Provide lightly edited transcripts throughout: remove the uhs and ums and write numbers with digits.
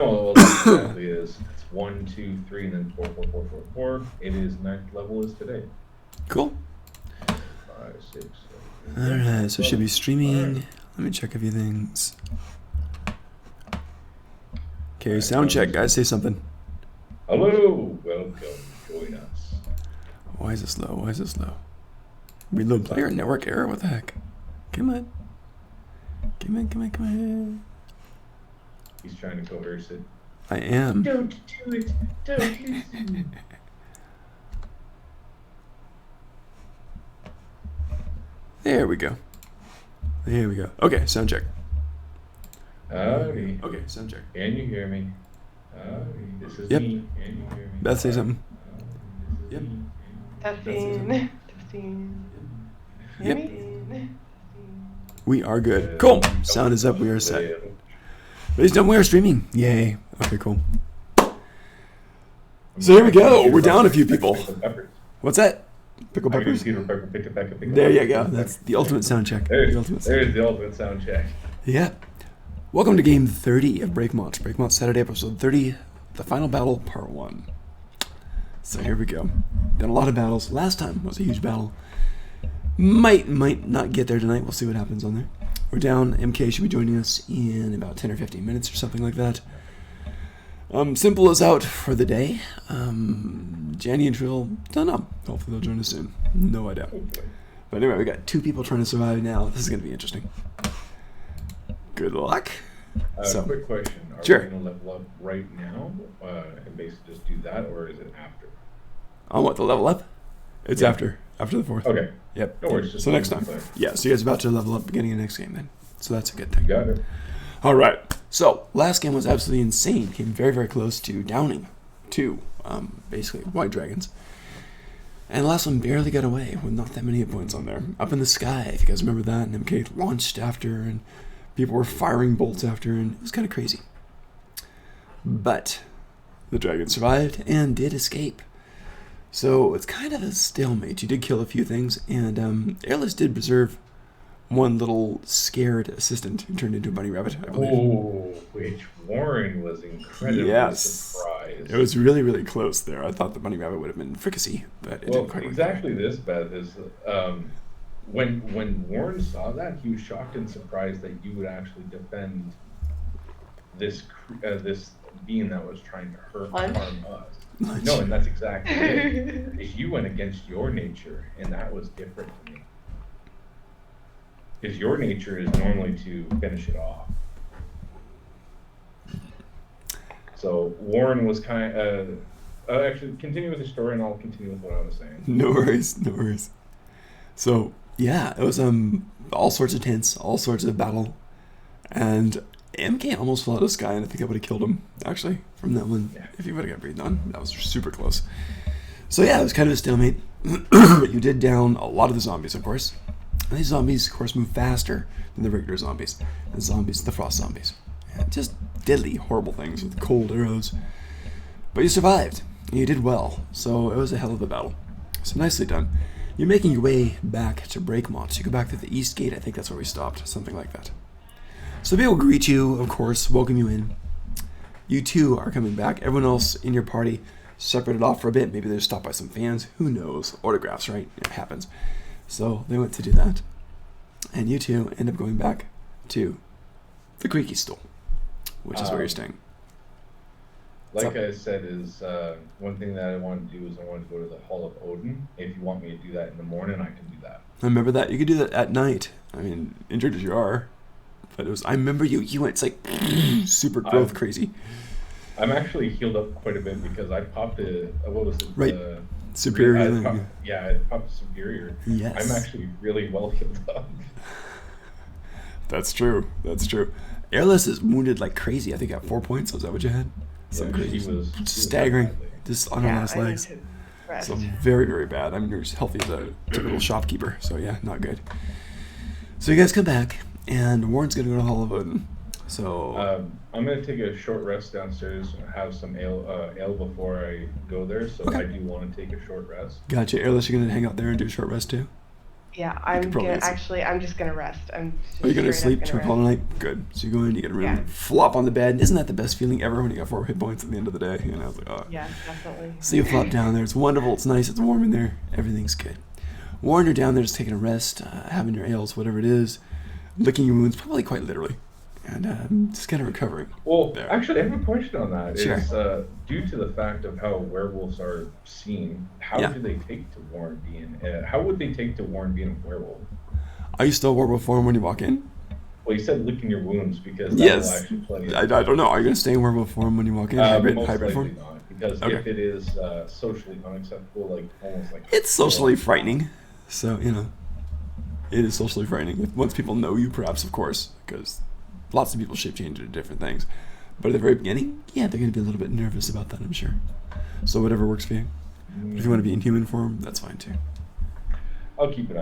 well, that's exactly it is. It's 1, 2, 3, and then 4, 4, 4, 4, 4. It is ninth level is today. Cool. 5, 6, 7, 8. Alright, so it should be streaming. Right. Let me check a few things. Okay, sound check, guys. Say something. Hello, welcome. Join us. Why is it slow? Why is it slow? Reload player network error? What the heck? Come on. Come on, come on, come on. He's trying to coerce it. I am. Don't do it. Don't listen. There we go. There we go. Okay, sound check. Howdy. Okay, sound check. Can you hear me? Howdy. This is Yep. me. Can you hear me? Beth, say something. This is Yep. me. Testing. Testing. Yep. Testing. We are good. Cool. Sound is up. We are set. Ladies and gentlemen, we are streaming. Yay. Okay, cool. So here we go. We're down a few people. What's that? Pickle peppers? There you go. That's the ultimate sound check. There's The ultimate sound the ultimate sound check. Yeah. Welcome to game 30 of Breakmont. Breakmont Saturday episode 30, the final battle, part 1. So here we go. Done a lot of battles. Last time was a huge battle. Might not get there tonight. We'll see what happens on there. We're down. MK should be joining us in about 10 or 15 minutes or something like that. Simple is out for the day. Janny and Trill, don't know. Hopefully they'll join us soon. No idea. But anyway, we got 2 people trying to survive now. This is going to be interesting. Good luck. Quick question. Are Sure. we going to level up right now and basically just do that, or is it after? On what, the level up? It's Yeah. after the 4th. Okay. Yep. No worries. Just So next time. clear. Yeah, so you guys are about to level up beginning of next game then. So that's a good thing. Got it. All right. So last game was absolutely insane. Came very, very close to downing 2, basically, white dragons. And the last one barely got away with not that many hit points on there. Up in the sky, if you guys remember that, and MK launched after, and people were firing bolts after, and it was kind of crazy. But the dragon survived and did escape. So it's kind of a stalemate. You did kill a few things, and Elves did preserve one little scared assistant who turned into a bunny rabbit, I believe. Oh, which Warren was incredibly surprised. It was really, really close there. I thought the bunny rabbit would have been fricassee, but it didn't quite work. Exactly this, Beth, is when Warren saw that, he was shocked and surprised that you would actually defend this being that was trying to harm us. Lich. No, and that's exactly it. Is you went against your nature, and that was different to me. Because your nature is normally to finish it off. So Warren was actually continue with the story, and I'll continue with what I was saying. No worries, no worries. So yeah, it was all sorts of tense, all sorts of battle, and MK almost fell out of the sky, and I think I would have killed him actually from that one if he would have got breathed on. That was super close. So yeah, it was kind of a stalemate. But you did down a lot of the zombies, of course. And these zombies, of course, move faster than the regular zombies. The frost zombies. And just deadly, horrible things with cold arrows. But you survived, and you did well, so it was a hell of a battle. So nicely done. You're making your way back to Breakmont. You go back through the east gate, I think that's where we stopped, something like that. So people greet you, of course, welcome you in. You too are coming back. Everyone else in your party separated off for a bit. Maybe they're stopped by some fans. Who knows? Autographs, right? It happens. So they went to do that. And you two end up going back to the Creaky Stool, which is where you're staying. Like I said, is one thing that I wanted to do is I wanted to go to the Hall of Odin. If you want me to do that in the morning, I can do that. I remember that. You could do that at night. I mean, injured as you are. But it was, I remember you went, it's like super growth crazy. I'm actually healed up quite a bit because I popped what was it? Right. Superior. I popped Superior. Yes. I'm actually really well healed up. That's true. That's true. Airless is wounded like crazy. I think at 4 points. Was that what you had? Yeah, Crazy. she was Staggering. Just on her last legs. So very, very bad. I mean, you're as healthy as a typical shopkeeper. So yeah, not good. So you guys come back, and Warren's going to go to Hall of Odin. So I'm going to take a short rest downstairs and have some ale before I go there. So Okay. I do want to take a short rest. Gotcha. Airless, you're going to hang out there and do a short rest too? Yeah, I'm just gonna rest. I'm just Are you gonna straight up sleep 2 o'clock rest. at night? Good. So you go in, you get a room, Yeah. flop on the bed. Isn't that the best feeling ever when you got 4 hit points at the end of the day? You know, it's like, oh. Yeah, definitely. So you flop down there. It's wonderful. It's nice. It's warm in there. Everything's good. Warren, you're down there just taking a rest, having your ales, whatever it is, licking your wounds, probably quite literally, and just kind of recovering. Well, there. actually, I have a question on that. Sure. Is due to the fact of how werewolves are seen, how Yeah. do they take to Warren being? How would they take to Warren being a werewolf? Are you still werewolf form when you walk in? Well, you said licking your wounds because that Yes. will actually play. I don't know. Are you going to stay in werewolf form when you walk in? Hybrid Most likely form? not, because Okay. if it is socially unacceptable, like almost like It's socially frightening. So, you know, it is socially frightening. Once people know you, perhaps, of course, because lots of people shape change into different things. But at the very beginning, yeah, they're going to be a little bit nervous about that, I'm sure. So whatever works for you. But if you want to be in human form, that's fine too. I'll keep it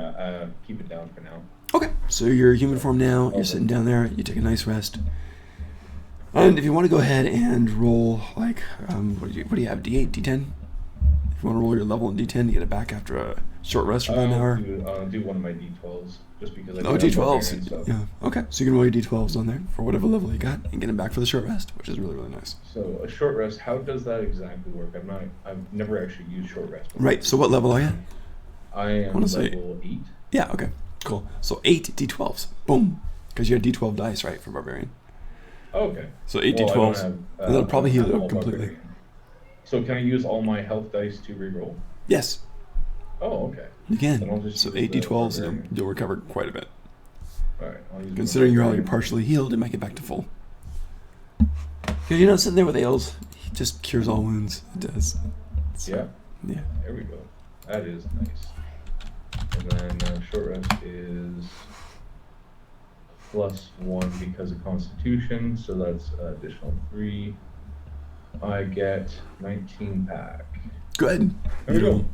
down for now. Okay, so you're human form now. You're sitting down there. You take a nice rest. And if you want to go ahead and roll, like, what do you have? D8, D10? If you want to roll your level in D10 to get it back after a short rest for about an hour. I'll do one of my D12s just because I Oh, do have barbarian, D12s. so. Yeah. Okay, so you can roll your D12s on there for whatever level you got and get them back for the short rest, which is really, really nice. So a short rest, how does that exactly work? I've never actually used short rest before. Right, so what level are you? I am wanna say- level 8. Yeah, okay, cool. So 8 D12s. Boom. Because you had D12 dice, right, for Barbarian. Oh, okay. So 8 Well, I don't D12s. have, and that'll probably I don't heal have it all completely. barbarian. So can I use all my health dice to reroll? Yes, Oh, okay. you Then I'll can. just So use 8 the D12s and Barbarian. you'll recover quite a bit. All right. I'll use my Considering you're already barbarian. partially healed, it might get back to full. Because you're not sitting there with ales. He just cures all wounds. It does. So, Yeah. Yeah. There we go. That is nice. And then short rest is +1 because of Constitution, so that's additional 3. I get 19 back. Good. There we go. Beautiful.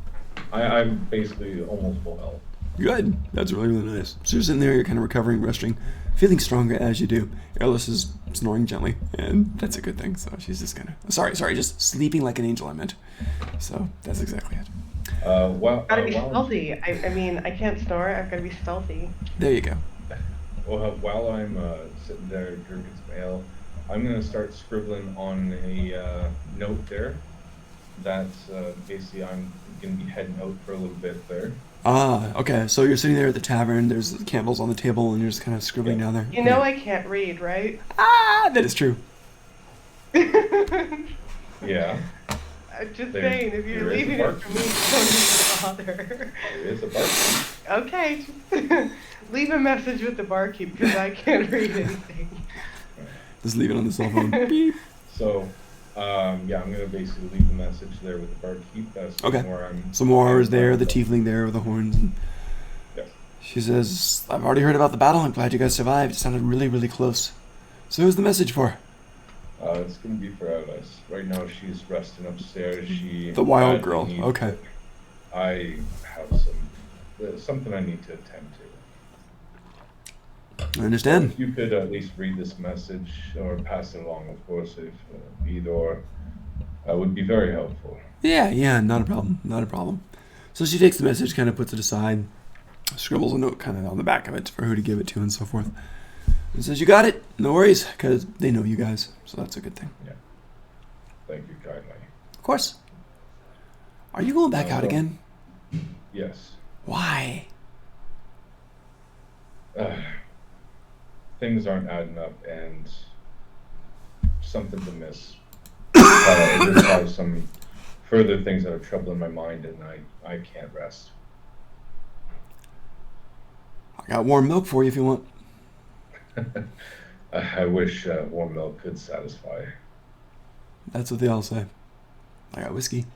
I'm basically almost full health. Good. That's really, really nice. So you're sitting there, you're kind of recovering, resting, feeling stronger as you do. Airless is snoring gently, and that's a good thing. So she's just kind of just sleeping like an angel, I meant. So that's exactly it. Gotta be stealthy. I mean, I can't snore. I've gotta be stealthy. There you go. While I'm sitting there drinking some ale, I'm going to start scribbling on a note there. That's basically I'm going to be heading out for a little bit there. Ah, okay. So you're sitting there at the tavern, there's candles on the table, and you're just kind of scribbling down there. You know I can't read, right? Ah, that is true. Yeah, I'm just There- saying, if you're there is a leaving it bark. for me, don't even bother. it is a barkeep. Okay, just leave a message with the barkeep because I can't read anything. Just leave it on the cell phone. Beep. So, yeah, I'm going to basically leave a message there with the barkeep. That's Okay. where I'm. So Moira is there, the tiefling there with the horns. And Yeah. she says, I've already heard about the battle. I'm glad you guys survived. It sounded really, really close. So who's the message for? It's going to be for Elves. Right now, she's resting upstairs. The wild badly girl. needs- Okay. I have something I need to attend to. I understand. If you could at least read this message or pass it along, of course, if either or, would be very helpful. Yeah, not a problem. Not a problem. So she takes the message, kind of puts it aside, scribbles a note kind of on the back of it for who to give it to and so forth. And says, you got it. No worries, because they know you guys. So that's a good thing. Yeah. Thank you kindly. Of course. Are you going back out well- again? Yes. Why? Things aren't adding up, and something's amiss. I just have some further things that are troubling my mind, and I can't rest. I got warm milk for you if you want. I wish warm milk could satisfy. That's what they all say. I got whiskey.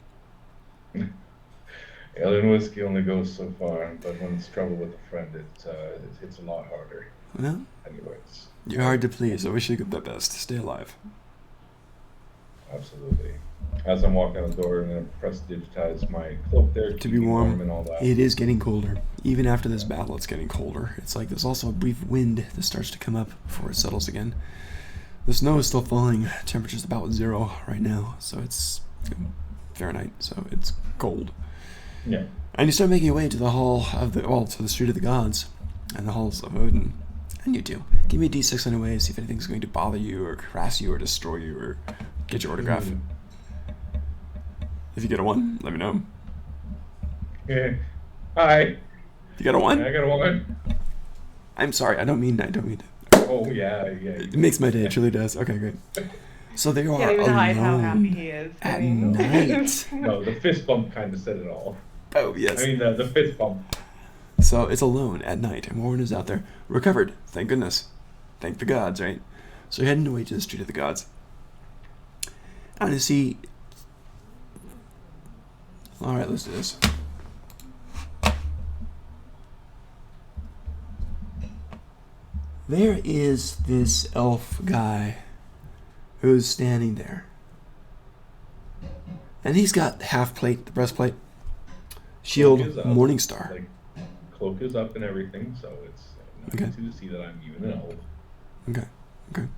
Ale and whiskey only goes so far, but when it's trouble with a friend, it hits a lot harder. Well, Anyways, you're hard to please. I wish you could the best. Stay alive. absolutely. As I'm walking out the door, I'm going to press digitize my cloak there To keep be me warm, and all that. it is getting colder. Even after this battle, it's getting colder. It's like there's also a brief wind that starts to come up before it settles again. The snow is still falling. Temperature's about 0 right now, so it's Fahrenheit, so it's cold. Yeah. And you start making your way to the hall of to the street of the gods, and the halls of Odin. And you do. Give me a d6 anyway, see if anything's going to bother you, or harass you, or destroy you, or get your autograph. If you get a 1, let me know. Yeah. Hi. You got a 1? I got a 1. I'm sorry, I don't mean that. Oh, yeah. It makes my day, it truly does. Okay, great. So they are Can't even hide how happy alone he is. at night. No, the fist bump kind of said it all. Oh, yes. I mean, the fist bump. So it's alone at night, and Warren is out there. Recovered, thank goodness. Thank the gods, right? So you're heading away to the street of the gods. And you see... Alright, let's do this. There is this elf guy who's standing there. And he's got half plate, the breastplate, shield, Morningstar. Like, cloak is up and everything, so it's nice to see that I'm even an elf. Okay.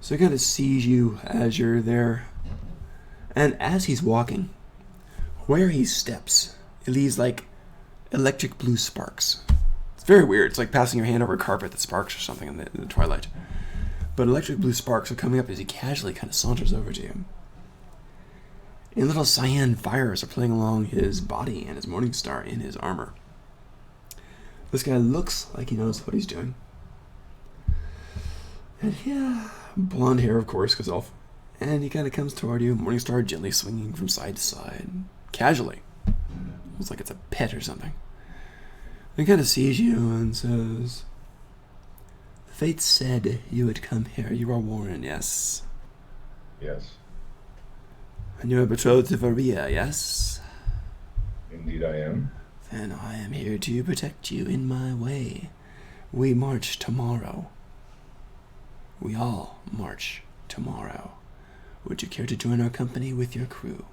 So he kind of sees you as you're there. And as he's walking, where he steps, it leaves like electric blue sparks. It's very weird. It's like passing your hand over a carpet that sparks or something in the twilight. But electric blue sparks are coming up as he casually kind of saunters over to you. And little cyan fires are playing along his body and his Morningstar in his armor. This guy looks like he knows what he's doing. And yeah, blonde hair, of course, because elf. And he kind of comes toward you, Morningstar gently swinging from side to side, casually. Almost like it's a pet or something. He kind of sees you and says, "The Fates said you would come here. You are Warren, yes? Yes. And you are betrothed to Varia, yes? Indeed I am. Then I am here to protect you in my way. We march tomorrow. We all march tomorrow. Would you care to join our company with your crew?"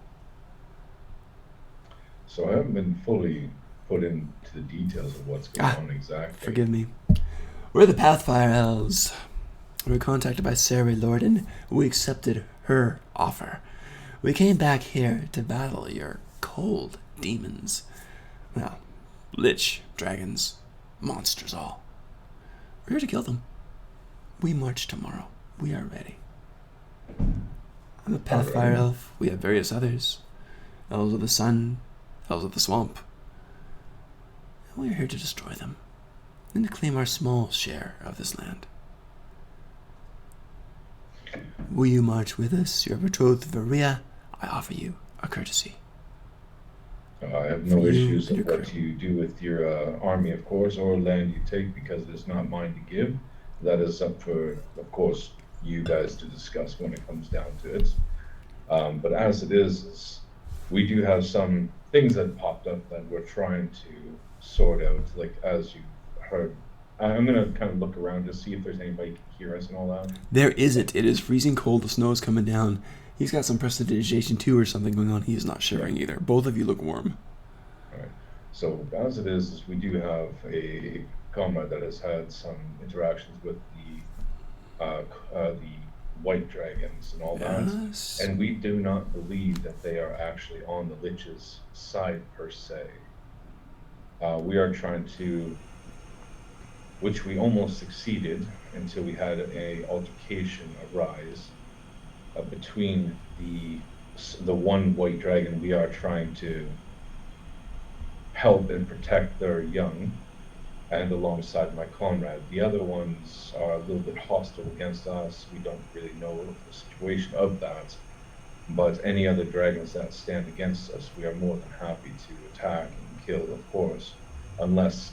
So I haven't been fully put into the details of what's going on exactly. Forgive me. We're the Pathfire Elves. We were contacted by Sarah Lorden. We accepted her offer. We came back here to battle your cold demons. Well, Lich, dragons, monsters all. We're here to kill them. We march tomorrow. We are ready. I'm a Pathfire Elf. We have various others. Elves of the Sun, Elves of the Swamp. And we are here to destroy them and to claim our small share of this land. Will you march with us? Your betrothed Varia, I offer you a courtesy. I have no issues of what you do with your army, of course, or land you take, because it's not mine to give. That is up for, of course, you guys to discuss when it comes down to it. But as it is, we do have some things that popped up that we're trying to sort out, like as you heard. I'm going to kind of look around to see if there's anybody who can hear us and all that. There isn't. It is freezing cold. The snow is coming down. He's got some prestidigitation 2 or something going on. He is not shivering either. Both of you look warm. All right. So as it is, we do have a comrade that has had some interactions with the white dragons and all that. Yes. And we do not believe that they are actually on the Lich's side per se. We are trying to, which we almost succeeded until we had a altercation arise between the one white dragon. We are trying to help and protect their young, and alongside my comrade. The other ones are a little bit hostile against us. We don't really know the situation of that, but any other dragons that stand against us, we are more than happy to attack and kill, of course, unless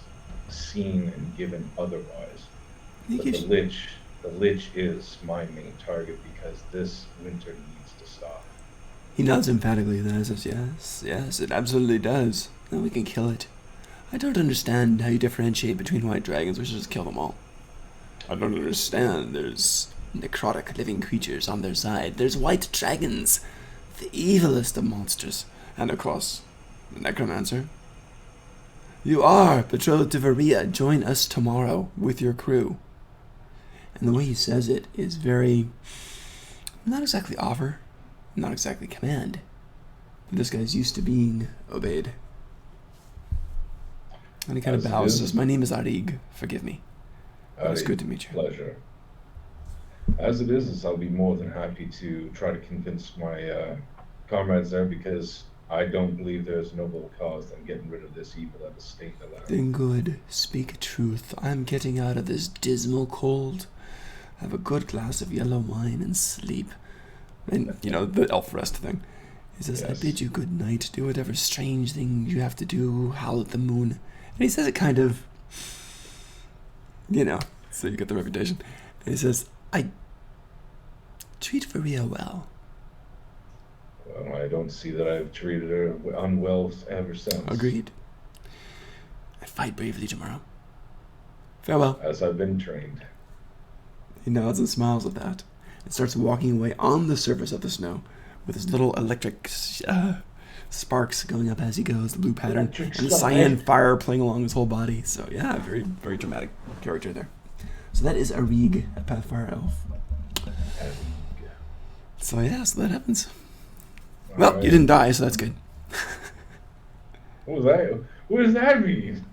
seen and given otherwise. But the Lich is my main target, because this winter needs to stop. He nods emphatically and says, yes, it absolutely does. Then we can kill it. I don't understand how you differentiate between white dragons. We should just kill them all. I don't understand. There's necrotic living creatures on their side. There's white dragons, the evilest of monsters. And of course, the necromancer. You are betrothed to Varia. Join us tomorrow with your crew. And the way he says it is very, not exactly offer, not exactly command. But this guy's used to being obeyed. And he kind of As it bows. is. Says, "My name is Arig. Forgive me. It's Aye, good to meet you." pleasure. As it is, I'll be more than happy to try to convince my comrades there because I don't believe there's a noble cause than getting rid of this evil that has stained the land. Then good. Speak truth. I'm getting out of this dismal cold. Have a good glass of yellow wine and sleep. And, the elf rest thing. He says, "I Yes. bid you good night. Do whatever strange thing you have to do. Howl at the moon." And he says it kind of, so you get the reputation. And he says, "I treat Varia well." Well, I don't see that I've treated her unwell ever since. Agreed. I fight bravely tomorrow. Farewell. As I've been trained. He nods and smiles at that and starts walking away on the surface of the snow with his little electric sparks going up as he goes, the blue pattern, Electric and the slide. cyan fire playing along his whole body. So, yeah, very, very dramatic character there. So that is Arig, a Pathfire elf. So, yeah, so that happens. Well, Alright. you didn't die, so that's good. What was that? What does that mean?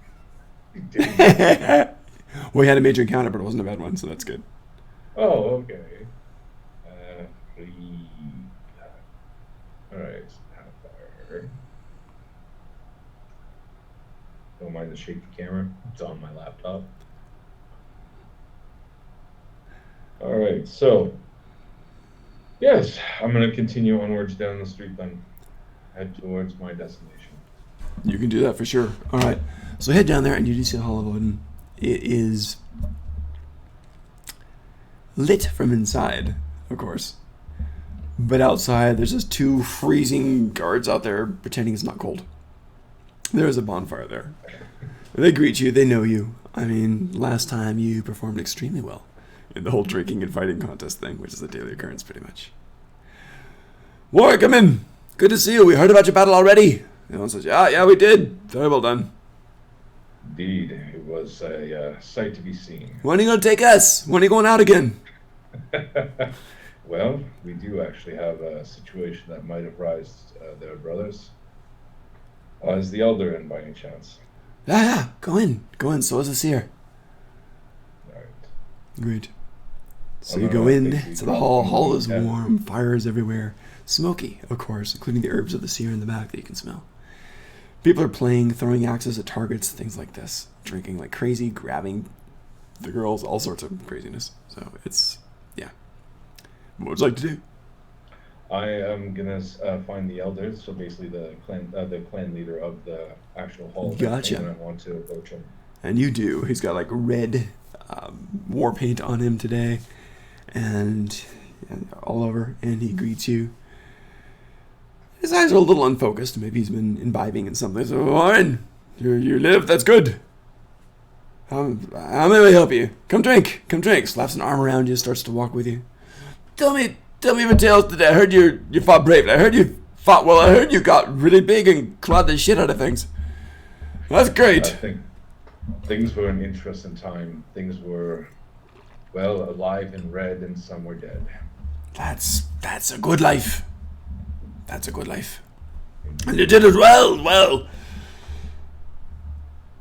You didn't. We had a major encounter, but it wasn't a bad one, so that's good. Oh, okay. Alright, Pathfire. Don't mind the shaky camera. It's on my laptop. Alright, so. Yes, I'm going to continue onwards down the street then. Head towards my destination. You can do that for sure. All right. So head down there, and you do see the Hall of Odin. It is lit from inside, of course. But outside, there's just two freezing guards out there pretending it's not cold. There is a bonfire there. They greet you. They know you. I mean, last time you performed extremely well in the whole drinking and fighting contest thing, which is a daily occurrence pretty much. "Warwick, come in. Good to see you. We heard about your battle already." And one says, yeah, we did. Very well done. Indeed, it was a sight to be seen. When are you going to take us? When are you going out again? Well, we do actually have a situation that might have raised their brothers. Is the elder in by any chance? Yeah, go in. Go in. So is the seer. Alright. Great. So Oh, you no, go I in think we to the got hall. them. Hall is Yeah. warm. Fires everywhere. Smoky, of course, including the herbs of the seer in the back that you can smell. People are playing, throwing axes at targets, things like this. Drinking like crazy, grabbing the girls, all sorts of craziness. So it's, yeah. What would you like to do? I am gonna find the elder, so basically the clan leader of the actual hall. Gotcha. And I want to approach him. And you do. He's got like red war paint on him today, and all over, and he greets you. His eyes are a little unfocused. Maybe he's been imbibing in something. So, Warren, you live? That's good. How may I help you? Come drink. Come drink. Slaps an arm around you, starts to walk with you. Tell me your tales today. I heard you fought bravely. I heard you fought well. I heard you got really big and clawed the shit out of things. That's I great. think things were an interesting time. Things were, well, alive and red, and some were dead. That's a good life. That's a good life. And you did it well.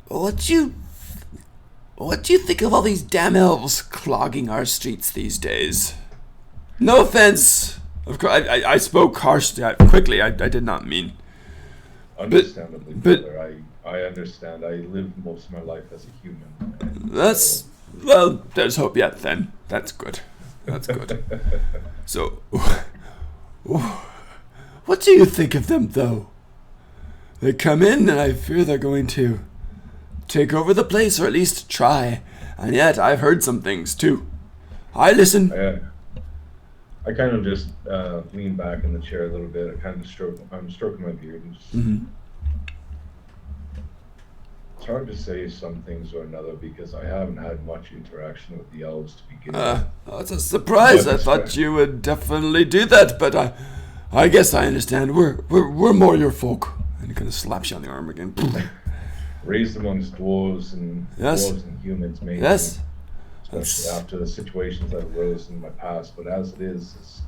What do you think of all these damn elves clogging our streets these days? No offense. Of course, I spoke harshly, quickly. I did not mean. Understandably, but- brother. I understand. I lived most of my life as a human. and That's, well, there's hope yet then. That's good. That's good. So, what do you think of them, though? They come in, and I fear they're going to take over the place, or at least try. And yet, I've heard some things, too. I listen. I kind of just lean back in the chair a little bit. I'm stroking my beard. And just, Mm-hmm. It's hard to say some things or another because I haven't had much interaction with the elves to begin with. That's a surprise. I thought you would definitely do that, but I guess I understand. We're more your folk. And he kind of slaps you on the arm again. Raised amongst dwarves and Yes. dwarves and humans, mainly. Yes. Especially after the situations that arose in my past. But as it is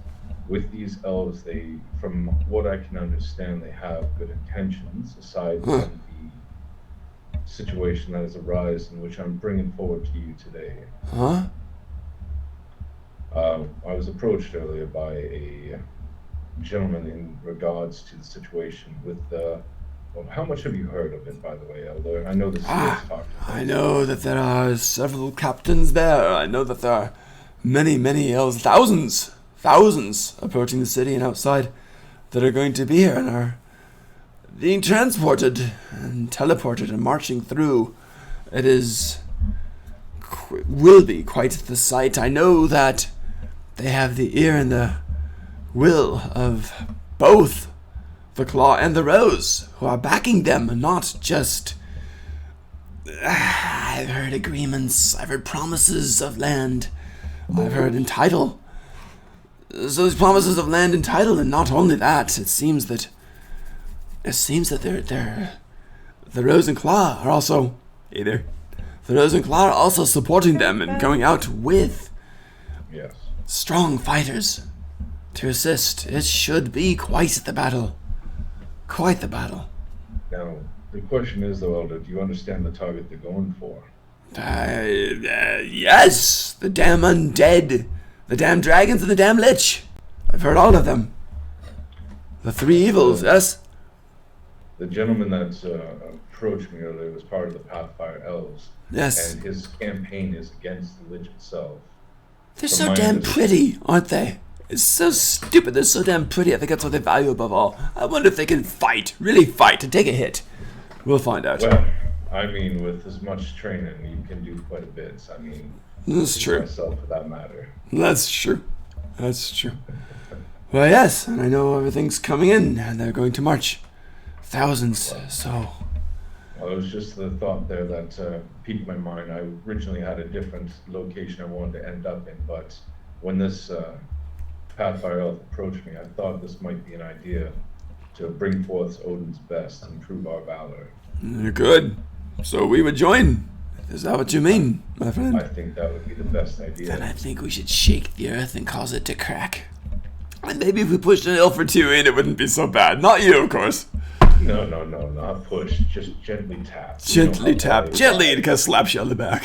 with these elves, they, from what I can understand, they have good intentions aside Huh. from the situation that has arisen, which I'm bringing forward to you today. Huh? I was approached earlier by a gentleman in regards to the situation with well, how much have you heard of it, by the way, Elder? I know the seals talked about I it. know that there are several captains there. I know that there are many elves, thousands approaching the city and outside that are going to be here and are being transported and teleported and marching through. It will be quite the sight. I know that they have the ear and the will of both the Claw and the Rose, who are backing them, not just... I've heard agreements, I've heard promises of land, I've heard entitle. So these promises of land and title, and not only that, it seems that they're the Rose and Claw are also either. The Rose and Claw are also supporting them and going out with Yes. strong fighters to assist. It should be quite the battle. Quite the battle. Now, the question is, though, Elder, do you understand the target they're going for? Yes, the damn undead, the damn dragons, and the damn Lich. I've heard all of them. The three evils, yes? The gentleman that approached me earlier was part of the Pathfire Elves. Yes. And his campaign is against the Lich itself. They're From so my damn understanding- pretty, aren't they? It's so stupid. They're so damn pretty. I think that's what they value above all. I wonder if they can fight, really fight, and take a hit. We'll find out. Well, I mean, with as much training, you can do quite a bit. I mean, That's true. myself for that matter. That's true. That's true. Well, yes, and I know everything's coming in, and they're going to march. Thousands, so... Well, it was just the thought there that piqued my mind. I originally had a different location I wanted to end up in, but when this Pathfire Elf approached me, I thought this might be an idea to bring forth Odin's best and prove our valor. Good. So we would join. Is that what you mean, my friend? I think that would be the best idea. Then I think we should shake the earth and cause it to crack. And maybe if we pushed an elf or two in, it wouldn't be so bad. Not you, of course. No, not push. Just gently tap. Gently tap. Gently, it kind of slaps you on the back.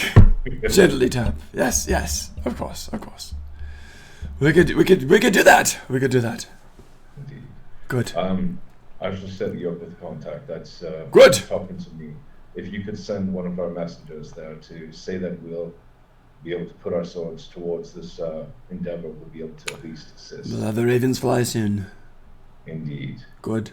Gently tap. Yes. Of course. We could do that. We could do that. Indeed. Good. I was just setting you up with contact. That's Good. talking to me. If you could send one of our messengers there to say that we'll be able to put our swords towards this endeavor, we'll be able to at least assist. We'll have the ravens fly soon. Indeed. Good.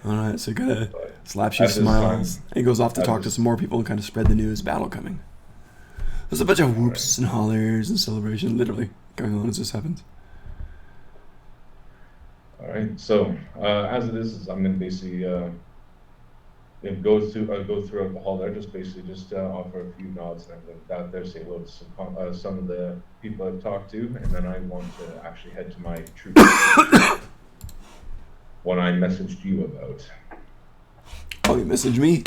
Alright, so he kind of But slaps you, at this smiles, time- and he goes off to at talk to this- some more people and kind of spread the news, battle coming. There's a bunch of whoops and hollers and celebration literally going on as this happens. All right. So as it is I'm going to basically go throughout the hall there. Just offer a few nods and everything like that. There, say hello to some of the people I've talked to, and then I want to actually head to my troop. One I messaged you about. Oh, you messaged me?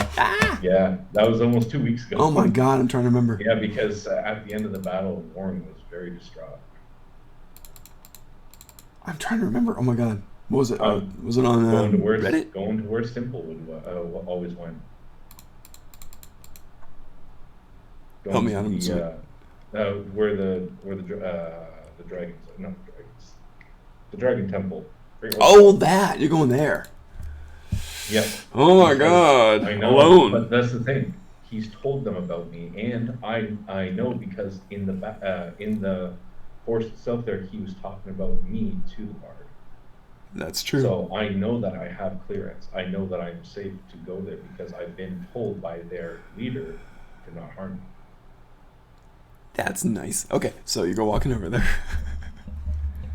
Yeah, that was almost 2 weeks ago. Oh my god, I'm trying to remember. Yeah, because at the end of the battle, Warren was very distraught. I'm trying to remember. Oh my god. What was it? Was it on Going to where Reddit? Simple would always went. Help me out, I'm Going to sorry. where the dragons, not dragons, the dragon temple. Oh, that! You're going there. Yeah. Oh my Because god. I know, Alone. but that's the thing. He's told them about me, and I know because in the force itself, there he was talking about me to the bard. That's true. So I know that I have clearance. I know that I'm safe to go there because I've been told by their leader to not harm me. That's nice. Okay, so you go walking over there.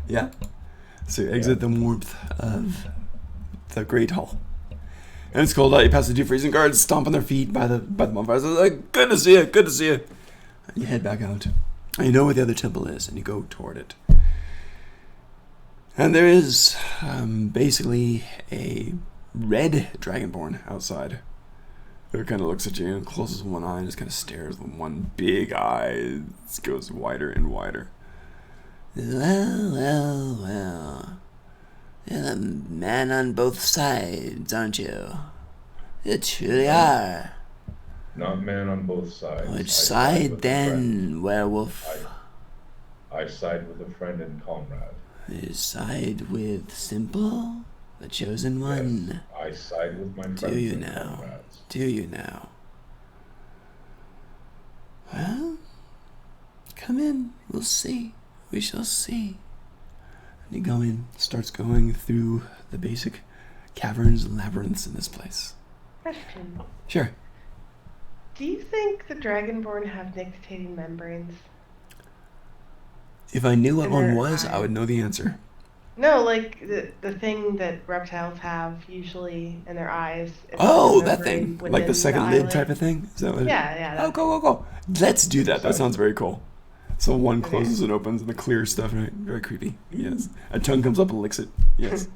Yeah. So you exit the warmth of the Great Hall. And it's cold out. You pass the two freezing guards, stomp on their feet by the bonfires. They're like, good to see you. And you head back out. And you know where the other temple is, and you go toward it. And there is basically a red dragonborn outside. Who kind of looks at you and closes one eye and just kind of stares with one big eye. It goes wider and wider. Well. You're the man on both sides, aren't you? You truly are. Not man on both sides. Which I side with a friend. then, werewolf? I side with a friend and comrade. You side with Simple, the chosen one. Yes, I side with my friends Do you and now? comrades. Do you now? Well, come in. We'll see. We shall see. And you go in, starts going through the basic caverns and labyrinths in this place. Question. Sure. Do you think the Dragonborn have nictitating membranes? If I knew what In one their was, I eyes. would know the answer. No, like the thing that reptiles have usually in their eyes. It's Oh, like a that thing. membrane Like the within second lid eyelid. type of thing? Is that what Yeah, Oh, that go. Let's do that. That Sorry. sounds very cool. So one Okay. closes and opens and the clear stuff, right? Very creepy. Yes. A tongue comes up and licks it. Yes.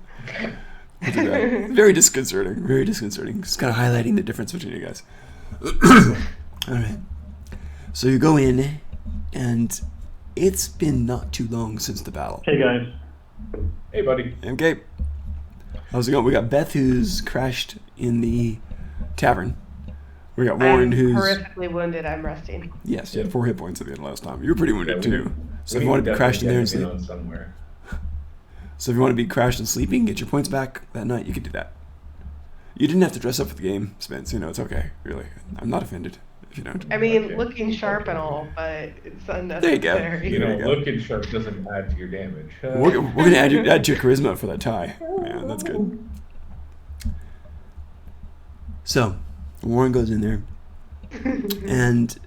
We'll do that. Very disconcerting. Very disconcerting. Just kind of highlighting the difference between you guys. All right. So you go in, and it's been not too long since the battle. Hey guys. Hey, buddy. Okay. How's it going? We got Beth, who's crashed in the tavern. We got Warren, I'm who's... horrifically wounded. I'm resting. Yes, you had 4 hit points at the end of last time. You were pretty wounded, Yeah, too. So if you want to be crashed in there and sleep... On somewhere. So if you want to be crashed and sleeping, get your points back that night, you could do that. You didn't have to dress up for the game, Spence. You know, it's okay, really. I'm not offended if you don't. I mean, Okay. looking sharp and all, but it's There you unnecessary. go. You There know, you go. looking sharp doesn't add to your damage. We're going to add to your charisma for that tie. Yeah, that's good. So, Warren goes in there, and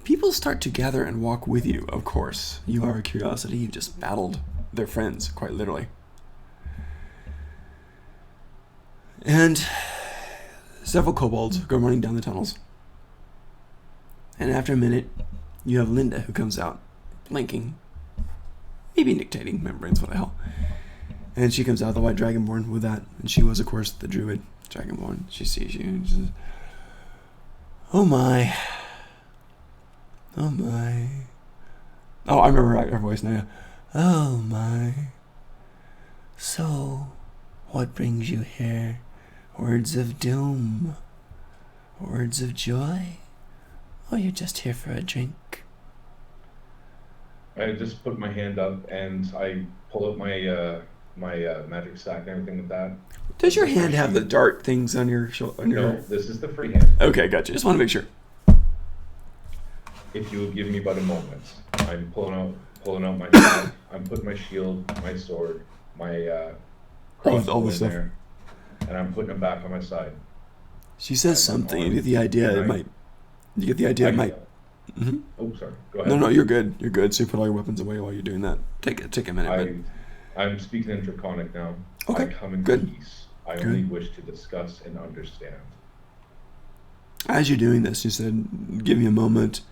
people start to gather and walk with you, of course. You are a curiosity. You've just battled their friends, quite literally. And several kobolds go running down the tunnels. And after a minute, you have Linda who comes out, blinking, maybe nictating membranes, what the hell. And she comes out, the white dragonborn, with that. And she was, of course, the druid dragonborn. She sees you and she says, "Oh my. Oh my." Oh, I remember her voice now. "Oh my. So, what brings you here? Words of doom? Words of joy? Or you're just here for a drink?" I just put my hand up and I pull out my magic sack and everything with that. Does your hand have the dart things on your shoulder? No, this is the free hand. Okay, gotcha. Just want to make sure. If you will give me but a moment, I'm pulling out my sack. I'm putting my shield, my sword, my crossbow all the in stuff. there, and I'm putting it back on my side. She says something. You get the idea it might. You get the idea it might. Mhm. Oh, sorry. Go ahead. No, you're good. You're good. So you put all your weapons away while you're doing that. Take a minute. I'm speaking in Draconic now. Okay, I come in good. peace. I Good. only wish to discuss and understand. As you're doing this, you said, "Give me a moment."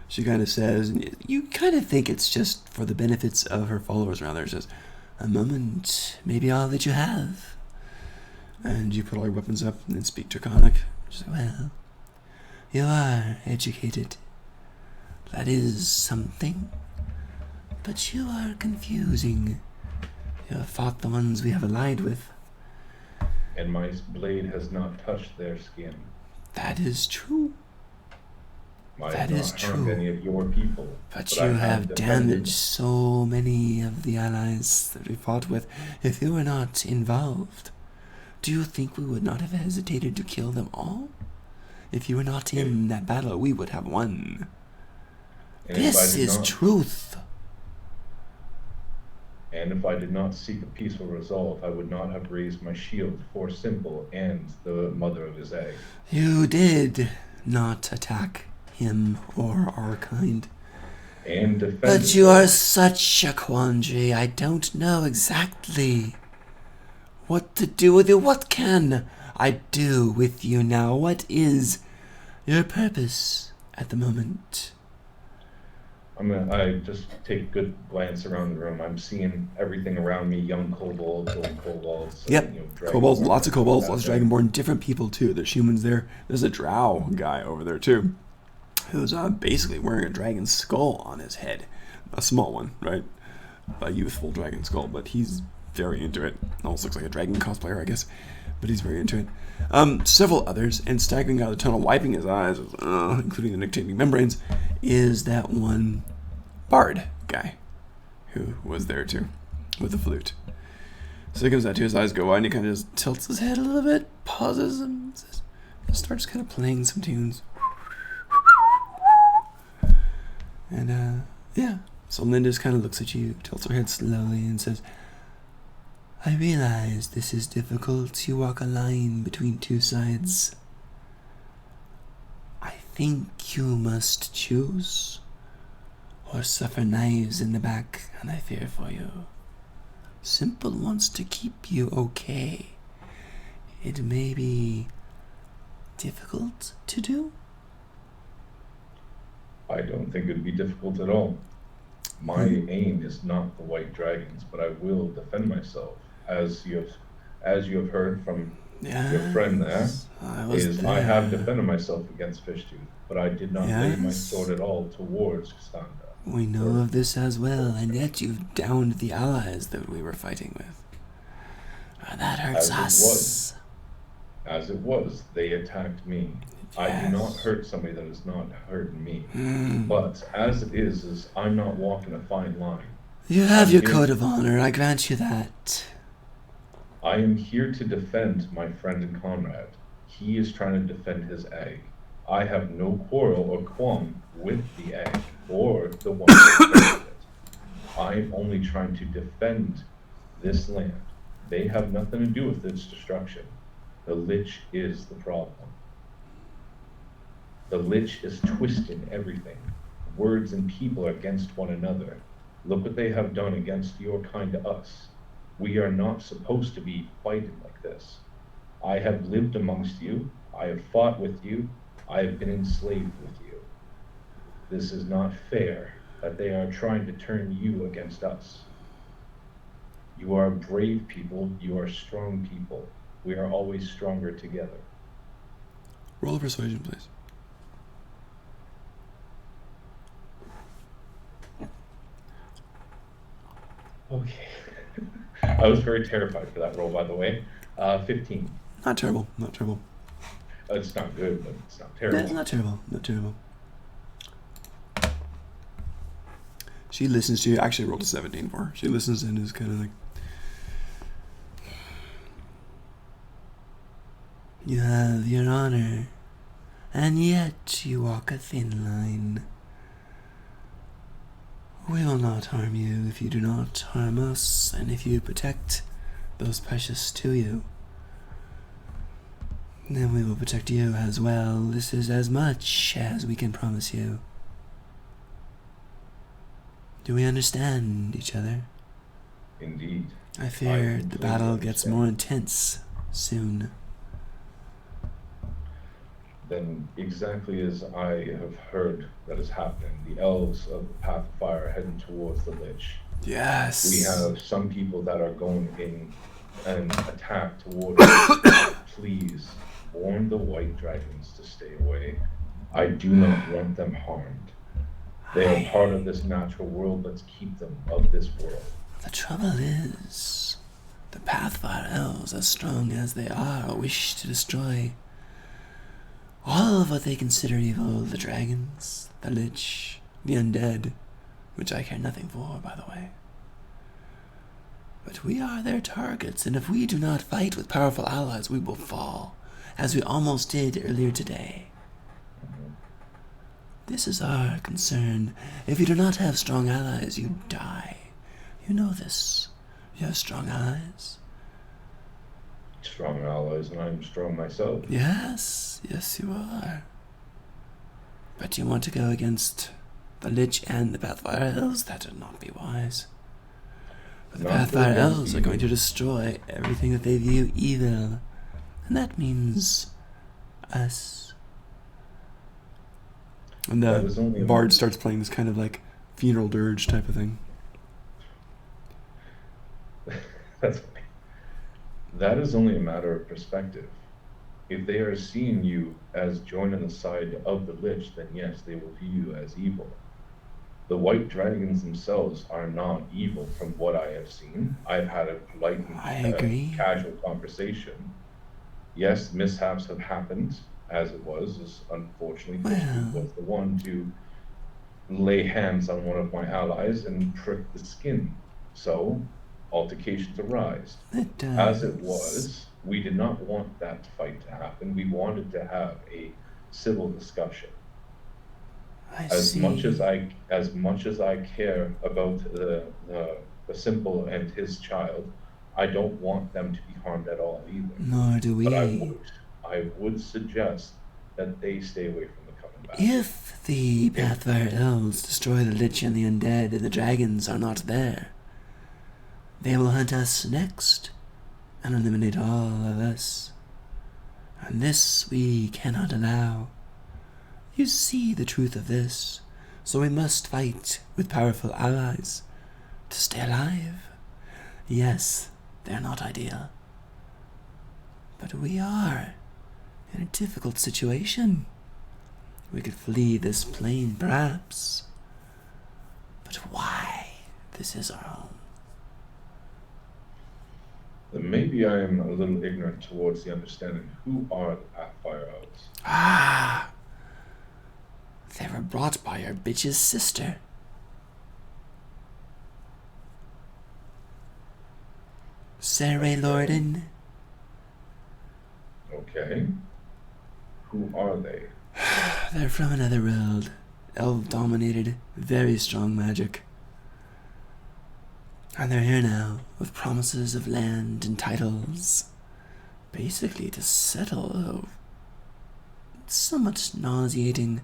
She kind of says, and you kind of think it's just for the benefits of her followers around there. She says, "A moment, maybe all that you have." And you put all your weapons up and then speak Draconic. She's like, "Well, you are educated. That is something. But you are confusing. You have fought the ones we have allied with." And my blade has not touched their skin. "That is true. I That have is not harmed true. any of your people. But I you have defended- damaged so many of the allies that we fought with. If you were not involved, do you think we would not have hesitated to kill them all? If you were not in that battle, we would have won. And if I This did is not- truth." And if I did not seek a peaceful result, I would not have raised my shield for Simple and the mother of his egg. You did not attack him or our kind. And defend. But you are such a quandary. I don't know exactly what to do with you. What can I do with you now? What is your purpose at the moment? I just take a good glance around the room. I'm seeing everything around me, young kobolds, old kobolds. Yep. Kobolds, lots of kobolds, lots of dragonborn. dragonborn, different people too. There's humans there. There's a drow guy over there too, who's basically wearing a dragon skull on his head. A small one, right? A youthful dragon skull, but he's very into it. Almost looks like a dragon cosplayer, I guess, but he's very into it. Several others, and staggering out of the tunnel, wiping his eyes, including the nicotine membranes, is that one bard guy who was there too, with the flute. So he comes out to his eyes go wide, and he kind of just tilts his head a little bit, pauses, and starts kind of playing some tunes. And, yeah. So Linda just kind of looks at you, tilts her head slowly, and says, I realize this is difficult. You walk a line between two sides. I think you must choose, or suffer knives in the back, and I fear for you. Simple wants to keep you okay. It may be difficult to do. I don't think it'd be difficult at all. My aim is not the white dragons, but I will defend myself, as you have heard from your friend there. I have defended myself against Fishtooth, but I did not lay my sword at all towards Castanda. We know of this as well, and yet you've downed the allies that we were fighting with. That hurts us. As it was, they attacked me. I do not hurt somebody that is not hurting me. But as it is I'm not walking a fine line. You have your code of honor, I grant you that. I am here to defend my friend and comrade. He is trying to defend his egg. I have no quarrel or qualm with the egg, or the one that defended it. I am only trying to defend this land. They have nothing to do with its destruction. The Lich is the problem. The Lich is twisting everything. Words and people are against one another. Look what they have done against your kind to us. We are not supposed to be fighting like this. I have lived amongst you. I have fought with you. I have been enslaved with you. This is not fair that they are trying to turn you against us. You are brave people. You are strong people. We are always stronger together. Roll a persuasion, please. Okay. I was very terrified for that roll, by the way. 15. Not terrible, not terrible. It's not good, but it's not terrible. It's not terrible, not terrible. She listens to you. Actually, rolled a 17 for her. She listens and is kind of like, you have your honor, and yet you walk a thin line. We will not harm you if you do not harm us, and if you protect those precious to you, then we will protect you as well. This is as much as we can promise you. Do we understand each other? Indeed. I fear the battle gets more intense soon. Then, exactly as I have heard that is happening, the Elves of the Path of Fire are heading towards the Lich. Yes. We have some people that are going in an attack towards us. Please, warn the white dragons to stay away. I do not want them harmed. They are part of this natural world. Let's keep them of this world. The trouble is, the Pathfire Elves, as strong as they are, wish to destroy all of what they consider evil. The dragons, the Lich, the undead, which I care nothing for, by the way. But we are their targets, and if we do not fight with powerful allies, we will fall, as we almost did earlier today. This is our concern. If you do not have strong allies, you die. You know this. You have strong allies. Strong allies, and I'm strong myself. Yes, yes you are. But you want to go against the Lich and the Pathfire Elves? That would not be wise. But the Pathfire Elves are going to destroy everything that they view evil. And that means us. And the bard starts playing this kind of like funeral dirge type of thing. That's funny. That is only a matter of perspective. If they are seeing you as joining the side of the Lich, then yes, they will view you as evil. The white dragons themselves are not evil from what I have seen. I've had a polite and I agree. casual conversation. Yes, mishaps have happened, as it was. As unfortunately, Fishbooth Well, was the one to lay hands on one of my allies and prick the skin. So, altercations arise. it As it does. was, we did not want that fight to happen. We wanted to have a civil discussion. I As much as see. I care about the simple and his child, I don't want them to be harmed at all either. Nor do But we. I would suggest that they stay away from the common battle. If the If Pathfire Elves destroy the Lich and the Undead and the dragons are not there, they will hunt us next and eliminate all of us. And this we cannot allow. You see the truth of this, so we must fight with powerful allies to stay alive. Yes, they're not ideal, but we are in a difficult situation. We could flee this plane, perhaps, but why? This is our home. then maybe I am a little ignorant towards the understanding who are the Pathfire Elves. Ah, they were brought by our bitch's sister. Sarah Lorden. Okay. Who are they? They're from another world. Elf-dominated, very strong magic. And they're here now, with promises of land and titles. Basically to settle a somewhat nauseating.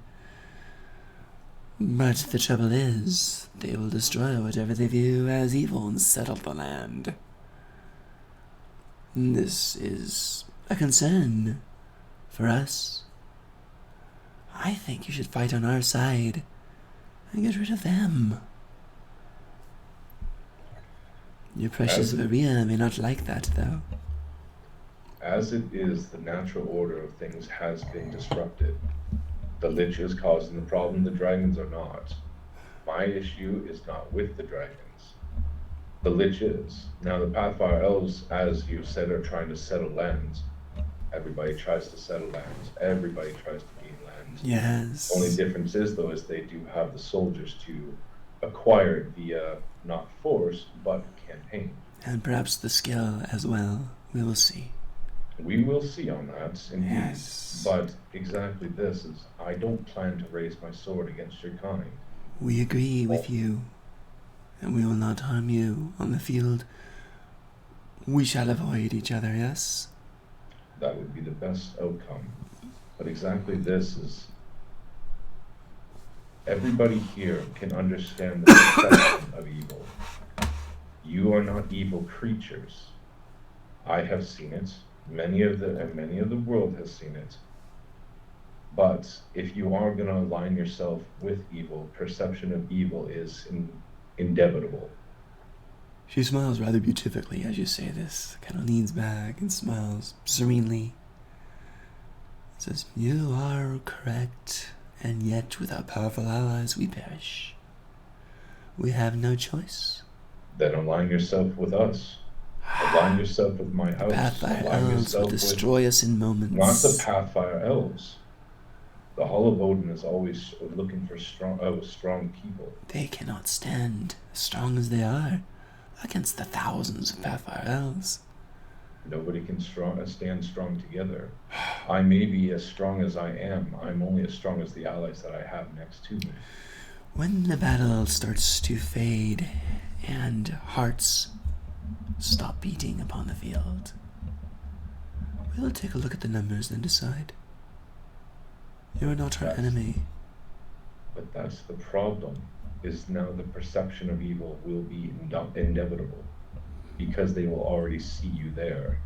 But the trouble is, they will destroy whatever they view as evil and settle the land. This is a concern for us. I think you should fight on our side and get rid of them. Your precious Maria may not like that, though. As it is, the natural order of things has been disrupted. The Lich is causing the problem, the dragons are not. My issue is not with the dragons. The Lich is. Now, the Pathfire Elves, as you said, are trying to settle lands. Everybody tries to settle lands. Everybody tries to gain land. Yes. Only difference is, though, is they do have the soldiers to acquire it via not force, but campaign. And perhaps the skill as well. We will see. We will see on that, indeed. Yes. But exactly this is, I don't plan to raise my sword against your kind. We agree with you, and we will not harm you on the field. We shall avoid each other, yes? That would be the best outcome. But exactly this is, everybody here can understand the perception of evil. You are not evil creatures. I have seen it. Many of the world has seen it. But if you are going to align yourself with evil, perception of evil is inevitable. She smiles rather beautifully as you say this, kind of leans back and smiles serenely. Says, you are correct, and yet without powerful allies we perish. We have no choice. Then align yourself with us. Align yourself with my house. Pathfire Align Elves will yourself destroy us in moments. Not the Pathfire Elves. The Hall of Odin is always looking for strong people. They cannot stand, as strong as they are, against the thousands of Pathfire Elves. Nobody can stand strong together. I may be as strong as I am. I'm only as strong as the allies that I have next to me. When the battle starts to fade and hearts stop beating upon the field, we'll take a look at the numbers and decide. You are not our enemy. But that's the problem, is now the perception of evil will be inevitable, because they will already see you there.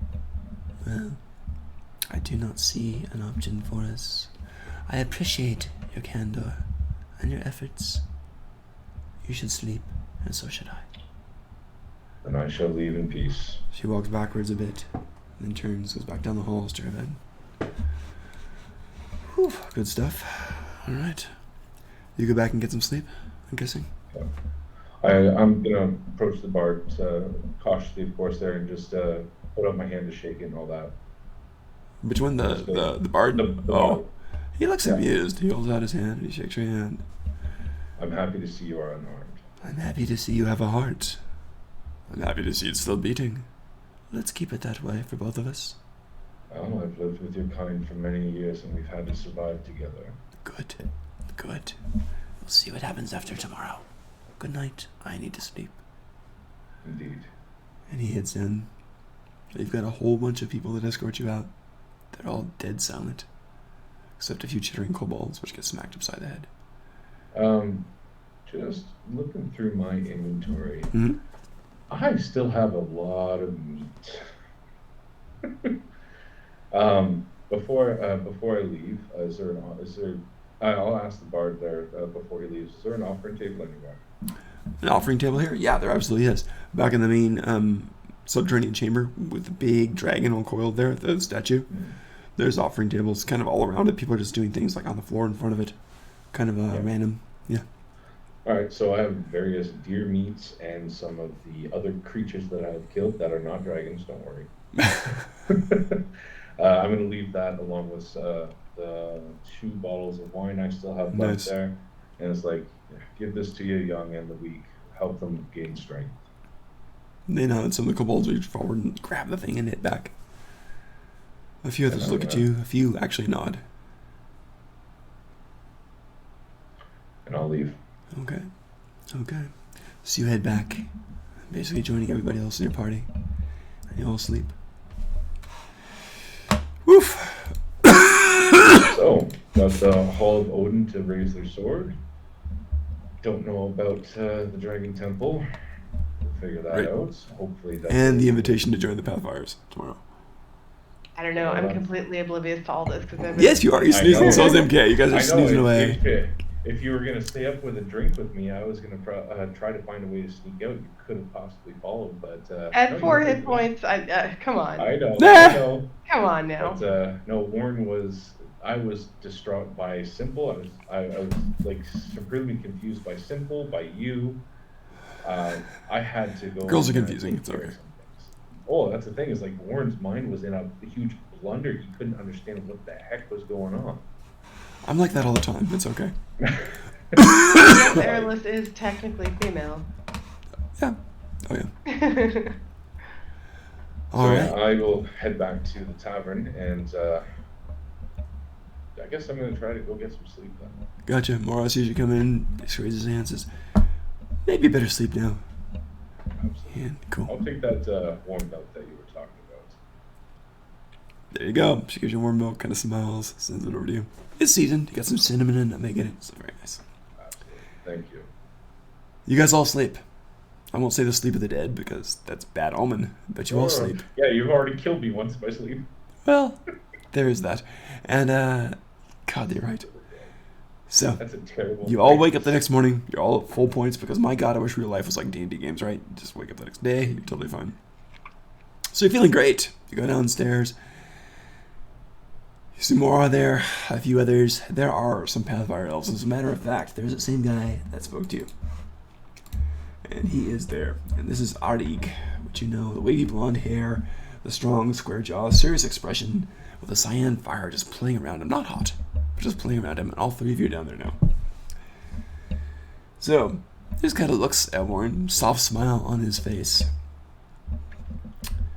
Well, I do not see an option for us. I appreciate your candor and your efforts. You should sleep, and so should I. Then I shall leave in peace. She walks backwards a bit, and then turns, goes back down the halls to her bed. Whew, good stuff. Alright. You go back and get some sleep, I'm guessing. Yeah. I'm gonna approach the bard cautiously, of course, there, and just put up my hand to shake it and all that. Between the, Just the bard? the Oh. bard. He looks Yeah. amused. He holds out his hand and he shakes your hand. I'm happy to see you are unharmed. I'm happy to see you have a heart. I'm happy to see it's still beating. Let's keep it that way for both of us. Well, I've lived with your kind for many years, and we've had to survive together. Good. Good. We'll see what happens after tomorrow. Good night. I need to sleep. Indeed. And he heads in. You've got a whole bunch of people that escort you out. They're all dead silent. Except a few chittering kobolds, which get smacked upside the head. Just looking through my inventory, Mm-hmm. I still have a lot of meat. Before I leave, I'll ask the bard there before he leaves. Is there an offering table anywhere? An offering table here? Yeah, there absolutely is. Back in the main subterranean chamber with the big dragon all coiled there, the statue. There's offering tables kind of all around it. People are just doing things like on the floor in front of it. Kind of random. Yeah. Alright, so I have various deer meats and some of the other creatures that I have killed that are not dragons, don't worry. I'm going to leave that along with the 2 bottles of wine I still have left there. And it's like, give this to your young and the weak. Help them gain strength. They nod. Some of the kobolds reach forward and grab the thing and hit back. A few others look at you. A few actually nod. And I'll leave. Okay. So you head back, basically joining everybody else in your party. And you all sleep. Woof! So, got the Hall of Odin to raise their sword. Don't know about the Dragon Temple. We'll figure that out. Hopefully that. And the invitation to join the Pathfires tomorrow. I don't know. I'm completely oblivious to all this because I've been. Yes, you are. You're snoozing. So is MK. You guys are snoozing away. If you were going to stay up with a drink with me, I was going to try to find a way to sneak out. You could have possibly followed, but... At 4 hit points, come on. I know. Come on now. But, no, Warren was... I was distraught by Simple. I was like, supremely confused by Simple, by you. I had to go... Girls are confusing. It's okay. Oh, that's the thing, is like, Warren's mind was in a huge blunder. He couldn't understand what the heck was going on. I'm like that all the time. It's okay. Yes, Airless is technically female. Yeah. Oh, yeah. All right. I will head back to the tavern, and I guess I'm going to try to go get some sleep then. Gotcha. Mora sees you come in, he raises his hand and says, maybe you better sleep now. Absolutely. Yeah, cool. I'll take that warm milk that you were talking about. There you go. She gives you warm milk, kind of smiles, sends it over to you. It's seasoned. You got some cinnamon in it. Make it. It's very nice. Absolutely. Thank you. You guys all sleep. I won't say the sleep of the dead because that's bad omen, but you all sleep. Yeah, you've already killed me once by sleep. Well, there is that. And, God, you're right. So, that's a terrible you all wake up the next morning. You're all at full points because, my God, I wish real life was like D&D games, right? Just wake up the next day. You're totally fine. So you're feeling great. You go downstairs. You see Mora there, a few others. There are some Pathfire elves. As a matter of fact, there's the same guy that spoke to you. And he is there. And this is Ardig, which you know, the wavy blonde hair, the strong square jaw, serious expression, with a cyan fire just playing around him. Not hot, but just playing around him. And all 3 of you are down there now. So, he just kind of looks at Warren, soft smile on his face.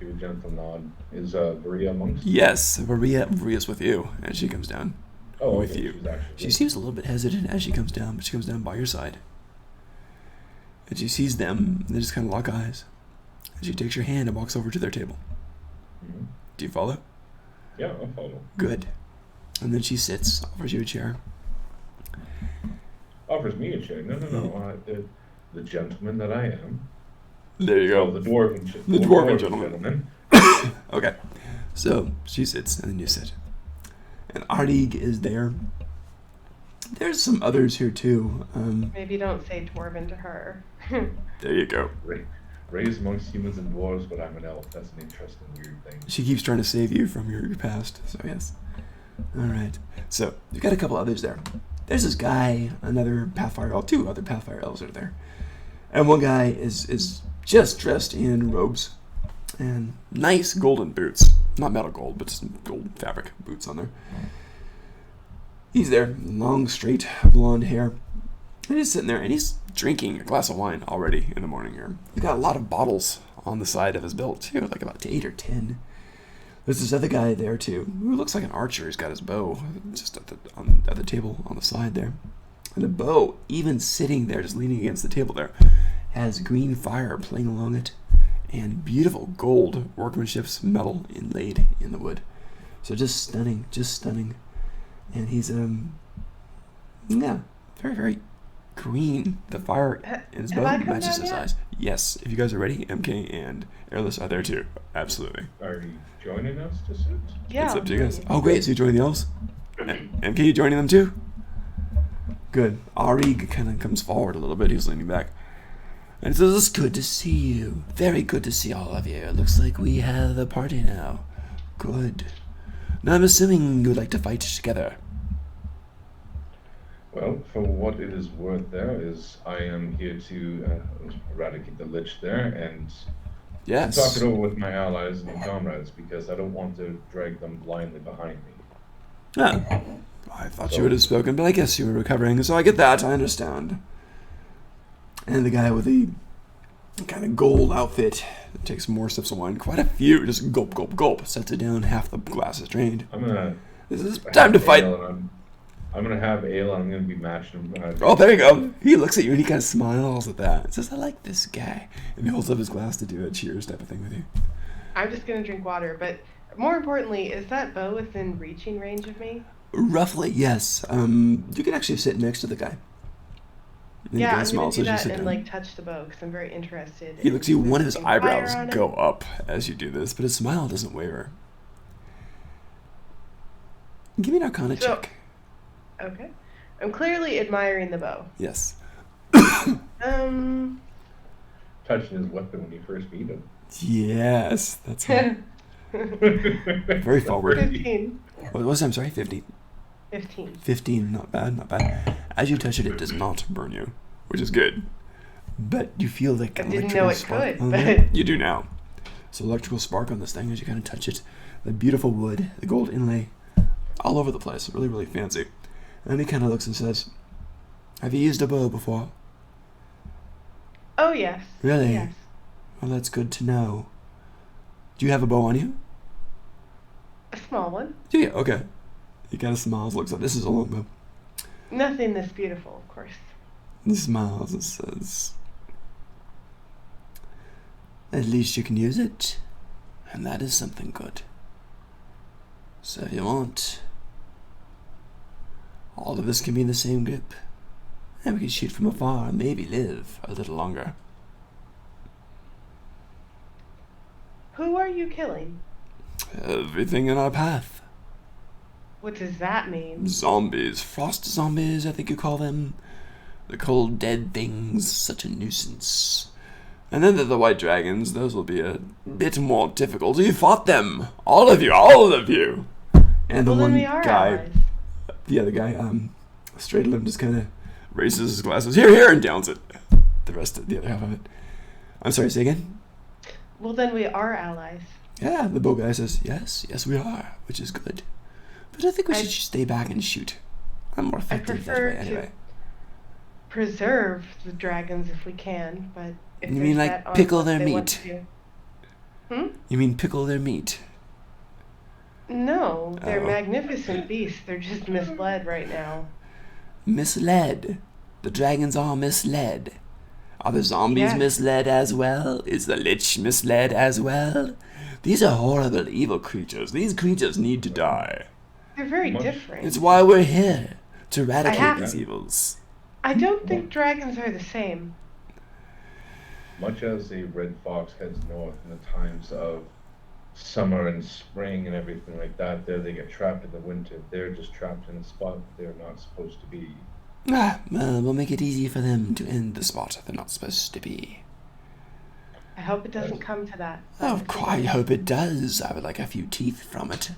Give a gentle nod. Is Maria amongst you? Yes, Maria's with you, and she comes down with okay. you. She seems a little bit hesitant as she comes down, but she comes down by your side. And she sees them, and they just kind of lock eyes. And she takes your hand and walks over to their table. Mm-hmm. Do you follow? Yeah, I'll follow. Good. And then she sits, offers you a chair. Offers me a chair? No. The gentleman that I am. There you go. The dwarven gentleman. Okay. So she sits, and then you sit. And Ardig is there. There's some others here too. Maybe don't say dwarven to her. There you go. Raised amongst humans and dwarves, but I'm an elf. That's an interesting, weird thing. She keeps trying to save you from your past, so yes. Alright. So, you've got a couple others there. there's this guy, another Pathfire elf, 2 other Pathfire elves are there. And one guy is just dressed in robes and nice golden boots. Not metal gold, but just gold fabric boots on there. He's there, long, straight, blonde hair. And he's sitting there, and he's drinking a glass of wine already in the morning here. He's got a lot of bottles on the side of his belt, too, like about 8 or 10. There's this other guy there, too, who looks like an archer. He's got his bow just at the table on the side there. And the bow, even sitting there, just leaning against the table there, has green fire playing along it, and beautiful gold workmanship's metal inlaid in the wood. So just stunning, just stunning. And he's, yeah, very, very green. The fire in his bow matches his eyes. Yes, if you guys are ready, MK and Airless are there too. Absolutely. Are you joining us to sit? Yeah. It's up to you guys. Oh, great. So you joining the elves? MK, you joining them too? Good. Ari kind of comes forward a little bit. He's leaning back. And says, it's good to see you. Very good to see all of you. It looks like we have a party now. Good. Now I'm assuming you would like to fight together. Well, for what it is worth, there is I am here to eradicate the Lich there and Yes. talk it over with my allies and comrades because I don't want to drag them blindly behind me. Ah, I thought you would have spoken, but I guess you were recovering, so I get that. I understand. And the guy with the kind of gold outfit takes more sips of wine, quite a few, just gulp, gulp, gulp, sets it down, half the glass is drained. This is time to fight. I'm gonna have ale and I'm gonna be mashing him. Oh, there you go. He looks at you and he kind of smiles at that. He says, I like this guy. And he holds up his glass to do a cheers type of thing with you. I'm just gonna drink water, but more importantly, is that bow within reaching range of me? Roughly, yes. You can actually sit next to the guy. And Yeah, he I'm gonna smiles do as you that sit and down. like touch the bow because I'm very interested. He looks at you, one of his putting fire eyebrows on it. go up as you do this, but his smile doesn't waver. Give me an Arcana So- check. Okay. I'm clearly admiring the bow. Yes. Um. Touching his weapon when you first meet him. Yes, that's right. Very forward. 15. What was it? I'm sorry, 50. 15. 15, not bad, not bad. As you touch it, it does not burn you, which is good. But you feel like I an didn't electrical know it spark could, on but- there. You do now. So electrical spark on this thing as you kind of touch it. The beautiful wood, the gold inlay, all over the place. Really, really fancy. And he kind of looks and says, have you used a bow before? Oh, yes. Really? Yes. Well, that's good to know. Do you have a bow on you? A small one. Do you? Okay. He kind of smiles, looks up. This is a long bow. Nothing this beautiful, of course. He smiles and says, at least you can use it. And that is something good. So if you want, all of us can be in the same group. And we can shoot from afar and maybe live a little longer. Who are you killing? Everything in our path. What does that mean? Zombies. Frost zombies, I think you call them. The cold dead things. Such a nuisance. And then the white dragons. Those will be a bit more difficult. You fought them. All of you. All of you. And the Well, then one we are guy, allies. the other guy, Stradlin just kind of raises his glasses. Here, here, and downs it. The rest of the other half of it. I'm sorry, say again? Well, then we are allies. Yeah, the bow guy says, yes, yes we are, which is good. But I think we should stay back and shoot. I'm more effective that prefer way to- anyway. Preserve the dragons if we can, but if You they're mean like set on pickle what their they want meat? to do. You mean pickle their meat? No, they're Oh. magnificent beasts. They're just misled right now. Misled. The dragons are misled. Are the zombies Yes. misled as well? Is the Lich misled as well? These are horrible, evil creatures. These creatures need to die. They're very Much- different. It's why we're here, to eradicate have- these evils. I don't think dragons are the same. Much as a red fox heads north in the times of summer and spring and everything like that, there they get trapped in the winter. They're just trapped in a spot that they're not supposed to be. We'll make it easy for them to end the spot they're not supposed to be. I hope it doesn't come to that. Of course, I hope it does. I would like a few teeth from it.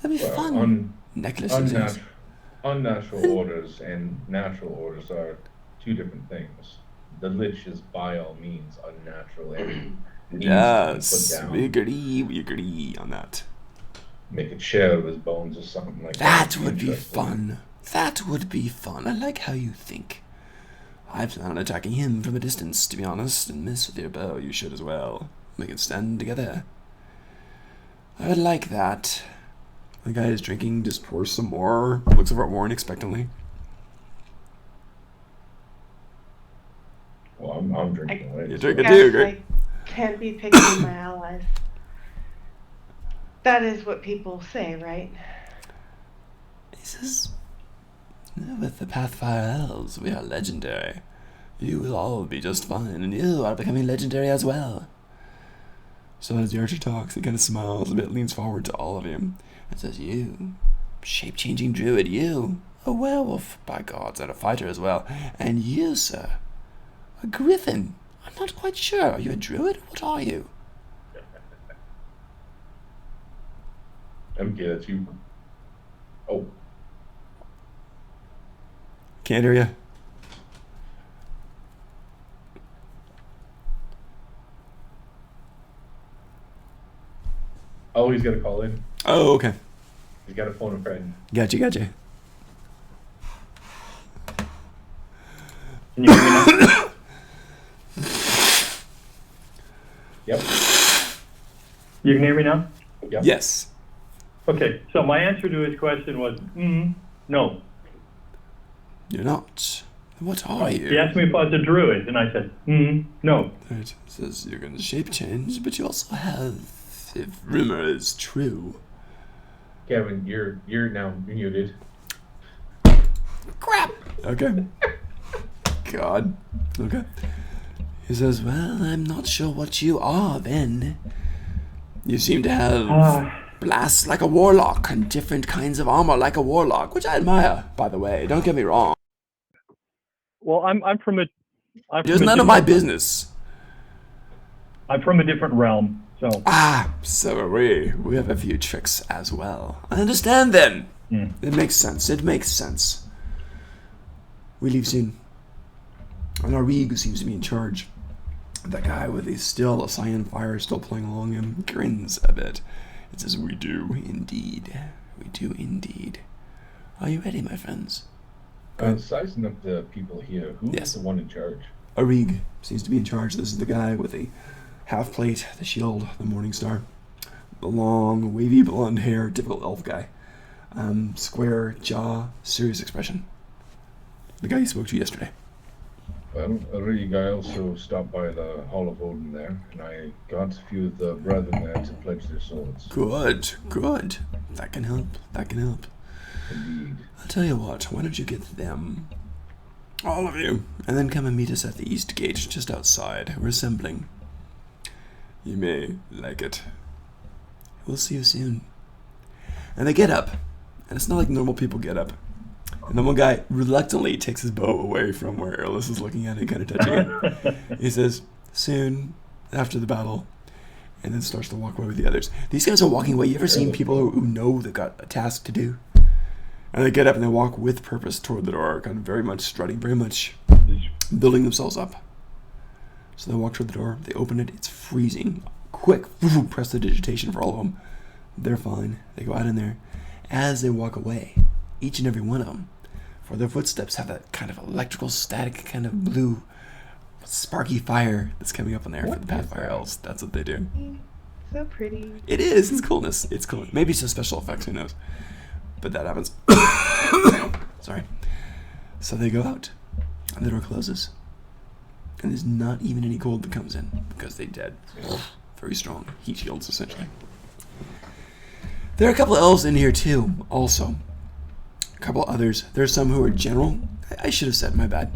That'd be Well, fun. Necklaces. yes. Unnatural orders and natural orders are two different things. The Lich is by all means unnatural and needs to be put Yes, down. we agree on that. Make a chair of his bones or something like that That would be would be interesting. fun. That would be fun. I like how you think. I plan on attacking him from a distance, to be honest, and miss with your bow. You should as well. We can stand together. I would like that. The guy is drinking, just pours some more. Looks over at Warren expectantly. Well, I'm drinking, right? You're So drinking Yes, too, great. I can't be picking my allies. That is what people say, right? He says, with the Pathfire Elves, we are legendary. You will all be just fine, and you are becoming legendary as well. So as the archer talks, he kind of smiles a bit, leans forward to all of you, and says, you, shape-changing druid, you, a werewolf, by gods, and a fighter as well, and you, sir, a griffin. I'm not quite sure. Are you a druid? What are you? MK, that's you. Oh, Can't hear you. oh, he's got to call in. Oh, okay. He's got to phone a friend. Gotcha. Can you hear me now? Yep. You can hear me now? Yep. Yes. Okay, so my answer to his question was, no. You're not. What are you? He asked me if I was a druid, and I said, no. It says you're going to shape change, but you also have, if rumor is true. Kevin, you're now muted. Crap! Okay. God. Okay. He says, well, I'm not sure what you are then. You seem to have blasts like a warlock and different kinds of armor like a warlock, which I admire, by the way. Don't get me wrong. Well, I'm from a. It's none of my business. I'm from a different realm, so. So are we. We have a few tricks as well. I understand then. It makes sense. It makes sense. We leave soon. And our Reeg, who seems to be in charge, that guy with the cyan fire still playing along him, grins a bit. It says, we do indeed. We do indeed. Are you ready, my friends? Sizing up the people here, who is the one in charge? Arig seems to be in charge. This is the guy with the half plate, the shield, the morning star. The long, wavy blonde hair, typical elf guy. Square jaw, serious expression. The guy you spoke to yesterday. Well, Arig, I also stopped by the Hall of Odin there, and I got a few of the brethren there to pledge their swords. Good. That can help. Indeed. I'll tell you what, why don't you get them, all of you, and then come and meet us at the East Gate, just outside. We're assembling. You may like it. We'll see you soon. And they get up, and it's not like normal people get up. And then one guy reluctantly takes his bow away from where Erlis is looking at it, kind of touching it. He says, soon, after the battle, and then starts to walk away with the others. These guys are walking away. You ever seen people who know they've got a task to do? And they get up and they walk with purpose toward the door, kind of very much strutting, very much building themselves up. So they walk toward the door, they open it, it's freezing. Quick, press the digitation for all of them. They're fine. They go out in there. As they walk away, each and every one of them, for their footsteps have that kind of electrical static, kind of blue, sparky fire that's coming up in there for the Pathfire Elves. That's what they do. So pretty. It is. It's coolness. It's cool. Maybe it's just special effects. Who knows? But that happens. Sorry. So they go out, and the door closes, and there's not even any cold that comes in because they dead. Very strong heat shields, essentially. There are a couple of elves in here too. Also, a couple others. There's some who are general. I should have said, my bad.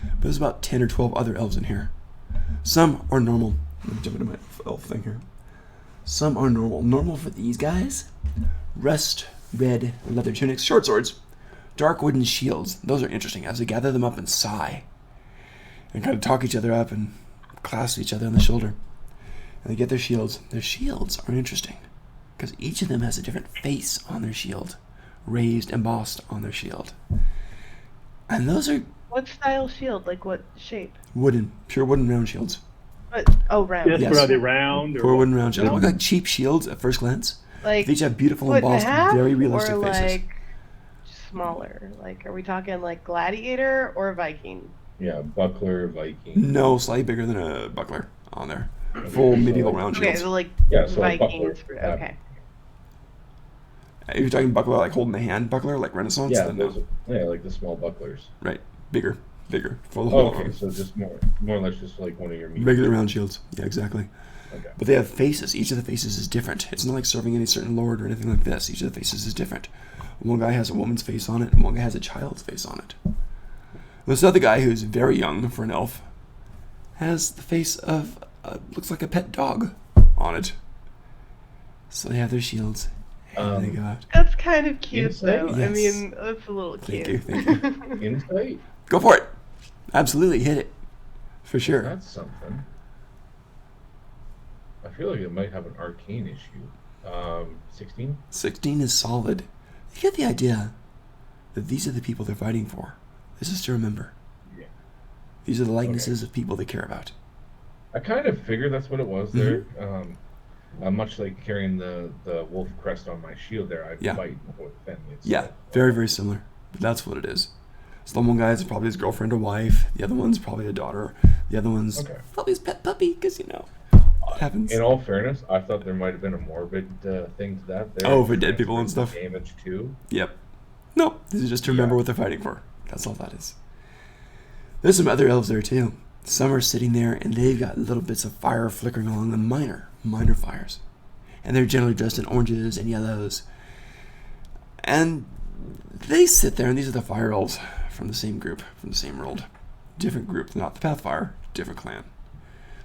But there's about 10 or 12 other elves in here. Some are normal. Let me jump into my elf thing here. Some are normal. Normal for these guys. Rust red leather tunics, short swords, dark wooden shields. Those are interesting as they gather them up and sigh and kind of talk each other up and clasp each other on the shoulder. And they get their shields. Their shields are interesting because each of them has a different face on their shield. raised, embossed on their shield. And those are What style shield? Like what shape? wooden, pure wooden round shields. Round. Yes, Yes. but are they round or Pure what? wooden round shields. They look Round? like cheap shields at first glance. Like They each have beautiful, foot and a embossed, half, very realistic or faces. like smaller? Like, are we talking like gladiator or Viking? Yeah, buckler, Viking. No, slightly bigger than a buckler on there. Full so medieval like- round Okay, shields. so like Yeah, so a buckler. Vikings. Okay. If you're talking buckler like holding the hand buckler, like Renaissance, Yeah, then those, no. yeah, like the small bucklers. Right. Bigger. Full Oh, okay, so just more or less just like one of your regular round shields. Yeah, exactly. Okay. But they have faces. Each of the faces is different. It's not like serving any certain lord or anything like this. Each of the faces is different. One guy has a woman's face on it, and one guy has a child's face on it. This other guy, who's very young for an elf, has the face of looks like a pet dog on it. So they have their shields, and they go out. That's kind of cute, Insight? though. I Yes. mean, that's a little Thank cute. you, thank Insight? Go for it. Absolutely, hit it. For sure. That's something. I feel like it might have an arcane issue. 16? 16 is solid. You get the idea that these are the people they're fighting for. This is to remember. Yeah. These are the likenesses of people they care about. I kind of figured that's what it was there. Much like carrying the wolf crest on my shield there, I Yeah. fight with family. Yeah, very, very similar. But that's what it is. So the one guy is probably his girlfriend or wife. The other one's probably a daughter. The other one's Okay. probably his pet puppy, because, it happens. In all fairness, I thought there might have been a morbid thing to that. There. Oh, for dead people and stuff? Damage too. Yep. Nope. This is just to remember Yeah. what they're fighting for. That's all that is. There's some other elves there, too. Some are sitting there, and they've got little bits of fire flickering along the minor fires. And they're generally dressed in oranges and yellows. And they sit there, and these are the fire elves from the same group, from the same world. Different group, not the Pathfire, different clan.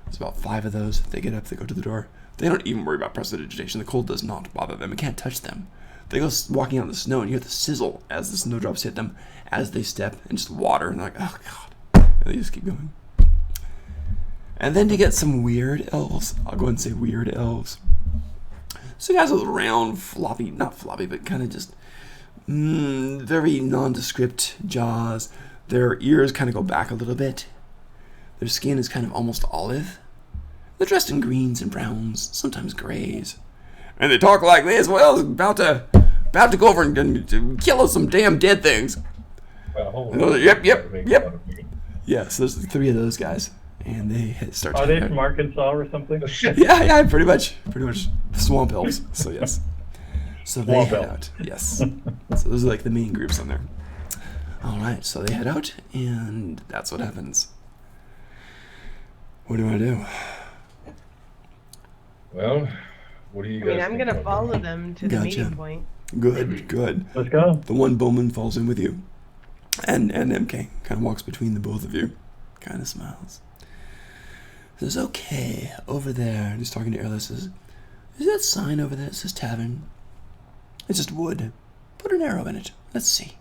There's about 5 of those. They get up, they go to the door. They don't even worry about prestidigitation. The cold does not bother them. It can't touch them. They go walking out in the snow, and you hear the sizzle as the snowdrops hit them as they step, and just water, and they're like, oh, God. And they just keep going. And then you get some weird elves. I'll go ahead and say weird elves. So guys with round, floppy, not floppy, but kind of just very nondescript jaws. Their ears kind of go back a little bit. Their skin is kind of almost olive. They're dressed in greens and browns, sometimes grays. And they talk like this. Well, about to go over and kill us some damn dead things. Yep. Yeah, so there's 3 of those guys. And they start Are they from Arkansas or something? Yeah, pretty much swamp elves. So yes. So they Swamp head elves. out. Yes. So those are like the main groups on there. All right, so they head out, and that's what happens. What do I do? Well, what do you I guys mean, I'm think gonna about follow that? them to the Gotcha. meeting point. Good. Let's go. The one bowman falls in with you, and MK kind of walks between the both of you, kind of smiles. Says, okay, over there, and he's talking to Erla, says, is that sign over there that says tavern? It's just wood. Put an arrow in it. Let's see.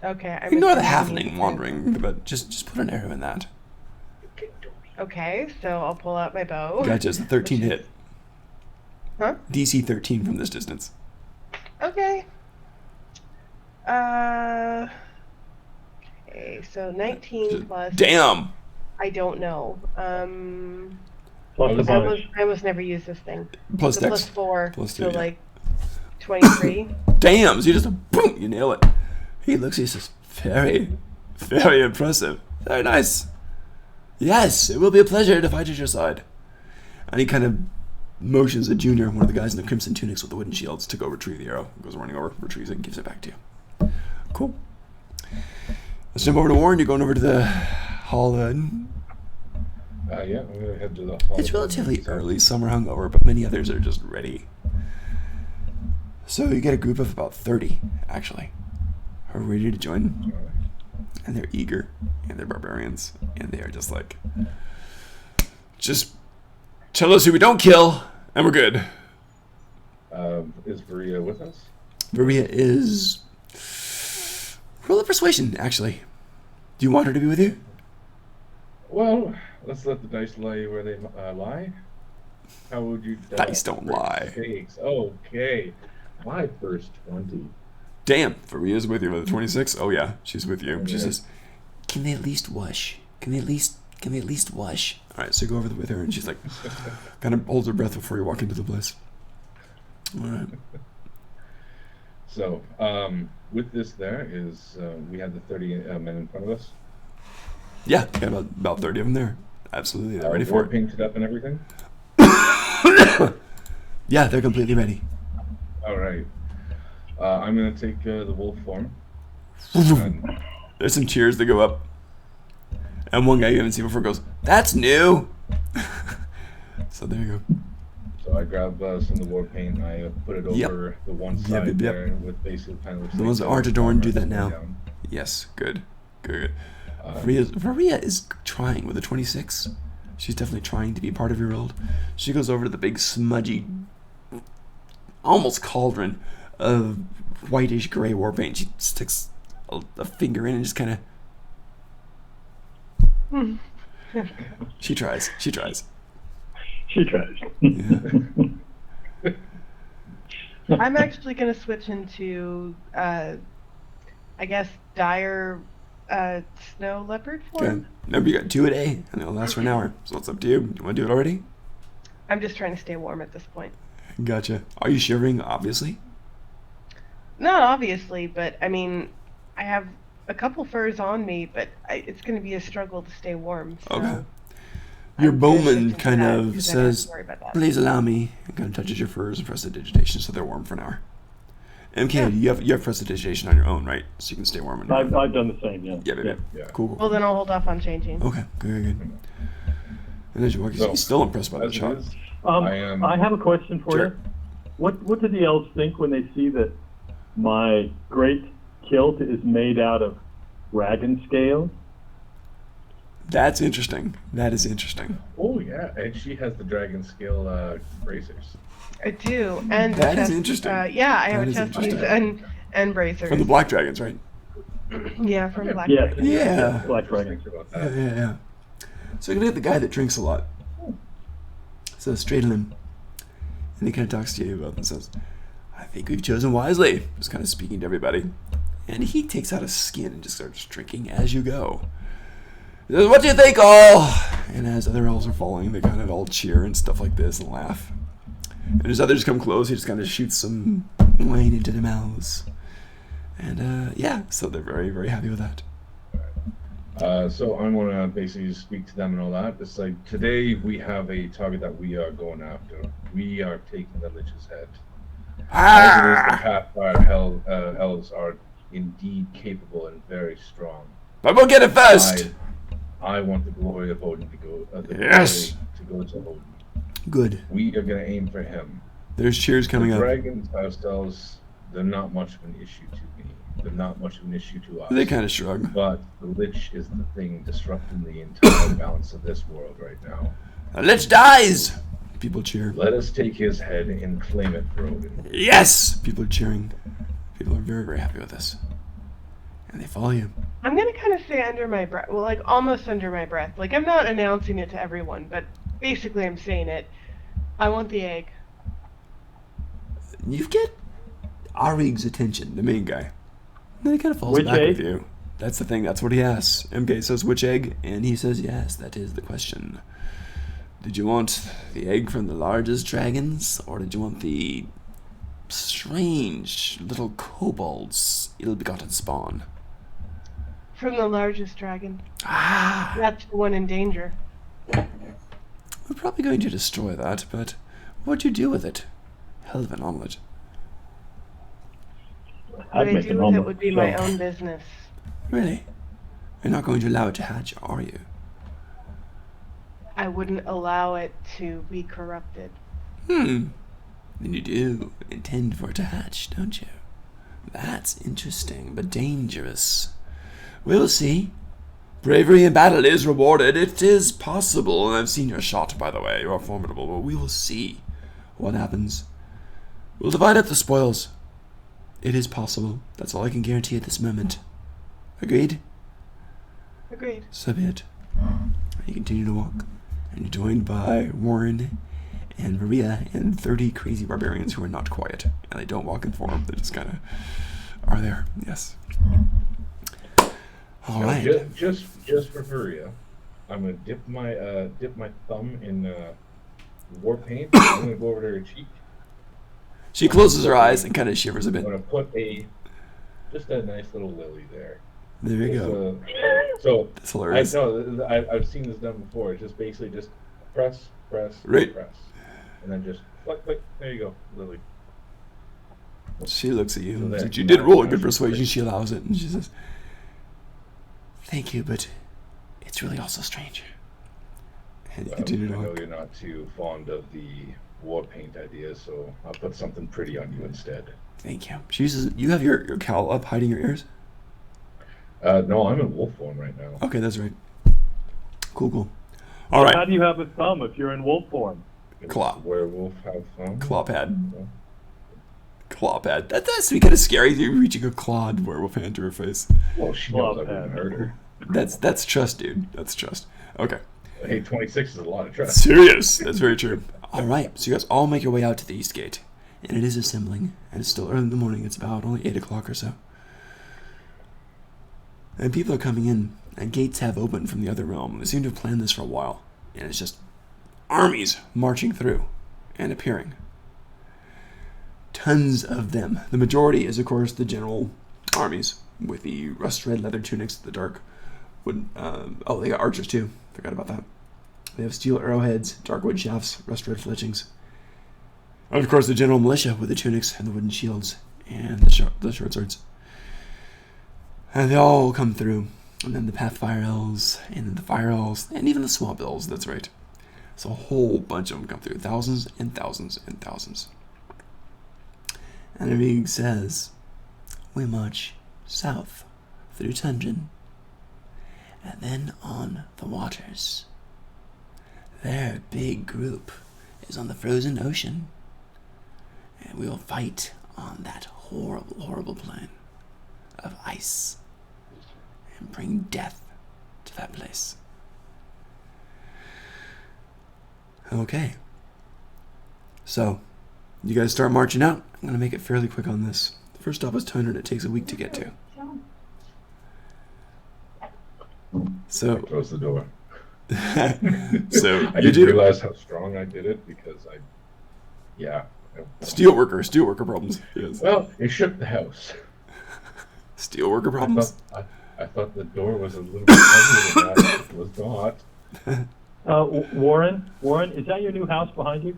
Okay. Ignore the halfling wandering, but just put an arrow in that. Okay, so I'll pull out my bow. Gotcha, it's a 13 hit. Huh? DC 13 from this distance. Okay. Okay, so 19 plus. Damn! I don't know. Plus the I bonus. I almost never use this thing. Plus So dex. plus 4. Plus so 2, yeah. like 23. Damn! So you just boom, you nail it. He looks, he says, very, very impressive. Very nice. Yes, it will be a pleasure to fight at your side. And he kind of motions at Junior, one of the guys in the crimson tunics with the wooden shields, to go retrieve the arrow. Goes running over, retrieves it, and gives it back to you. Cool. Let's jump over to Warren. You're going over to the hall. Yeah, I'm gonna head to the hall. It's relatively early. Some are hungover, but many others are just ready. So you get a group of about 30, actually, who are ready to join. And they're eager, and they're barbarians, and they are just like, just tell us who we don't kill, and we're good. Is Maria with us? Maria is... Roll a persuasion, actually. Do you want her to be with you? Well, let's let the dice lie where they lie. How would you? Dice don't lie. Mistakes. Okay. My first 20. Damn, Faria's with you with the 26. Oh yeah, she's with you. She Yeah. says, "Can they at least wash? Can they at least wash?" All right, so you go over with her, and she's like, kind of holds her breath before you walk into the place. All right. So, with this, there is we have the 30 men in front of us. Yeah, got about 30 of them there. Absolutely, they're ready for War it. painted up and everything. Yeah, they're completely ready. All right. I'm gonna take the wolf form. And, There's some cheers that go up. And one guy you haven't seen before goes, "That's new." So there you go. so I grab some of the war paint. I put it Yep. over the one Yep, side yep, yep. there with basically kind of. The ones that aren't adorned do that now. Down. Yes, good. Good. Uh, Maria is trying with a 26. She's definitely trying to be part of your world. She goes over to the big smudgy, almost cauldron of whitish gray war paint. She sticks a finger in and just kind of. She tries. She tries. Yeah. I'm actually going to switch into, I guess, dire snow leopard Okay. form. Remember, you got 2 a day, and it'll last for an hour. So it's up to you. You want to do it already? I'm just trying to stay warm at this point. Gotcha. Are you shivering? Obviously. Not obviously, but I mean, I have a couple furs on me, but it's going to be a struggle to stay warm. So Okay. I'm Your gonna bowman switch into kind that of because I don't have to says, worry about that. "Please allow me," and kind of touches your furs and presses digitation so they're warm for an hour. MK, Yeah. you have prestidigitation on your own, right? So you can stay warm. I've done the same, yeah. Yeah, baby. Yeah. Cool, cool. Well, then I'll hold off on changing. Okay, good. And as you walk, So, he's still impressed by the as it shot. is, I am. I have a question for Sure. you. What do the elves think when they see that my great kilt is made out of dragon scales? That's interesting. That is interesting. Oh yeah, and she has the dragon scale bracers. I do, and That is chest- interesting. yeah, I have That a is chest piece interesting. and bracers. From the black dragons, right? Yeah, from Black Yeah. Dragon. Yeah. Black dragon. Thinks about Yeah, that. yeah. So you're gonna get the guy that drinks a lot. So straddle him. And he kind of talks to you about and says, "I think we've chosen wisely." Just kind of speaking to everybody. And he takes out a skin and just starts drinking as you go. He says, "What do you think, all?" And as other elves are falling, they kind of all cheer and stuff like this and laugh. And as others come close, he just kind of shoots some wine into their mouths. And yeah, so they're very, very happy with that. So I'm gonna basically speak to them and all that. It's like today we have a target that we are going after. We are taking the Lich's head. As it is, the Pathfire elves are indeed capable and very strong. But we'll get it first. I want the glory of Odin to go. Yes. Glory to go to Odin. Good. We are gonna aim for him. There's cheers coming The up. dragons ourselves, they're not much of an issue to me. They're not much of an issue to us. They kind of shrug. But the Lich is the thing disrupting the entire balance of this world right now. Lich dies. People cheer. Let us take his head and claim it for Odin. Yes. People are cheering. People are very, very happy with this. And they follow you. I'm gonna kind of say under my breath, well, like almost under my breath. Like I'm not announcing it to everyone, but basically I'm saying it. I want the egg. You get Arig's attention, the main guy. And then he kind of falls Which back egg? with you. That's the thing. That's what he asks. MK says, "Which egg?" And he says, "Yes, that is the question. Did you want the egg from the largest dragons, or did you want the strange little kobolds ill-begotten spawn?" From the largest dragon. Ah, That's the one in danger. we're probably going to destroy that, but what'd you do with it? Hell of an omelet. What I'd I make do an with it omelet would be my myself. own business. Really? You're not going to allow it to hatch, are you? I wouldn't allow it to be corrupted. Then you do intend for it to hatch, don't you? That's interesting, but dangerous. We'll see. Bravery in battle is rewarded. It is possible, and I've seen your shot, by the way. You are formidable, but we will see what happens. We'll divide up the spoils. It is possible. That's all I can guarantee at this moment. Agreed? Agreed. So be it. You continue to walk, and you're joined by Warren and Maria and 30 crazy barbarians who are not quiet. And they don't walk in form. They just kind of are there. Yes. All Now, right. just for Furia, I'm gonna dip my thumb in war paint. I'm gonna go over to her cheek. She closes her eyes and kind of shivers a I'm bit. gonna put just a nice little lily there. There you go. So That's hilarious. I've seen this done before. It's just basically just press, Right. press, and then just click. There you go, lily. She looks at you. So there. Says, you did roll a good persuasion. She allows it. And she says, thank you, but it's really also strange. And you Well, continue to I know walk. you're not too fond of the war paint idea, so I'll put something pretty on you instead. Thank you. She says, you have your cowl up hiding your ears? No, I'm in wolf form right now. Okay, that's right. Cool. All How right. do you have a thumb if you're in wolf form? Claw. Werewolf have fun. Claw pad. Claw pad. That has to be kind of scary. You're reaching a clawed werewolf hand to her face. Well, she Claw knows I wouldn't pad. hurt her. That's trust, dude. That's trust. Okay. Hey, 26 is a lot of trust. Serious. That's very true. All right. So you guys all make your way out to the east gate. And it is assembling. And it's still early in the morning. It's about only 8 o'clock or so. And people are coming in. And gates have opened from the other realm. They seem to have planned this for a while. And it's just armies marching through and appearing. Tons of them. The majority is, of course, the general armies with the rust-red leather tunics, the dark wood. They got archers too. Forgot about that. They have steel arrowheads, dark wood shafts, rust-red fletchings. And of course, the general militia with the tunics and the wooden shields and the short swords. And they all come through. And then the Pathfire Elves, and then the Fire Elves, and even the Swamp Elves, that's right. So a whole bunch of them come through. Thousands and thousands and thousands. And it says, we march south through Tundran, and then on the waters. Their big group is on the frozen ocean, and we will fight on that horrible, horrible plain of ice and bring death to that place. Okay. So, you guys start marching out. I'm going to make it fairly quick on this. The first stop is Tundran. It takes a week to get to. So, Close the door. so I you didn't do realize how strong I did it because steelworker problems. Yes. Well, it shook the house. Steelworker problems. I thought the door was a little bit heavier than that. It was not. Warren, is that your new house behind you?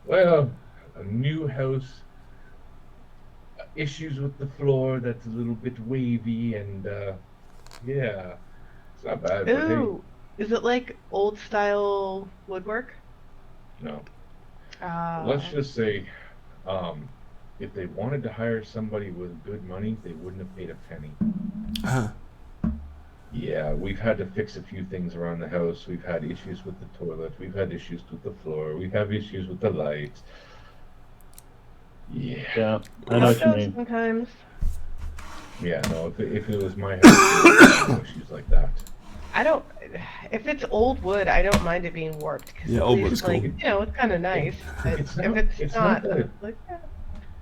Well, a new house. Issues with the floor that's a little bit wavy and yeah, it's not bad. But hey, Ooh, is it like old style woodwork? no. Let's just say, if they wanted to hire somebody with good money, they wouldn't have paid a penny. Uh-huh. Yeah, we've had to fix a few things around the house. We've had issues with the toilet. We've had issues with the floor. We have issues with the lights. Yeah, I know what you mean. Sometimes. Yeah, no, if it was my house, there would be issues like that. I don't. If it's old wood, I don't mind it being warped. 'Cause Yeah, at old wood least, is cool. like, you know, it's kind of nice. But it's if not- it's, it's not, not that it- like, yeah.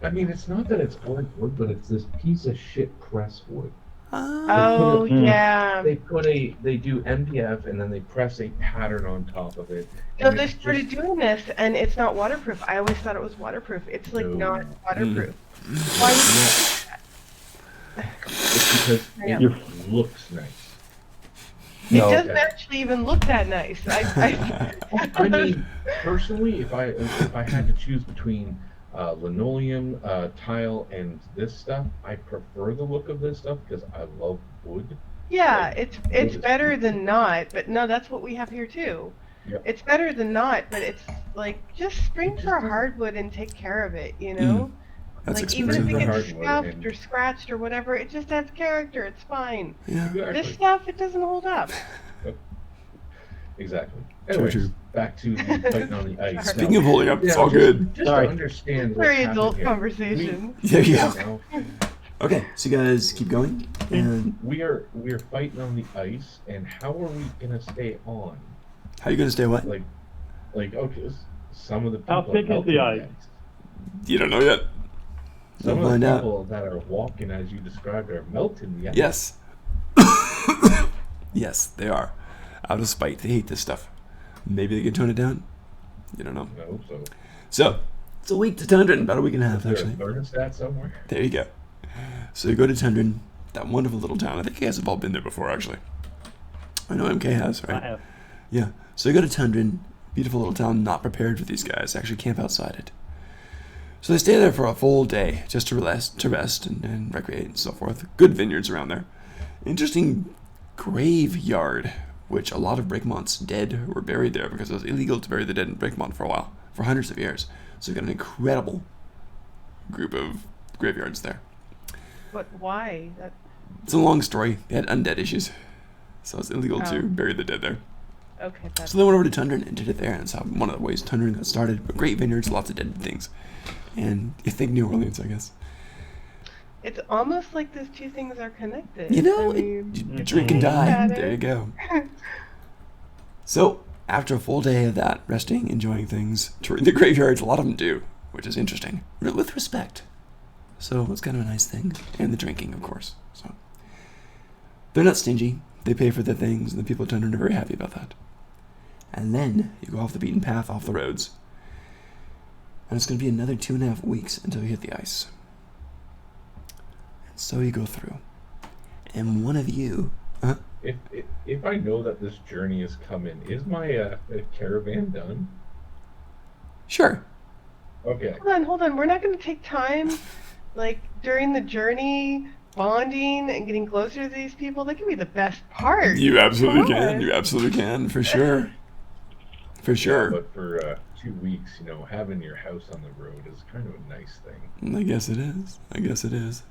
I mean, it's not that it's old wood, but it's this piece of shit press wood. Oh yeah. They do MDF and then they press a pattern on top of it. No, and they it's started just- doing this, and it's not waterproof. I always thought it was waterproof. It's like No. not waterproof. Why would It's because Yeah. it looks nice. it No. doesn't actually even look that nice. I mean, personally, if I had to choose between linoleum, tile, and this stuff, I prefer the look of this stuff because I love wood. yeah, Like, it's wood is better beautiful. than not. But no, that's what we have here too. Yep. It's better than not, but it's like just spring It just for a doesn't- hardwood and take care of it. You know, That's like even if expensive. it For gets hardwood scuffed and- or scratched or whatever, it just adds character. It's fine. Yeah. This Exactly. stuff, it doesn't hold up. Exactly. True, Anyways, true. back to the fighting on the ice. Speaking of holding up, it's all good. Just Sorry. to understand what's Very happening adult here. conversation. Yeah, yeah. You know, Okay, so you guys keep going, and we are fighting on the ice, and how are we gonna stay on? how are you gonna stay what? Like okay, some of the How people thick is melt the in ice? You don't know yet. Some You'll of find the out. people that are walking, as you described, are melting the ice. Yes. Yes, they are. Out of spite, they hate this stuff. Maybe they can tone it down. You don't know. I hope so. So, it's a week to Tundra, about a week and a half, Is there actually. a thermostat somewhere? There you go. So you go to Tundra, that wonderful little town. I think you guys have all been there before, actually. I know MK has, right? I have. Yeah. So you go to Tundra, beautiful little town, not prepared for these guys. They actually camp outside it. So they stay there for a full day just to rest and recreate and so forth. Good vineyards around there. Interesting graveyard, which a lot of Breakmont's dead were buried there because it was illegal to bury the dead in Breakmont for a while, for hundreds of years. So you've got an incredible group of graveyards there. But why? It's a long story. They had undead issues. So it's illegal Oh. to bury the dead there. Okay, that's So they went over to Tundra and did it there. And that's how one of the ways Tundra got started. But great vineyards, lots of dead things. And you think New Orleans, I guess. it's almost like those two things are connected. You know, I mean, you drink and die. Got it. There you go. So, after a full day of that, resting, enjoying things, touring the graveyards, a lot of them do, which is interesting, with respect. So, it's kind of a nice thing. And the drinking, of course. So, they're not stingy. They pay for their things, and the people at Tundra are very happy about that. And then, you go off the beaten path, off the roads. And it's going to be another 2.5 weeks until you hit the ice. And so you go through. And one of you... If I know that this journey is coming, is my caravan done? Sure. Okay. Hold on. We're not going to take time, like, during the journey, bonding and getting closer to these people. That can be the best part. You absolutely Come can. on. You absolutely can, for sure. For sure. But for 2 weeks, having your house on the road is kind of a nice thing. I guess it is. I guess it is.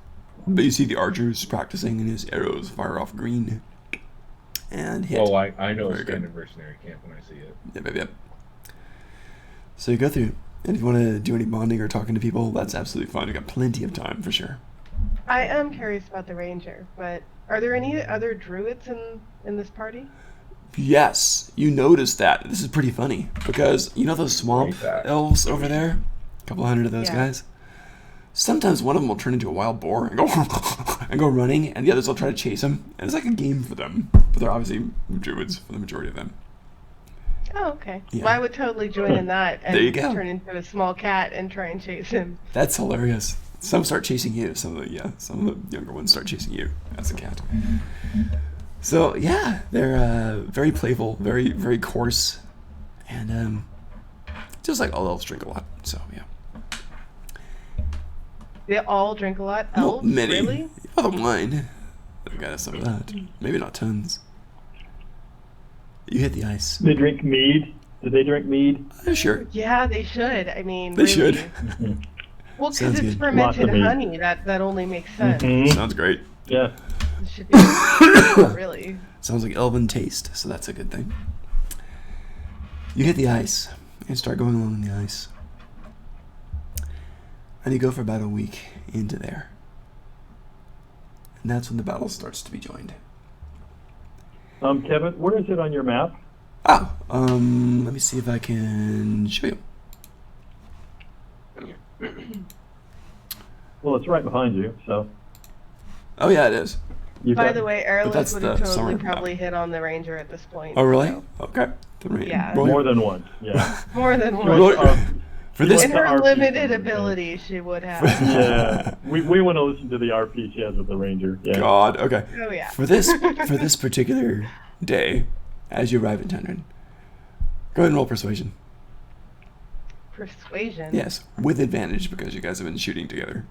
But you see the archers practicing, and his arrows fire off green. And hit. Oh, I know a Very good. standard mercenary camp when I see it. Yep. So you go through. And if you want to do any bonding or talking to people, that's absolutely fine. You've got plenty of time, for sure. I am curious about the ranger, but are there any other druids in this party? Yes, you noticed that. This is pretty funny. Because, you know those swamp Great fact. elves over there? A couple hundred of those Yeah. guys? Sometimes one of them will turn into a wild boar and go and go running, and the others will try to chase him. And it's like a game for them. But they're obviously druids for the majority of them. Oh, okay. Yeah. Well, I would totally join in that and There you go. turn into a small cat and try and chase him. That's hilarious. Some start chasing you. Some of the younger ones start chasing you as a cat. So yeah, they're very playful, very very coarse, and just like all elves drink a lot. So yeah, They all drink a lot. Well, Elves? many. Really? Other wine. They've got some of that. Maybe not tons. You hit the ice. They drink mead. Do they drink mead? Sure. Yeah, they should. I mean, They really. should. Well, because Sounds it's good. fermented Lots of mead. honey. That only makes sense. Mhm. Sounds great. Yeah. It should be really. Sounds like elven taste, so that's a good thing. You hit the ice and start going along the ice. And you go for about a week into there. And that's when the battle starts to be joined. Kevin, where is it on your map? Let me see if I can show you. Well, it's right behind you, so. Oh yeah, it is. You've By got- the way, But Airlift that's would the have totally summer probably hit on the ranger at this point. Oh really? so- Okay. Then Yeah. roll More your- than one, yeah. More than She one. Roll- went to for this. In her RP limited somewhere, ability, she would have. Yeah, we want to listen to the RP she has with the Ranger. Yeah. God. Okay. Oh yeah. For this particular day, as you arrive at Tundra, go ahead and roll persuasion. Persuasion. Yes, with advantage because you guys have been shooting together.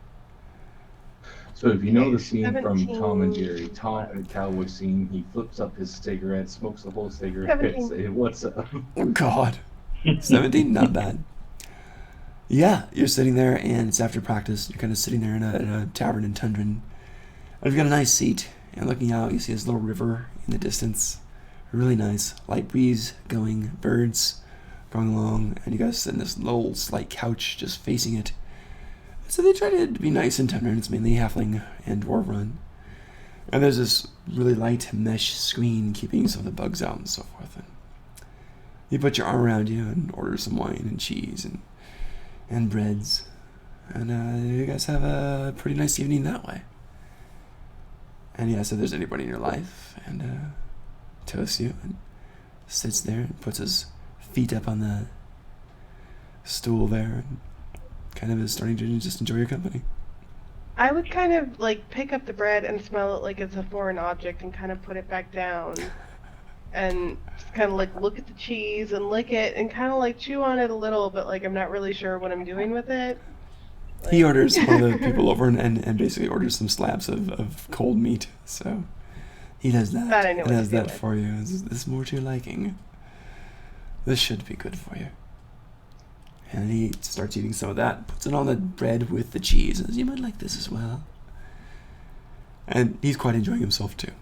So if you know the scene from 17. Tom and Jerry, Tom at the cowboy scene, he flips up his cigarette, smokes the whole cigarette, 17. say, "What's up?" Oh God. 17, not bad. Yeah, you're sitting there, and it's after practice. You're kind of sitting there in a tavern in Tundra, and you've got a nice seat. And looking out, you see this little river in the distance. Really nice, light breeze going, birds going along, and you guys sit in this little slight couch, just facing it. So they try to be nice in Tundra. It's mainly halfling and dwarf run. And there's this really light mesh screen keeping some of the bugs out and so forth. And He puts your arm around you and orders some wine and cheese and breads. And you guys have a pretty nice evening that way. And he asks if there's anybody in your life, and toasts you, and sits there and puts his feet up on the stool there, and kind of is starting to just enjoy your company. I would kind of like pick up the bread and smell it like it's a foreign object and kind of put it back down. And just kind of like look at the cheese and lick it and kind of like chew on it a little, but like I'm not really sure what I'm doing with it. Like... He orders one of the people over and basically orders some slabs of cold meat. So he does that. That I know and what has to do that with. for you. Is this more to your liking? This should be good for you. And he starts eating some of that, puts it on the bread with the cheese, and says, you might like this as well. And he's quite enjoying himself too.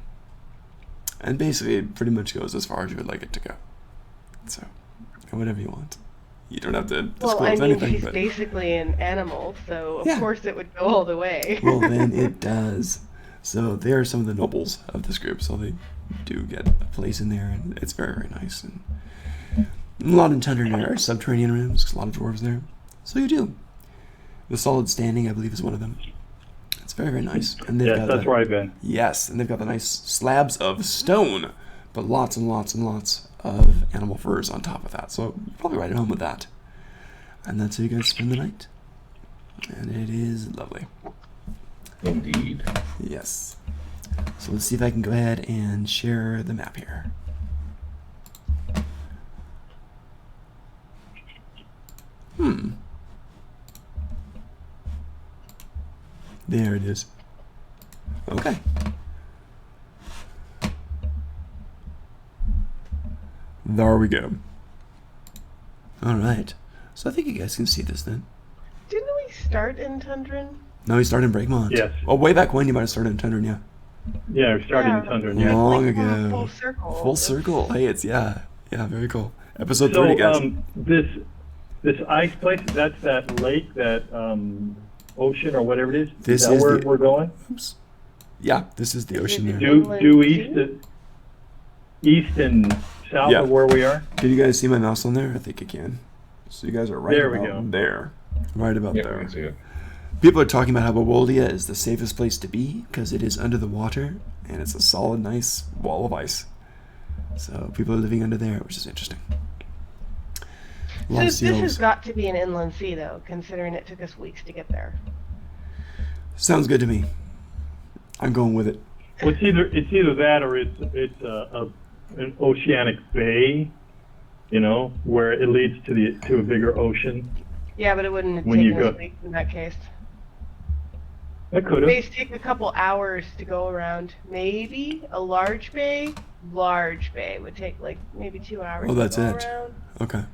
And basically it pretty much goes as far as you would like it to go. So, whatever you want. You don't have to disclose Well, I mean, anything. he's But basically an animal, so of Yeah. course it would go all the way. well, then it does. So they are some of the nobles of this group, so they do get a place in there, and it's very, very nice. And a lot in Tundra there are subterranean rooms, a lot of dwarves there. So you do. The Solid Standing, I believe, is one of them. It's very, very nice. And they've Yes, got that's the, where I've been. Yes, and they've got the nice slabs of stone, but lots and lots and lots of animal furs on top of that. So you're probably right at home with that. And that's how you guys spend the night. And it is lovely. Indeed. Yes. So let's see if I can go ahead and share the map here. There it is. Okay. There we go. All right. So I think you guys can see this then. Didn't we start in Tundran? No, we started in Breakmont. Yes. Oh, way back when you might have started in Tundra, yeah. Yeah, we started in Tundra. Yeah. Long Like, ago. Full circle. Full circle. Hey, it's yeah, very cool. Episode So 30, guys. this ice place, that's that lake, that ocean or whatever it is. This is that is where the- we're going? Oops. Yeah, this is the Is ocean it there. the- Due east and south Yeah. of where we are. Can you guys see my mouse on there? I think you can. So you guys are right There we about go. there. Right about Yeah, we there. can see it. People are talking about how Bewoldia is the safest place to be because it is under the water and it's a solid, nice wall of ice. So people are living under there, which is interesting. A So lot of this has seals. got to be an inland sea, though, considering it took us weeks to get there. Sounds good to me. I'm going with it. Well, it's either that or it's an oceanic bay, you know, where it leads to a bigger ocean. Yeah, but it wouldn't have When you taken us go- weeks in that case. That could have. Bays take a couple hours to go around. Maybe a large bay would take like maybe 2 hours. Oh, that's to go it. Around. Okay.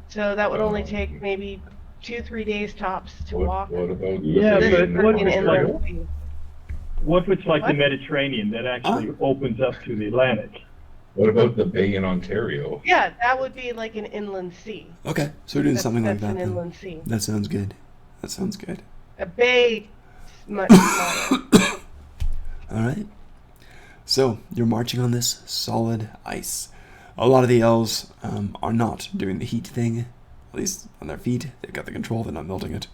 So that would only take maybe 2-3 days tops to walk. What about the Yeah, This bay is but in what fucking was inland Ontario? sea. What if it's like the What? Mediterranean that actually opens up to the Atlantic? What about the bay in Ontario? Yeah, that would be like an inland sea. Okay. So we're doing something like That's that an then. inland sea. That sounds good. That sounds good. A bay, much smaller. All right. So you're marching on this solid ice. A lot of the elves are not doing the heat thing, at least on their feet. They've got the control. They're not melting it.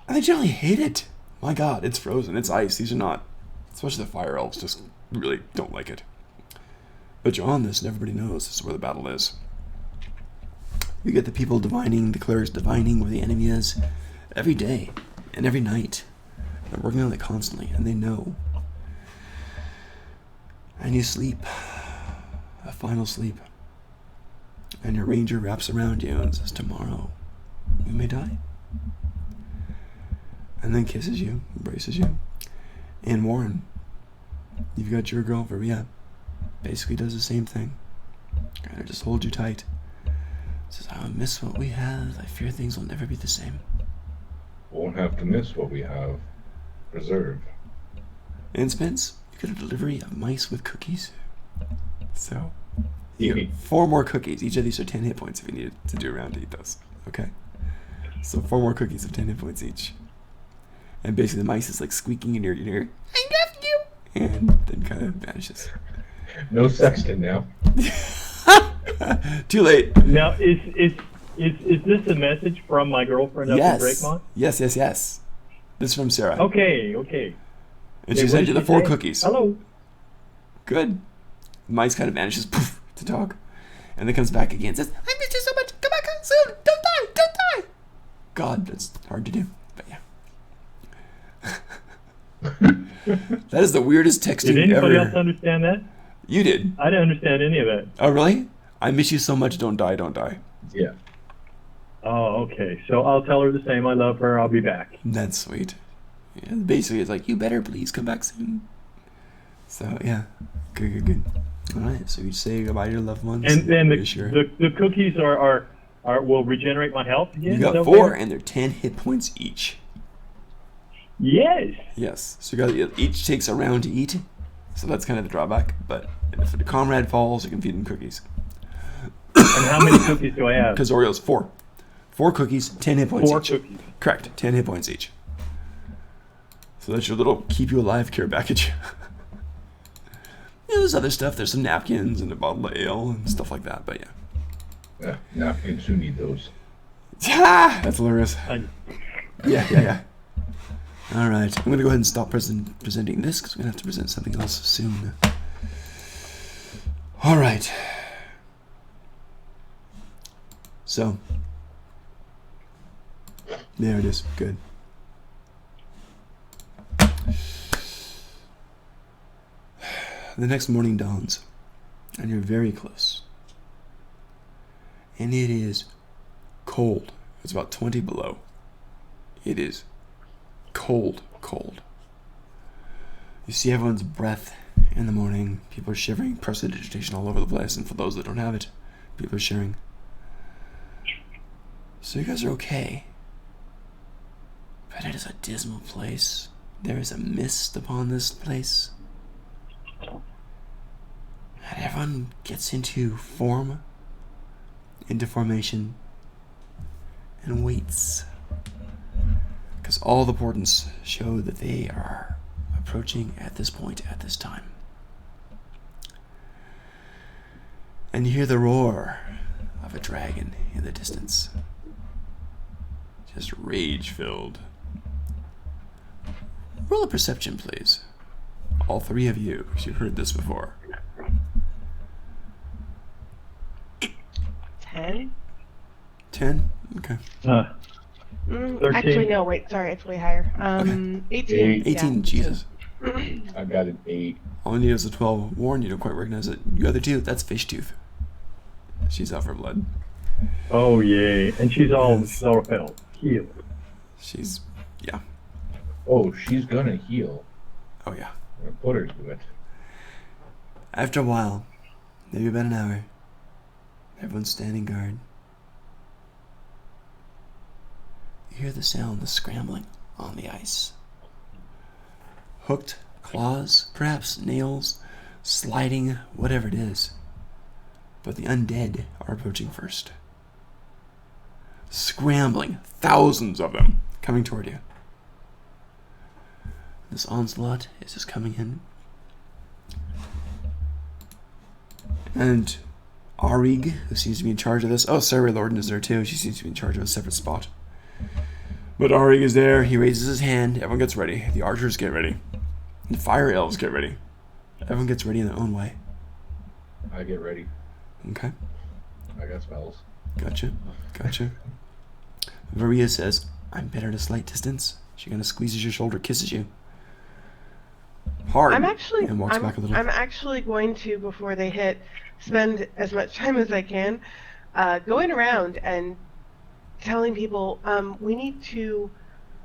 And they generally hate it. My God, it's frozen. It's ice. These are not, especially the fire elves, just really don't like it. But you're on this, and everybody knows this is where the battle is. You get the people divining, the clerics divining where the enemy is every day and every night. They're working on it constantly, and they know. And you sleep. A final sleep. And your ranger wraps around you and says, tomorrow we may die. And then kisses you, embraces you. And Warren, you've got your girl for basically does the same thing. Kind of just holds you tight. Says, I miss what we have. I fear things will never be the same. Won't have to miss what we have reserved. And Spence, you get a delivery of mice with cookies. So, you get 4 more cookies. Each of these are 10 hit points if you need to do a round to eat those. Okay? So 4 more cookies of 10 hit points each. And basically the mice is like squeaking in your ear. I love you! And then kind of vanishes. No sexting now. Too late. Now, is this a message from my girlfriend up in Yes. Drakemont? Yes. This is from Sarah. Okay. And she What sent did you the she 4 say? cookies. Hello. Good. Mice kind of vanishes poof, to talk. And then comes back again and says, I missed you so much. Come back soon. Don't die. God, that's hard to do. But yeah. That is the weirdest texting Did anybody ever. else understand that? You did. I didn't understand any of that. Oh, really? I miss you so much. Don't die. Yeah. Oh, okay. So I'll tell her the same. I love her. I'll be back. That's sweet. Yeah, basically, it's like, you better please come back soon. So, yeah. Good. All right, so you say goodbye to your loved ones. And then Are you sure? the cookies are will regenerate my health again? You Is got that 4, okay? and they're 10 hit points each. Yes. Yes. So you got, each takes a round to eat. So that's kind of the drawback. But if the comrade falls, you can feed them cookies. And how many cookies do I have? Because Oreo's 4. 4 cookies, 10 hit points 4 each. cookies. Correct. 10 hit points each. So that's your little keep you alive care package. Yeah, there's other stuff. There's some napkins and a bottle of ale and stuff like that. But yeah. Yeah, napkins, who need those? Yeah, that's hilarious. I- Yeah. All right, I'm gonna go ahead and stop presenting this because we're gonna have to present something else soon. All right. So there it is. Good. The next morning dawns, and you're very close. And it is cold. It's about 20 below. It is cold. You see everyone's breath in the morning. People are shivering, prestidigitation all over the place, and for those that don't have it, people are shivering. So you guys are okay. But it is a dismal place. There is a mist upon this place. And everyone gets into formation, and waits. Because all the portents show that they are approaching at this point, at this time. And you hear the roar of a dragon in the distance. Just rage-filled. Roll a perception, please. All 3 of you, because you've heard this before. 10? 10? Okay. 13. Actually, no, wait, sorry, it's way higher. 18. 8. 18, Yeah. Jesus. I got an 8. All I need is a 12. Warren, you don't quite recognize it. You other 2, that's Fishtooth. She's out for blood. Oh yay! And she's all Yes. healed. She's, yeah. Oh, she's gonna heal. Oh, yeah. I'm gonna put her to it. After a while, maybe about an hour, everyone's standing guard. You hear the sound of scrambling on the ice. Hooked claws, perhaps nails, sliding, whatever it is. But the undead are approaching first. Scrambling, thousands of them coming toward you. This onslaught is just coming in. And Arig, who seems to be in charge of this. Oh, Sarah Lorden is there too. She seems to be in charge of a separate spot. But Arig is there. He raises his hand. Everyone gets ready. The archers get ready. The fire elves get ready. Everyone gets ready in their own way. I get ready. Okay. I got spells. Gotcha. Varia says, I'm better at a slight distance. She kind of squeezes your shoulder, kisses you. Hard. I'm actually, and walks back a little. I'm actually going to, before they hit, spend as much time as I can going around and telling people, we need to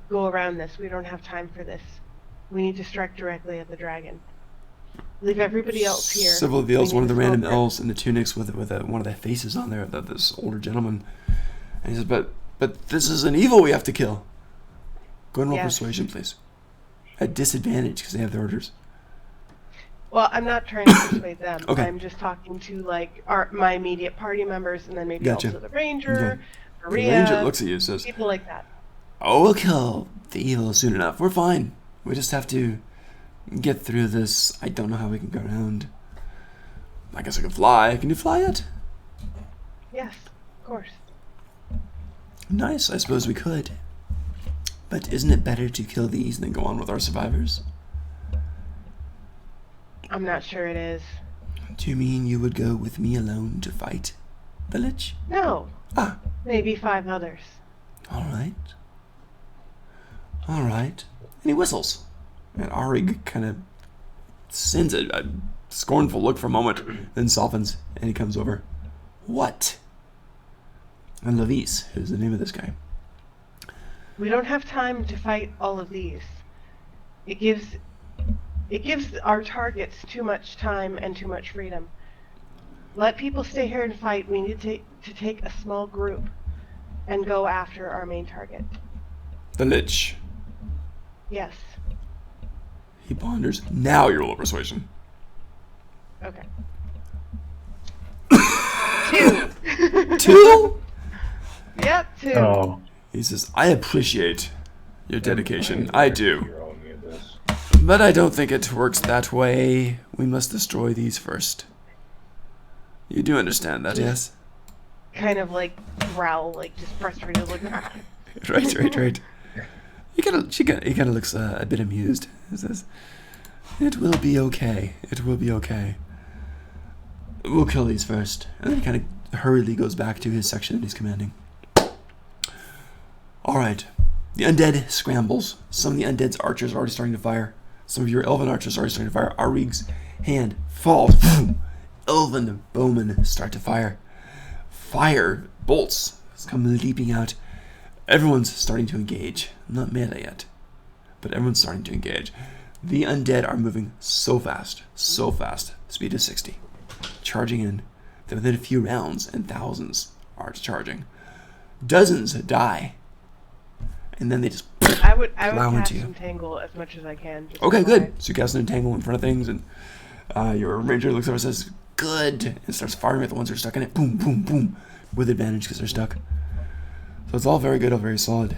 go around this. We don't have time for this. We need to strike directly at the dragon. Leave everybody else here. Several of the elves, We one of need the to random smoke it. elves in the tunics with one of their faces on there, this older gentleman. And he says, but this is an evil we have to kill. Go and roll Yes. persuasion, please. At disadvantage, because they have their orders. Well, I'm not trying to persuade them. Okay. I'm just talking to my immediate party members, and then maybe Gotcha. also the ranger, The Maria, ranger looks at you and says, people like that. oh, we'll kill the evil soon enough. We're fine. We just have to get through this. I don't know how we can go around. I guess I can fly. Can you fly yet? Yes, of course. Nice, I suppose we could. But isn't it better to kill these and then go on with our survivors? I'm not sure it is. Do you mean you would go with me alone to fight the Lich? No, Ah, maybe 5 others. all right. All right. And he whistles. And Arig kind of sends a scornful look for a moment, then softens, and he comes over. What? And Lavis, who's the name of this guy. We don't have time to fight all of these. It gives our targets too much time and too much freedom. Let people stay here and fight. We need to take a small group and go after our main target. The Lich. Yes. He ponders. Now you roll a persuasion. Okay. 2. 2? Yep, 2. Oh, He says, I appreciate your dedication. I do. You're on me at this. But I don't think it works that way. We must destroy these first. You do understand that, yes? Kind of like growl, like just frustrated, like. Right. He kind of looks a bit amused. He says, "It will be okay. It will be okay. We'll kill these first." And then he kind of hurriedly goes back to his section that he's commanding. All right. The undead scrambles. Some of the undead's archers are already starting to fire. Some of your elven archers are already starting to fire. Arig's hand falls. Elven bowmen start to fire. Fire bolts come leaping out. Everyone's starting to engage. Not melee yet, but everyone's starting to engage. The undead are moving so fast. Speed is 60. Charging in. Then within a few rounds, and thousands are charging. Dozens die. And then they just I would plow cast into you. Entangle as much as I can. Just Okay, to good. hide. So you cast an entangle in front of things, and your ranger looks over and says, "Good," and starts firing at the ones that are stuck in it. Boom, boom, boom, with advantage because they're stuck. So it's all very good, all very solid.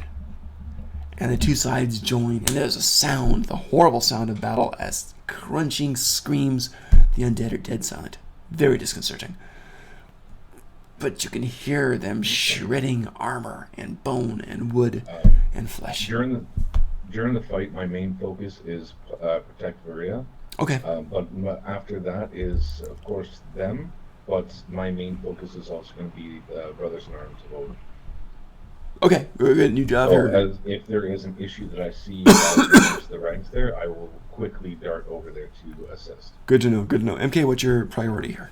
And the two sides join, and there's a sound, the horrible sound of battle as crunching screams. The undead are dead silent. Very disconcerting. But you can hear them shredding armor and bone and wood and flesh. During the fight, my main focus is protect Varia. Okay. But after that is, of course, them. But my main focus is also going to be Brothers in Arms of Odin. Okay, very good. New job So here. if there is an issue that I see against the ranks there, I will quickly dart over there to assist. Good to know, good to know. MK, what's your priority here?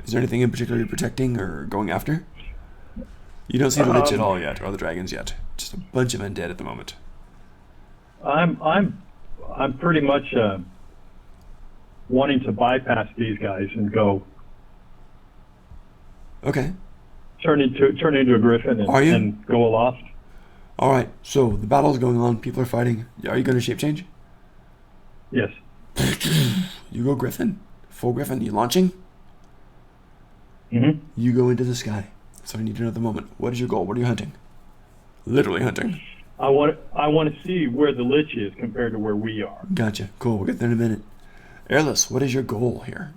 Is there anything in particular you're protecting or going after? You don't see the Lich at all yet, or the dragons yet. Just a bunch of undead at the moment. I'm pretty much wanting to bypass these guys and go Okay. turn into a griffin Are you? and go aloft. All right, so the battle's going on. People are fighting. Are you going to shape change? Yes. You go Griffin. Full Griffin. You launching? Mm-hmm. You go into the sky. So I need to know at the moment. What is your goal? What are you hunting? Literally hunting. I want to see where the Lich is compared to where we are. Gotcha. Cool. We'll get there in a minute. Airless, what is your goal here?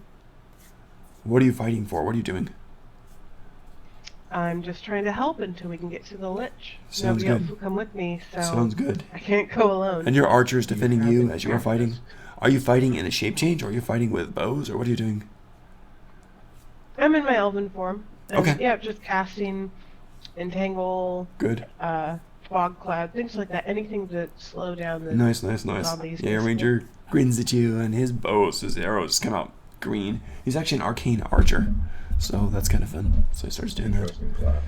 What are you fighting for? What are you doing? I'm just trying to help until we can get to the Lich. Sounds Nobody good. else will come with me, so Sounds good. I can't go alone. And your archers defending you as you are fighting? Are you fighting in a shape change, or are you fighting with bows, or what are you doing? I'm in my elven form. And Okay. Yeah, just casting, entangle, Good. fog cloud, things like that. Anything to slow down the Nice. zombies. Yeah, your ranger grins at you, and his bows, his arrows come out green. He's actually an arcane archer, so that's kind of fun. So he starts doing that. Interesting class.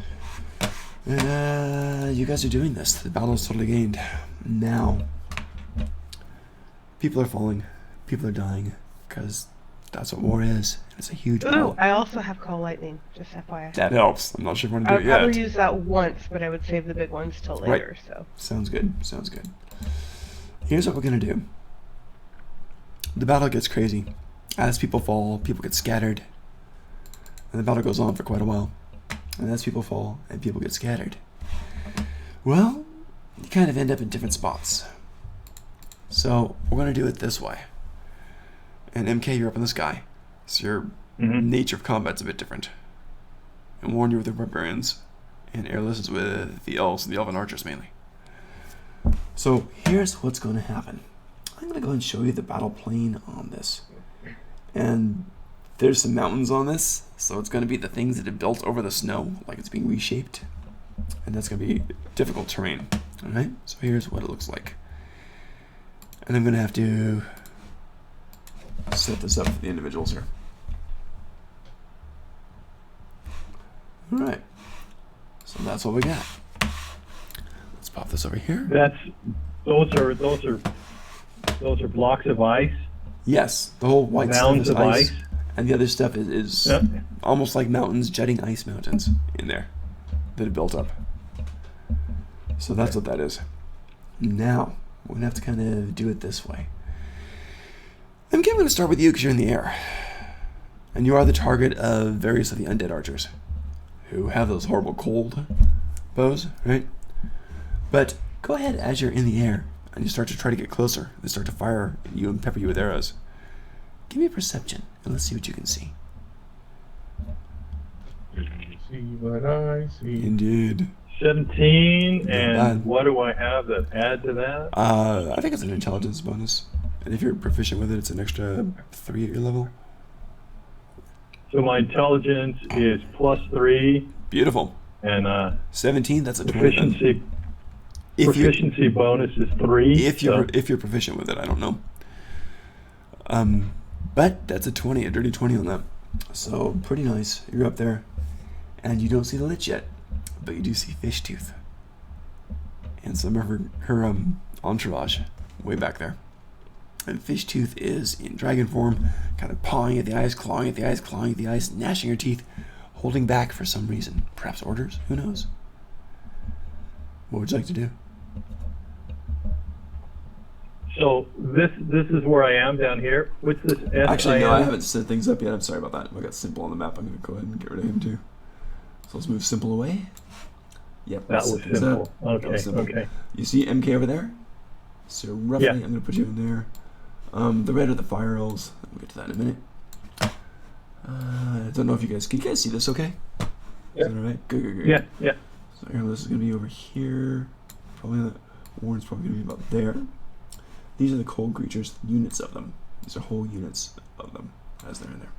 You guys are doing this. The battle's totally gained. Now, people are falling. People are dying. Because that's what war is. It's a huge Ooh, battle. I also have call lightning, just FYI. That helps. I'm not sure if I want to I do would it probably yet. use that once, but I would save the big ones till Right. later, so. Sounds good. Here's what we're going to do. The battle gets crazy. As people fall, people get scattered. And the battle goes on for quite a while. And as people fall and people get scattered, well, you kind of end up in different spots. So we're going to do it this way. And MK, you're up in the sky. So your Mm-hmm. nature of combat's a bit different. and warn you with the barbarians, and airless is with the elves and the elven archers mainly. So here's what's going to happen. I'm going to go ahead and show you the battle plane on this. And there's some mountains on this, so it's going to be the things that have built over the snow, like it's being reshaped. And that's going to be difficult terrain. Alright, so here's what it looks like. And I'm going to have to set this up for the individuals here. Alright, so that's what we got. Let's pop this over here. Those are blocks of ice. Yes, the whole white stuff Mounds is of ice, ice. and the other stuff is Yep. almost like mountains, jutting ice mountains in there that have built up. So that's what that is. Now, we're going to have to kind of do it this way. I'm going to start with you because you're in the air. And you are the target of various of the undead archers who have those horrible cold bows, right? But go ahead as you're in the air and you start to try to get closer. They start to fire you and pepper you with arrows. Give me a perception and let's see what you can see. See what I see. Indeed. 17, Not and bad. what do I have to add to that? I think it's an intelligence bonus. And if you're proficient with it, it's an extra 3 at your level. So my intelligence is +3, Beautiful. and 17, that's a 20. proficiency If you proficiency bonus is 3. if you're proficient with it, I don't know. But that's a 20, a dirty 20 on that. So pretty nice. You're up there. And you don't see the Lich yet, but you do see Fishtooth. And some of her entourage way back there. And Fishtooth is in dragon form, kind of pawing at the ice, clawing at the ice, clawing at the ice, gnashing her teeth, holding back for some reason. Perhaps orders? Who knows? What would you like to do? So this is where I am down here. What's this? Actually, no, I SIM? haven't set things up yet. I'm sorry about that. I got Simple on the map. I'm going to go ahead and get rid of him too. So let's move Simple away. Yep. That let's was set things simple. up. That Okay, was simple. okay. You see MK over there? So roughly, Yeah. I'm going to put you in there. The red are the fire elves. We'll get to that in a minute. I don't know if can you guys see this okay? Yeah. Is that alright? Good. Yeah, yeah. So Airless is going to be over here. Probably Warren's probably going to be about there. These are the cold creatures, units of them. These are whole units of them as they're in there.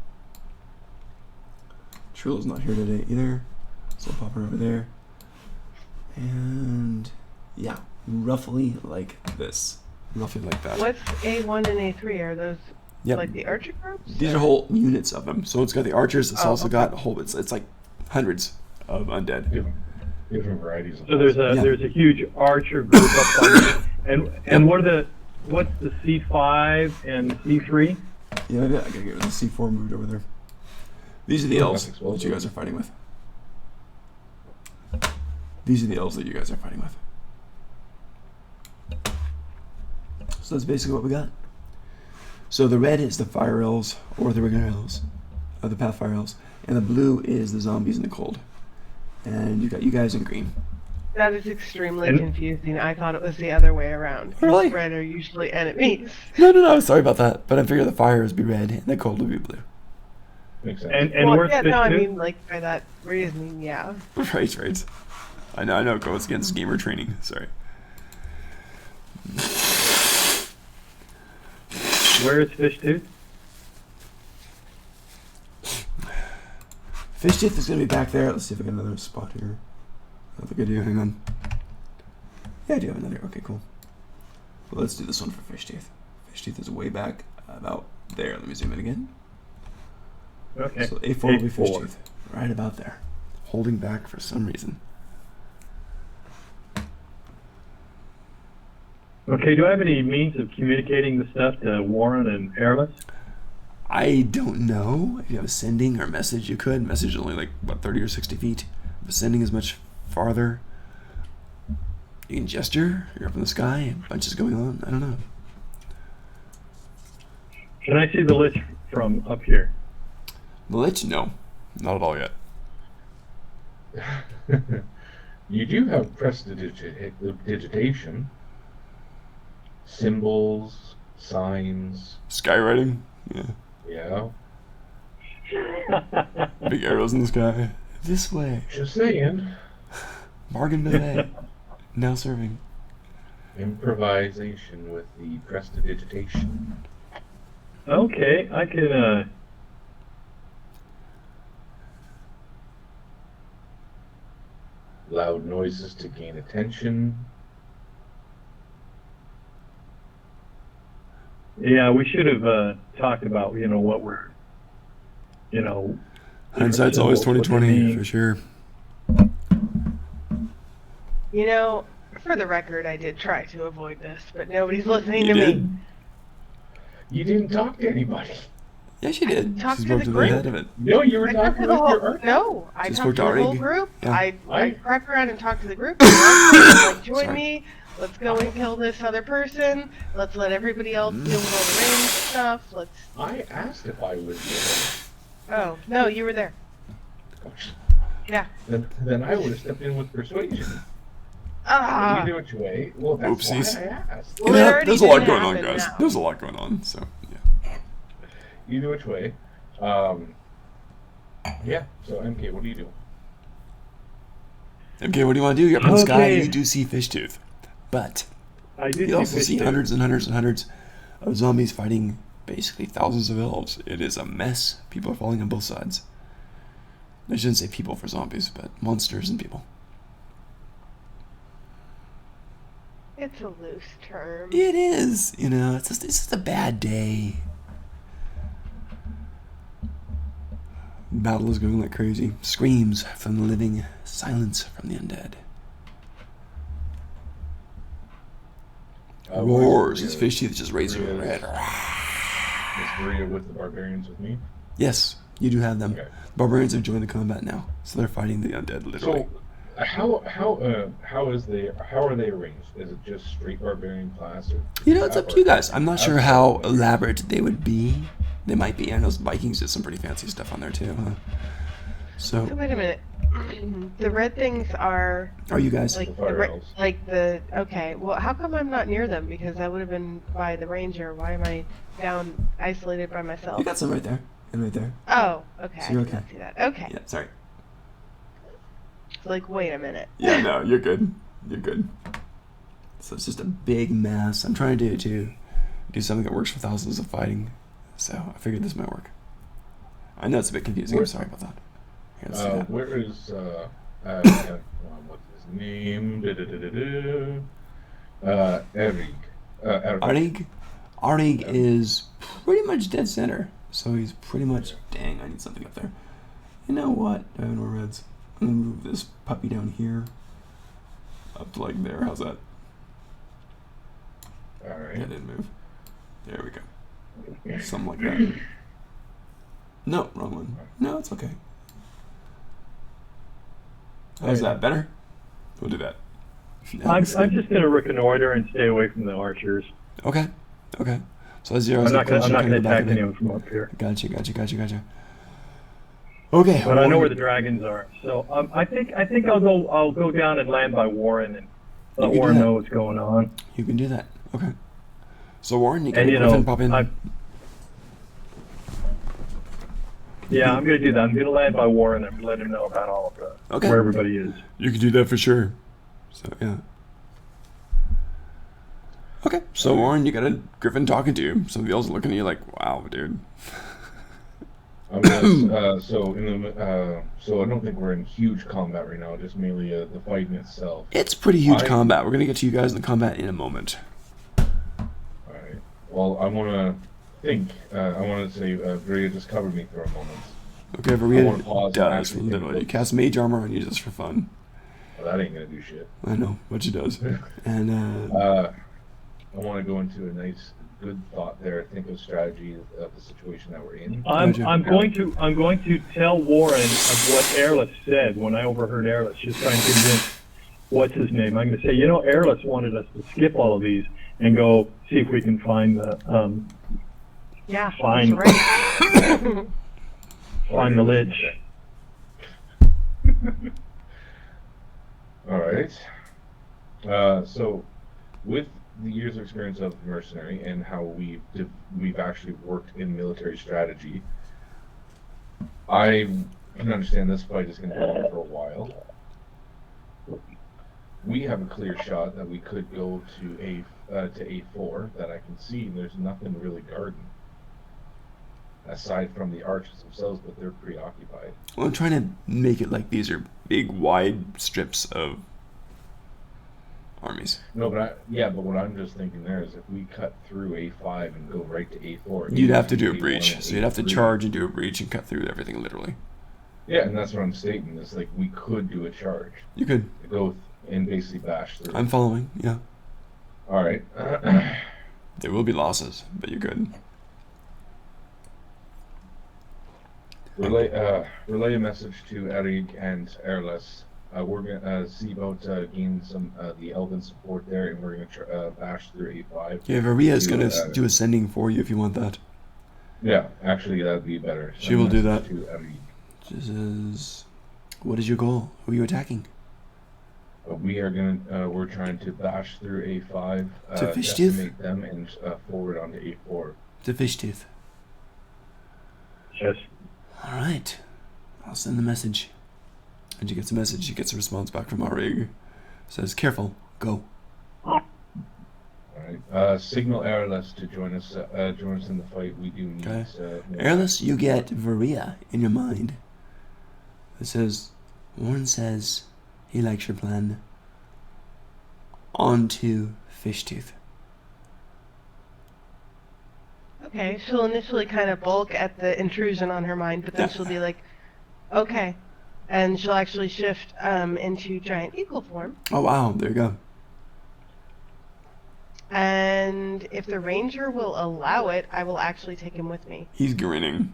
Trill's not here today either, so I'll pop her over there. And yeah, roughly like this. Roughly like that. What's A1 and A3? Are those Yep. like the archer groups? These are whole units of them. So it's got the archers. It's Oh, also okay. got a whole. It's like hundreds of undead. Different varieties of So there's a huge archer group up on and what's the C5 and C3? Yeah, maybe I gotta get rid of the C4 moved over there. These are the Oh, elves that's that you guys are fighting with. These are the elves that you guys are fighting with. So that's basically what we got. So the red is the fire elves, or the regular elves, or the pathfire elves, and the blue is the zombies in the cold. And you got you guys in green. That is extremely And- confusing. I thought it was the other way around. Really? Red are usually enemies. No, sorry about that. But I figure the fire would be red and the cold would be blue. Makes sense. And Well, where's yeah, no, I Fishtooth? mean, like, by that reasoning, yeah. Right. I know it goes against gamer training. Sorry. Where is Fishtooth? Fishtooth is going to be back there. Let's see if I get another spot here. I think I do. Hang on. Yeah, I do have another. Okay, cool. Well, let's do this one for Fishtooth. Fishtooth is way back about there. Let me zoom in again. Okay. So A4 will be A4. Fishtooth. Right about there. Holding back for some reason. Okay, do I have any means of communicating the stuff to Warren and Airless? I don't know. If you have a sending or message, you could. Message is only like, what, 30 or 60 feet. But sending is much farther. You can gesture. You're up in the sky. A bunch is going on. I don't know. Can I see the Lich from up here? The Lich? No. Not at all yet. You do have prestidigitation, symbols, signs. Skywriting? Yeah. Yeah. Big arrows in the sky. This way. Just saying. Bargain buffet. Now serving. Improvisation with the prestidigitation. Okay, I can. Loud noises to gain attention. Yeah, we should have talked about what we're, Hindsight's always symbols, what they 2020 mean. for sure. You know, for the record, I did try to avoid this, but nobody's listening You to did? me. You didn't talk to anybody. Yeah, she did. Talk She's to worked the to the group. head of it. No, you were I talked talking to the with your whole. art. No, I Just talked worked to the whole Arig. group. Yeah. I crept around and talked to the group. Like, join Sorry. me. Let's go and kill this other person. Let's let everybody else deal with all the range stuff. Let's. I asked if I was Oh no, you were there. there. Yeah. Then I would have stepped in with persuasion. Ah. Either which way. Well, that's Oopsies. why I asked. Well, it Yeah, already there's a lot didn't going on, happen guys. now. There's a lot going on, so yeah. Either which way. Yeah. So MK, what do you do? Okay, what do you want to do? You're up in the sky, Okay. you do see Fishtooth. But I did you also fish see there. hundreds and hundreds and hundreds of zombies fighting basically thousands of elves. It is a mess. People are falling on both sides. I shouldn't say people for zombies, but monsters and people. It's a loose term. It is, it's just a bad day. Battle is going like crazy. Screams from the living, silence from the undead. Roars as fish teeth just raise their red. Is Maria with the barbarians with me? Yes, you do have them. Okay. Barbarians have joined the combat now, so they're fighting the undead literally. So, how are they arranged? Is it just straight barbarian class? Or It's up to you guys. I'm not sure how elaborate they would be. They might be. I know Vikings did some pretty fancy stuff on there too. Huh? So So, wait a minute. The red things are are you guys? like The the fire elves. okay. Well, how come I'm not near them? Because I would have been by the ranger. Why am I down isolated by myself? You got some right there and right there. Oh, okay. So you're I did okay. not see that. Okay. Yeah, sorry. It's like, wait a minute. Yeah, no, you're good. You're good. So it's just a big mess. I'm trying to do something that works for thousands of fighting. So I figured this might work. I know it's a bit confusing. I'm sorry about that. Here, let's do that. Where is what's his name? Erig. Arnig? Arnig is pretty much dead center. So he's pretty much... Dang, I need something up there. You know what? I have no reds. I'm going to move this puppy down here. Up to like there. How's that? All right. That didn't move. There we go. Something like that. No, wrong one. No, it's okay. How's that? Better? We'll do that. I'm just gonna reconnoiter and stay away from the archers. Okay. Okay. So as zeros I'm not gonna kinda attack back of it. anyone from up here. Gotcha. Okay. But I know where the dragons are, so I think I'll go down and land by Warren and You let can do Warren that. know what's going on. You can do that. Okay. So Warren, you can And Griffin pop in. I'm gonna do that. I'm gonna land by Warren and let him know about all of the Okay. where everybody is. You can do that for sure. So yeah. Okay. So Warren, you got a Griffin talking to you. Somebody else looking at you like, wow, dude. I'm gonna, so I don't think we're in huge combat right now. Just mainly the fighting itself. It's pretty huge I- combat. We're gonna get to you guys in the combat in a moment. All right. Well, I want to think. I want to say, Maria, just cover me for a moment. Okay, I Varita wanna pause and does actually think literally about- cast mage armor on you just for fun. Well, that ain't gonna do shit. I know, but she does. And I want to go into a nice, good thought there. Think of strategy of the situation that we're in. Gotcha. I'm going to tell Warren of what Airless said when I overheard Airless just trying to convince what's his name. I'm going to say, Airless wanted us to skip all of these and go see if we can find the Yeah, Fine. that's right. find the Lich. All right. So, with the years of experience of mercenary and how we've actually worked in military strategy, I You can understand this fight is going to go on for a while. We have a clear shot that we could go to A4 that I can see, and there's nothing really guarding aside from the archers themselves, but they're preoccupied. Well, I'm trying to make it like these are big, wide strips of armies. No, but what I'm just thinking there is if we cut through A5 and go right to A4, You'd have to do a A1 breach, and so you'd have to A3. charge and do a breach and cut through everything literally. Yeah, and that's what I'm stating. Is like we could do a charge, You could. go and basically bash through. I'm following. Yeah. All right. There will be losses, but you could. Relay a message to Erig and Erles. We're gonna see about gain some the Elven support there, and we're gonna bash through A5. Yeah, Varia is to, going to do a sending for you if you want that. Yeah, actually, that'd be better. She will do that. To Erig. This is... What is your goal? Who are you attacking? We're trying to bash through A5, To Fishtooth? decimate them, and forward onto A4. To Fishtooth. Yes. All right. I'll send the message. And she gets a message. She gets a response back from Arig. Says, careful. Go. All right. Signal Erles to join us in the fight. We do need. Okay. More. Airless, you get Varia in your mind. It says, Warren says he likes your plan. On to Fishtooth. Okay, she'll initially kind of balk at the intrusion on her mind, but then she'll be like, okay. And she'll actually shift into giant eagle form. Oh, wow. There you go. And if the ranger will allow it, I will actually take him with me. He's grinning.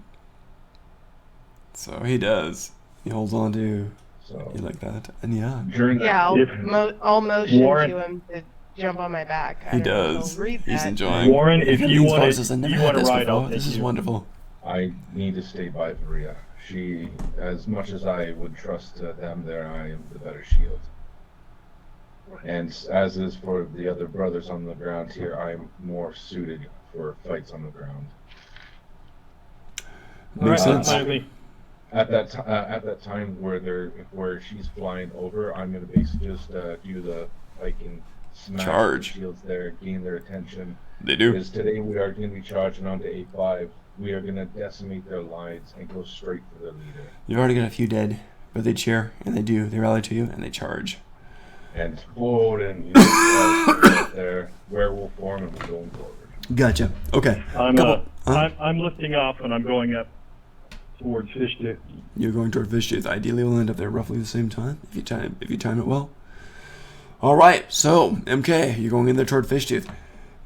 So he does. He holds on to So you like that. And yeah, during that, Yeah, If I'll motion Warren- to him to jump on my back. I he don't know if does. he'll read He's that. enjoying. Warren, if you Leans want forward, says, I to, never you had want to this ride, before. I'll This take is you. wonderful. I need to stay by Varia. She, as much as I would trust them there, I am the better shield. And as is for the other brothers on the ground here, I am more suited for fights on the ground. Makes Alright, sense. fine with me. At that time where she's flying over, I'm gonna basically just do the Viking smash Charge. the shields there, gain their attention. They do. Because today we are going to be charging onto A5. We are going to decimate their lines and go straight for their leader. You've already got a few dead, but they cheer and they do. They rally to you and they charge. And forward and right there, werewolf form, and we're going forward. Gotcha. Okay. I'm lifting off and I'm going up towards Fishtooth. You're going toward Fishtooth. Ideally, we'll end up there roughly the same time if you time it well. All right. So MK, you're going in there toward Fishtooth.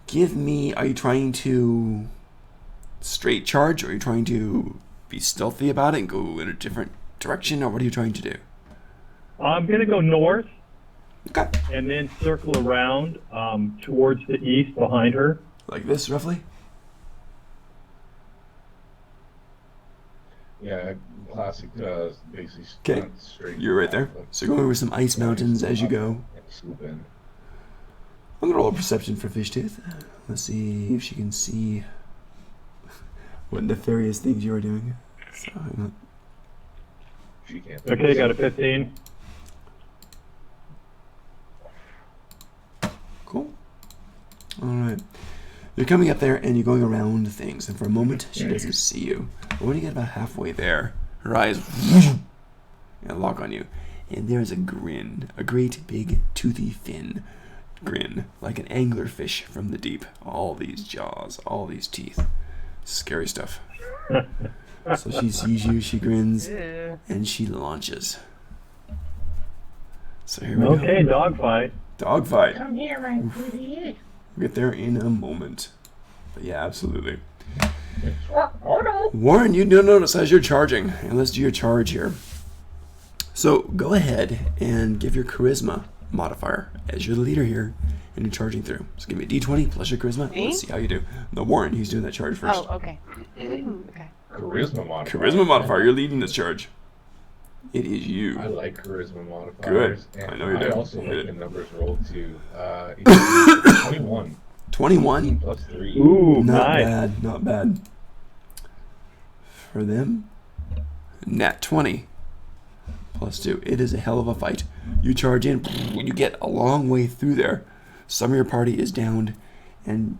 Give me. Are you trying to straight charge, or are you trying to be stealthy about it and go in a different direction, or what are you trying to do? I'm going to go north Okay. and then circle around towards the east behind her. Like this, roughly. Yeah, classic, basically. Okay. Straight. You're right there. So you're going over some ice mountains as you go. And swoop in. I'm gonna roll a perception for Fishtooth. Let's see if she can see what nefarious things you are doing. So, hang on. She can't. Okay, got a 15. Cool. All right. You're coming up there and you're going around things, and for a moment she doesn't see you. But when you get about halfway there, her eyes and lock on you, and there's a grin, a great big toothy fin grin, like an anglerfish from the deep. All these jaws, all these teeth, scary stuff. So she sees you, she grins, Ew. and she launches. So here we Okay, go. dogfight. Dogfight. Come here, my pretty. We'll get there in a moment. But yeah, absolutely. Oh no. Warren, you do notice as you're charging, and let's do your charge here. So go ahead and give your charisma modifier as you're the leader here, and you're charging through. So give me a d20 plus your charisma. Me? Let's see how you do. No, Warren, he's doing that charge first. Oh, okay. Okay. Charisma modifier. Charisma modifier, you're leading this charge. It is you. I like charisma modifiers. Good. And I know you do. I also Hit like it. the numbers rolled to 21. 21. Plus 3. Ooh, Not nice. bad, not bad. For them, Nat 20. +2. It is a hell of a fight. You charge in, you get a long way through there. Some of your party is downed, and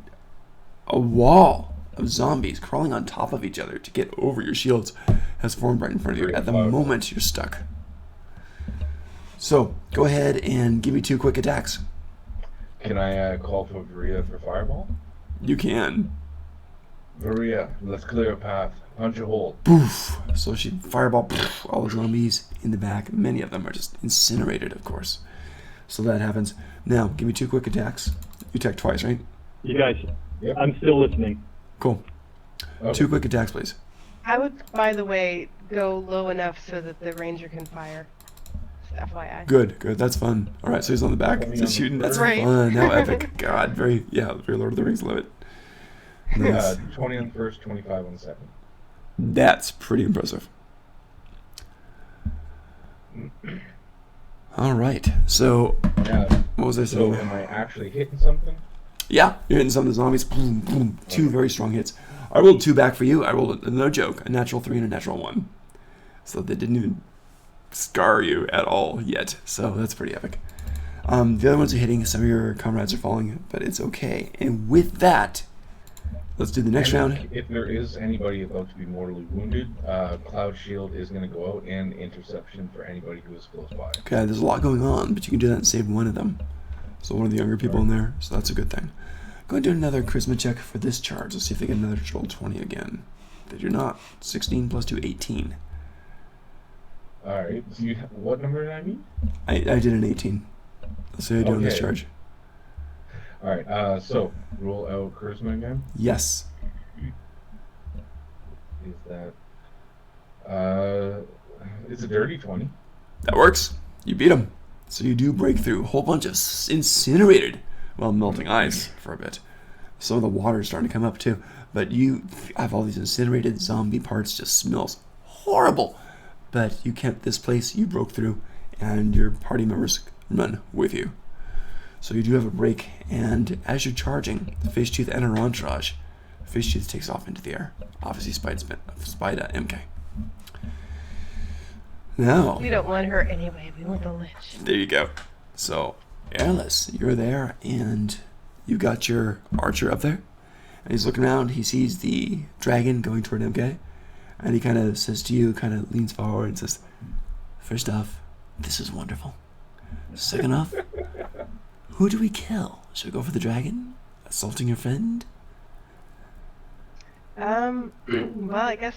a wall of zombies crawling on top of each other to get over your shields has formed right in front of you. At the moment, you're stuck. So, go ahead and give me 2 quick attacks. Can I call for Varia for fireball? You can. Varia, let's clear a path. Punch a hole. Poof. So she fireball poof, all the zombies in the back. Many of them are just incinerated, of course. So that happens. Now, give me 2 quick attacks. You attack twice, right? You guys, Yep. I'm still listening. Cool. Okay. 2 quick attacks, please. I would, by the way, go low enough so that the ranger can fire. Just FYI. Good, good. That's fun. All right, so he's on the back. Coming He's on the shooting. That's first. Right. fun. How epic. God, very Lord of the Rings. Love it. Nice. 20 on the first, 25 on the second. That's pretty impressive. All right. So, Yeah. what was I So saying? am I actually hitting something? Yeah, you're hitting some of the zombies. Boom, boom. 2 very strong hits. I rolled 2 back for you. I rolled, no joke, a natural 3 and a natural 1. So they didn't even scar you at all yet. So that's pretty epic. The other ones are hitting. Some of your comrades are falling, but it's okay. And with that, let's do the next And round. If there is anybody about to be mortally wounded, Cloud Shield is going to go out and interception for anybody who is close by. Okay, there's a lot going on, but you can do that and save one of them. So one of the younger people in there, so that's a good thing. Go and do another charisma check for this charge. Let's see if they get another roll 20 again. They do not. 16 plus 2, 18. Alright, so what number did I meet? I did an 18. Let's see how you do on this Okay. charge. Alright, so roll out charisma again. Yes. Is that it's a dirty 20. That works. You beat him. So you do break through. A whole bunch of incinerated, well, melting ice for a bit. Some of the water is starting to come up too. But you have all these incinerated zombie parts. Just smells horrible. But you kept this place. You broke through, and your party members run with you. So you do have a break. And as you're charging, the Fishtooth and her entourage, Fishtooth takes off into the air. Obviously, spied MK. Now, We don't want her anyway. We want the Lich. there you go. So, Airless, you're there, and you've got your archer up there. And he's looking around. He sees the dragon going toward MK. And he kind of says to you, kind of leans forward and says, "First off, this is wonderful. Second off, who do we kill? Should we go for the dragon? Assaulting your friend?" Well, I guess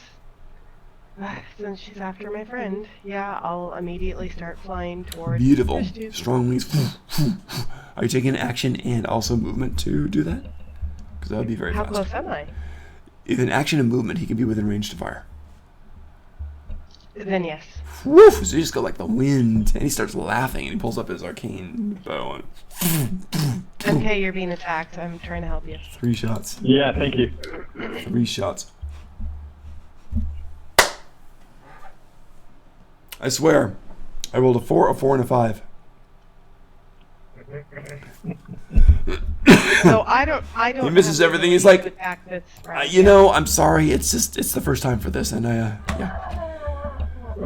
since she's after my friend, yeah, I'll immediately start flying towards Beautiful. Fishtooth. Strong wings. Are you taking action and also movement to do that? Because that would be very How fast. close am I? If in action and movement, he can be within range to fire. Then yes. Woof! So you just go like the wind, and he starts laughing, and he pulls up his arcane bow and Okay, you're being attacked. I'm trying to help you. 3 shots. Yeah, thank you. 3 shots. I swear, I rolled a 4, a 4, and a 5. So I don't. He misses have the everything. He's ability like, to attack this round. You know, I'm sorry. It's the first time for this, and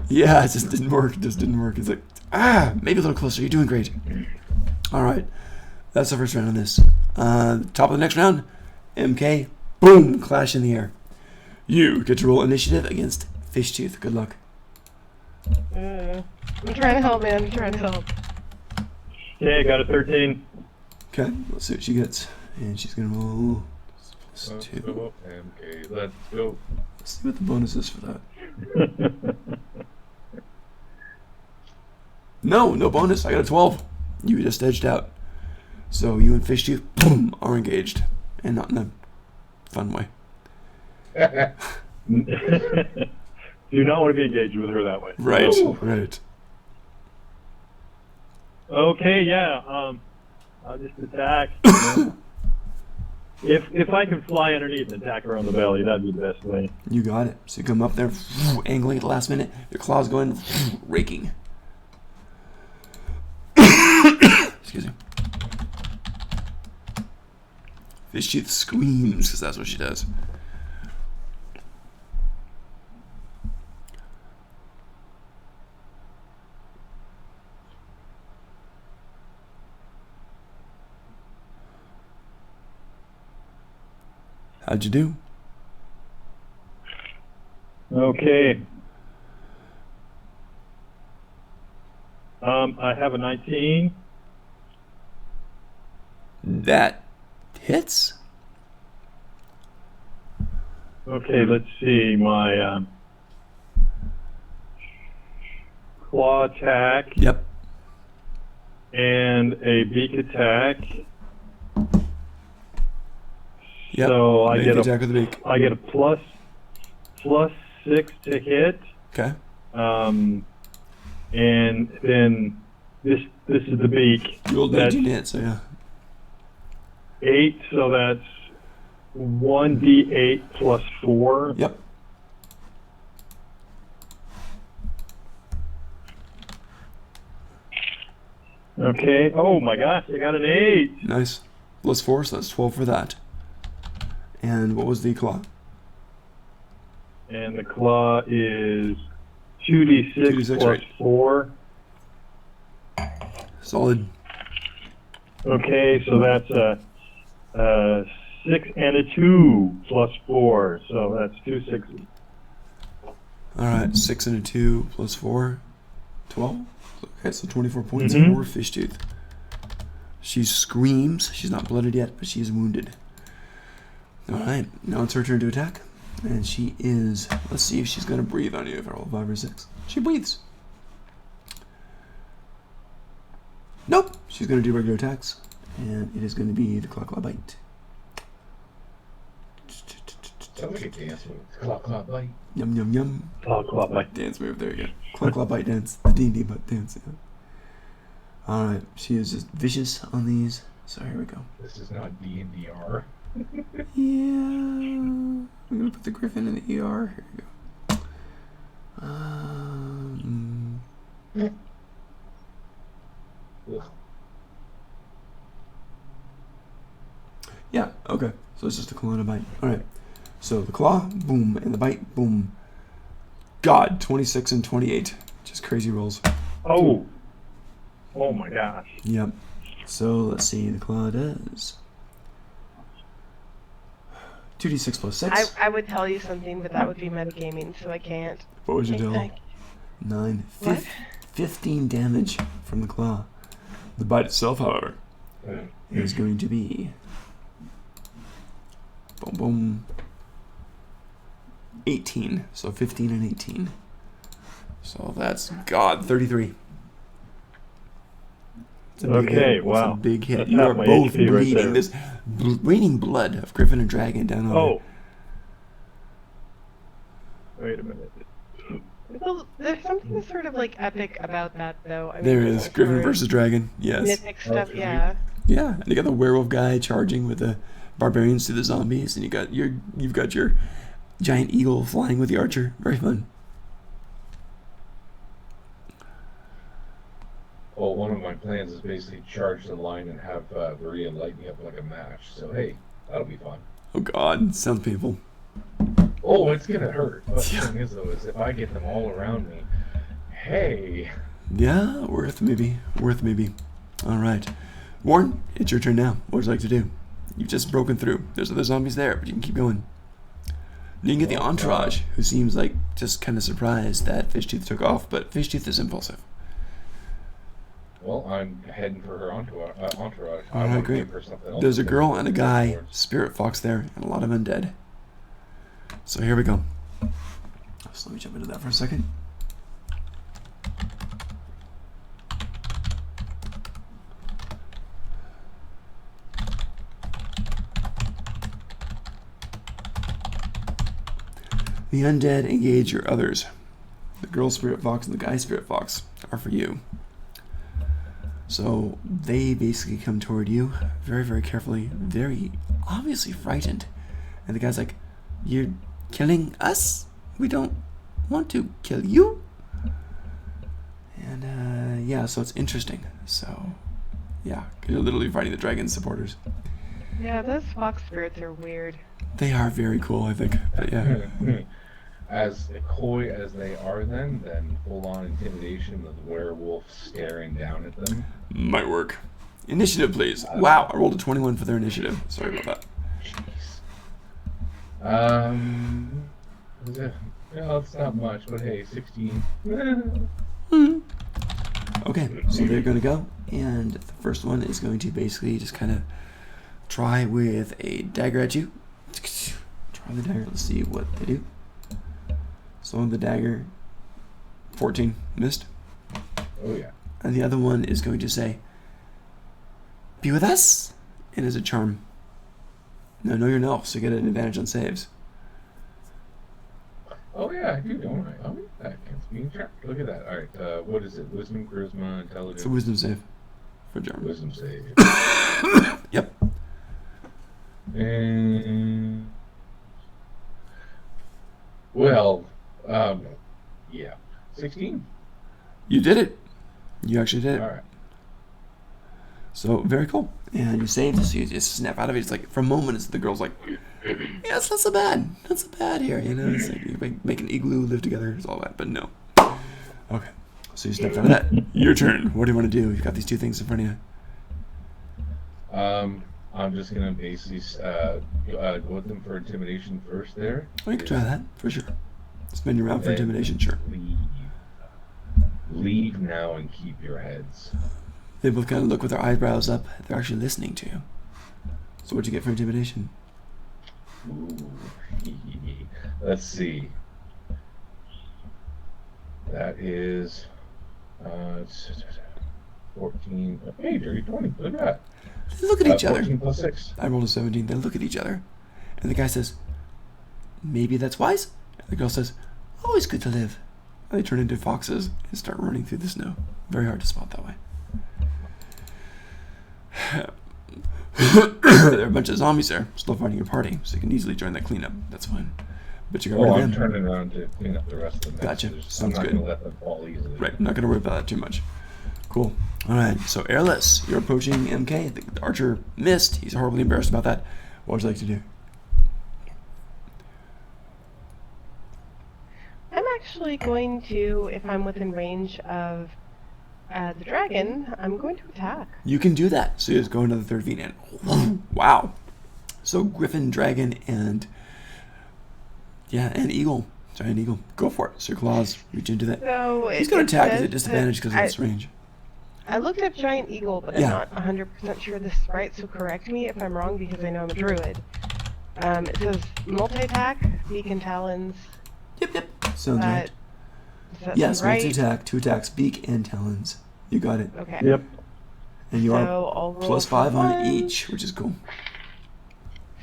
yeah, it just didn't work. It just didn't work. It's like, maybe a little closer. You're doing great. All right, that's the first round on this. Top of the next round, MK, boom, clash in the air. You get to roll initiative against Fishtooth. Good luck. I'm trying to help, man. I'm trying to help. Okay, I got a 13. Okay, let's see what she gets, and she's gonna roll Let's +2. go, MK. Let's go. Let's see what the bonus is for that. No bonus. I got a 12. You just edged out. So you and Fishtooth, boom, are engaged, and not in a fun way. Do not want to be engaged with her that way. Right, No. right. Okay, yeah. I'll just attack. If I can fly underneath and attack her on the belly, that'd be the best way. You got it. So you come up there, angling at the last minute. Your claws go in, raking. Excuse me. Fishtooth screams because that's what she does. How'd you do? Okay. I have a 19. That hits. Okay, let's see. My claw attack Yep. and a beak attack. Yep. So I Make get the a attack with the beak. I get a plus 6 to hit. Okay. And then this is the beak. You rolled That's 19 to hit, so yeah. 8, so that's 1d8 plus 4. Yep. Okay. Oh my gosh, I got an 8. Nice. Plus 4, so that's 12 for that. And what was the claw? And the claw is 2d6, 2d6, plus right. 4. Solid. Okay, so that's a 6 and a 2 plus 4, so that's 2 6s. Alright, 6 and a 2 plus 4. 12? Okay, so 24 points Mhm. for Fishtooth. She screams. She's not blooded yet, but she is wounded. Alright, now it's her turn to attack. And she is... Let's see if she's going to breathe on you if I roll 5 or 6. She breathes. Nope. She's going to do regular attacks. And it is going to be the claw bite. Sounds like a dance move. Claw, claw, bite. Yum, yum, yum. Claw bite. Dance move, there you go. Claw bite dance. The D&D butt dance. Yeah. Alright, she is just vicious on these. So here we go. This is not D&DR. Yeah. I'm going to put the griffin in the ER. Here we go. Ugh. Yeah, okay. So it's just a claw and a bite. Alright. So the claw, boom, and the bite, boom. God, 26 and 28. Just crazy rolls. Oh. Oh my gosh. Yep. So let's see. The claw does 2d6 plus 6. I would tell you something, but that would be metagaming, so I can't. What would you Think tell? back. 9. What? 15 damage from the claw. The bite itself, however, is going to be... Boom, boom. 18. So 15 and 18. So that's, God, 33. It's a big Okay, hit. It's wow. a big hit. That's You half are my both HP right bleeding. there. This raining blood of Griffin and Dragon down on Oh. Wait a minute. Well, there's something sort of like epic about that, though. I mean, There is as Griffin far as versus Dragon. Yes. mythic stuff, Okay. yeah. Yeah, and you got the werewolf guy charging with the barbarians to the zombies, and you've got your giant eagle flying with the archer. Very fun. Well, one of my plans is basically charge the line and have Maria light me up like a match. So hey, that'll be fun. Oh God, sounds painful. Oh, it's gonna hurt. But the thing is, though, is if I get them all around me, hey. Yeah, worth maybe. All right, Warren, it's your turn now. What would you like to do? You've just broken through. There's other zombies there, but you can keep going. You can get the entourage, who seems like just kind of surprised that Fishtooth took off, but Fishtooth is impulsive. Well, I'm heading for her entourage. I Alright, want to great. give her something else. There's a to girl go and a guy, towards. spirit fox there, and a lot of undead. So here we go. So let me jump into that for a second. The undead engage your others. The girl spirit fox and the guy spirit fox are for you. So they basically come toward you very, very carefully, very obviously frightened. And the guy's like, "You're killing us? We don't want to kill you." And yeah, so it's interesting. So yeah, 'cause you're literally fighting the dragon supporters. Yeah, those fox spirits are weird. They are very cool, I think. But yeah. As coy as they are, then full-on intimidation with the werewolf staring down at them. Might work. Initiative, please. Wow, I rolled a 21 for their initiative. Sorry about that. Jeez. Is it? Well, it's not much, but hey, 16. Okay, so they're going to go, and the first one is going to basically just kind of try with a dagger at you. Try the dagger. Let's see what they do. So the dagger, 14, missed. Oh yeah. And the other one is going to say, "Be with us," and is a charm. No, you're an elf, so you get an advantage on saves. Oh yeah, I do, don't I? Oh, that against being trapped. Look at that. All right. What is it? Wisdom, charisma, intelligence. It's a wisdom save for charm. Wisdom save. Yep. And well, yeah, 16. You did it. You actually did it. All right. So very cool. And you saved, so you just snap out of it. It's like for a moment, it's the girl's like, "Yeah, it's not so bad. Not so bad here." You know, it's like you make an igloo, live together, it's all that. But no. Okay. So you snapped out of that. Your turn. What do you want to do? You've got these two things in front of you. I'm just gonna basically go with them for intimidation first. There. Oh, you can try that for sure. Spin your round for Then intimidation, sure. Leave now and keep your heads. They both kind of look with their eyebrows up. They're actually listening to you. So what'd you get for intimidation? Ooh. Let's see. That is 14. Hey, dirty 20. Look at that. They look at each other. 14 plus 6. I rolled a 17. They look at each other. And the guy says, "Maybe that's wise." And the girl says, "Always good to live." And they turn into foxes and start running through the snow. Very hard to spot that way. There are a bunch of zombies there, still fighting your party, so you can easily join that cleanup. That's fine. But you got rid Oh, of I'm them. turning around to clean up the rest of the mess. Gotcha. I'm Sounds not good. going to let them fall easily. Right, I'm not going to worry about that too much. Cool. All right, so Airless, you're approaching MK. The archer missed. He's horribly embarrassed about that. What would you like to do? I'm actually going to, if I'm within range of the dragon, I'm going to attack. You can do that. So you just go into the third V and wow. So Griffin, Dragon, and and Eagle. Giant Eagle. Go for it. So your claws reach into that. So He's going to attack at a says disadvantage because of that its range. I looked up giant eagle, but Yeah. I'm not 100% sure this is right, so correct me if I'm wrong because I know I'm a druid. It says multi-attack, beak and talons. Yep. Sounds right. Does that Yes, sound right? multi-attack, 2 attacks, beak and talons. You got it. Okay. Yep. And you So are I'll roll plus for 5 on one, each, which is cool.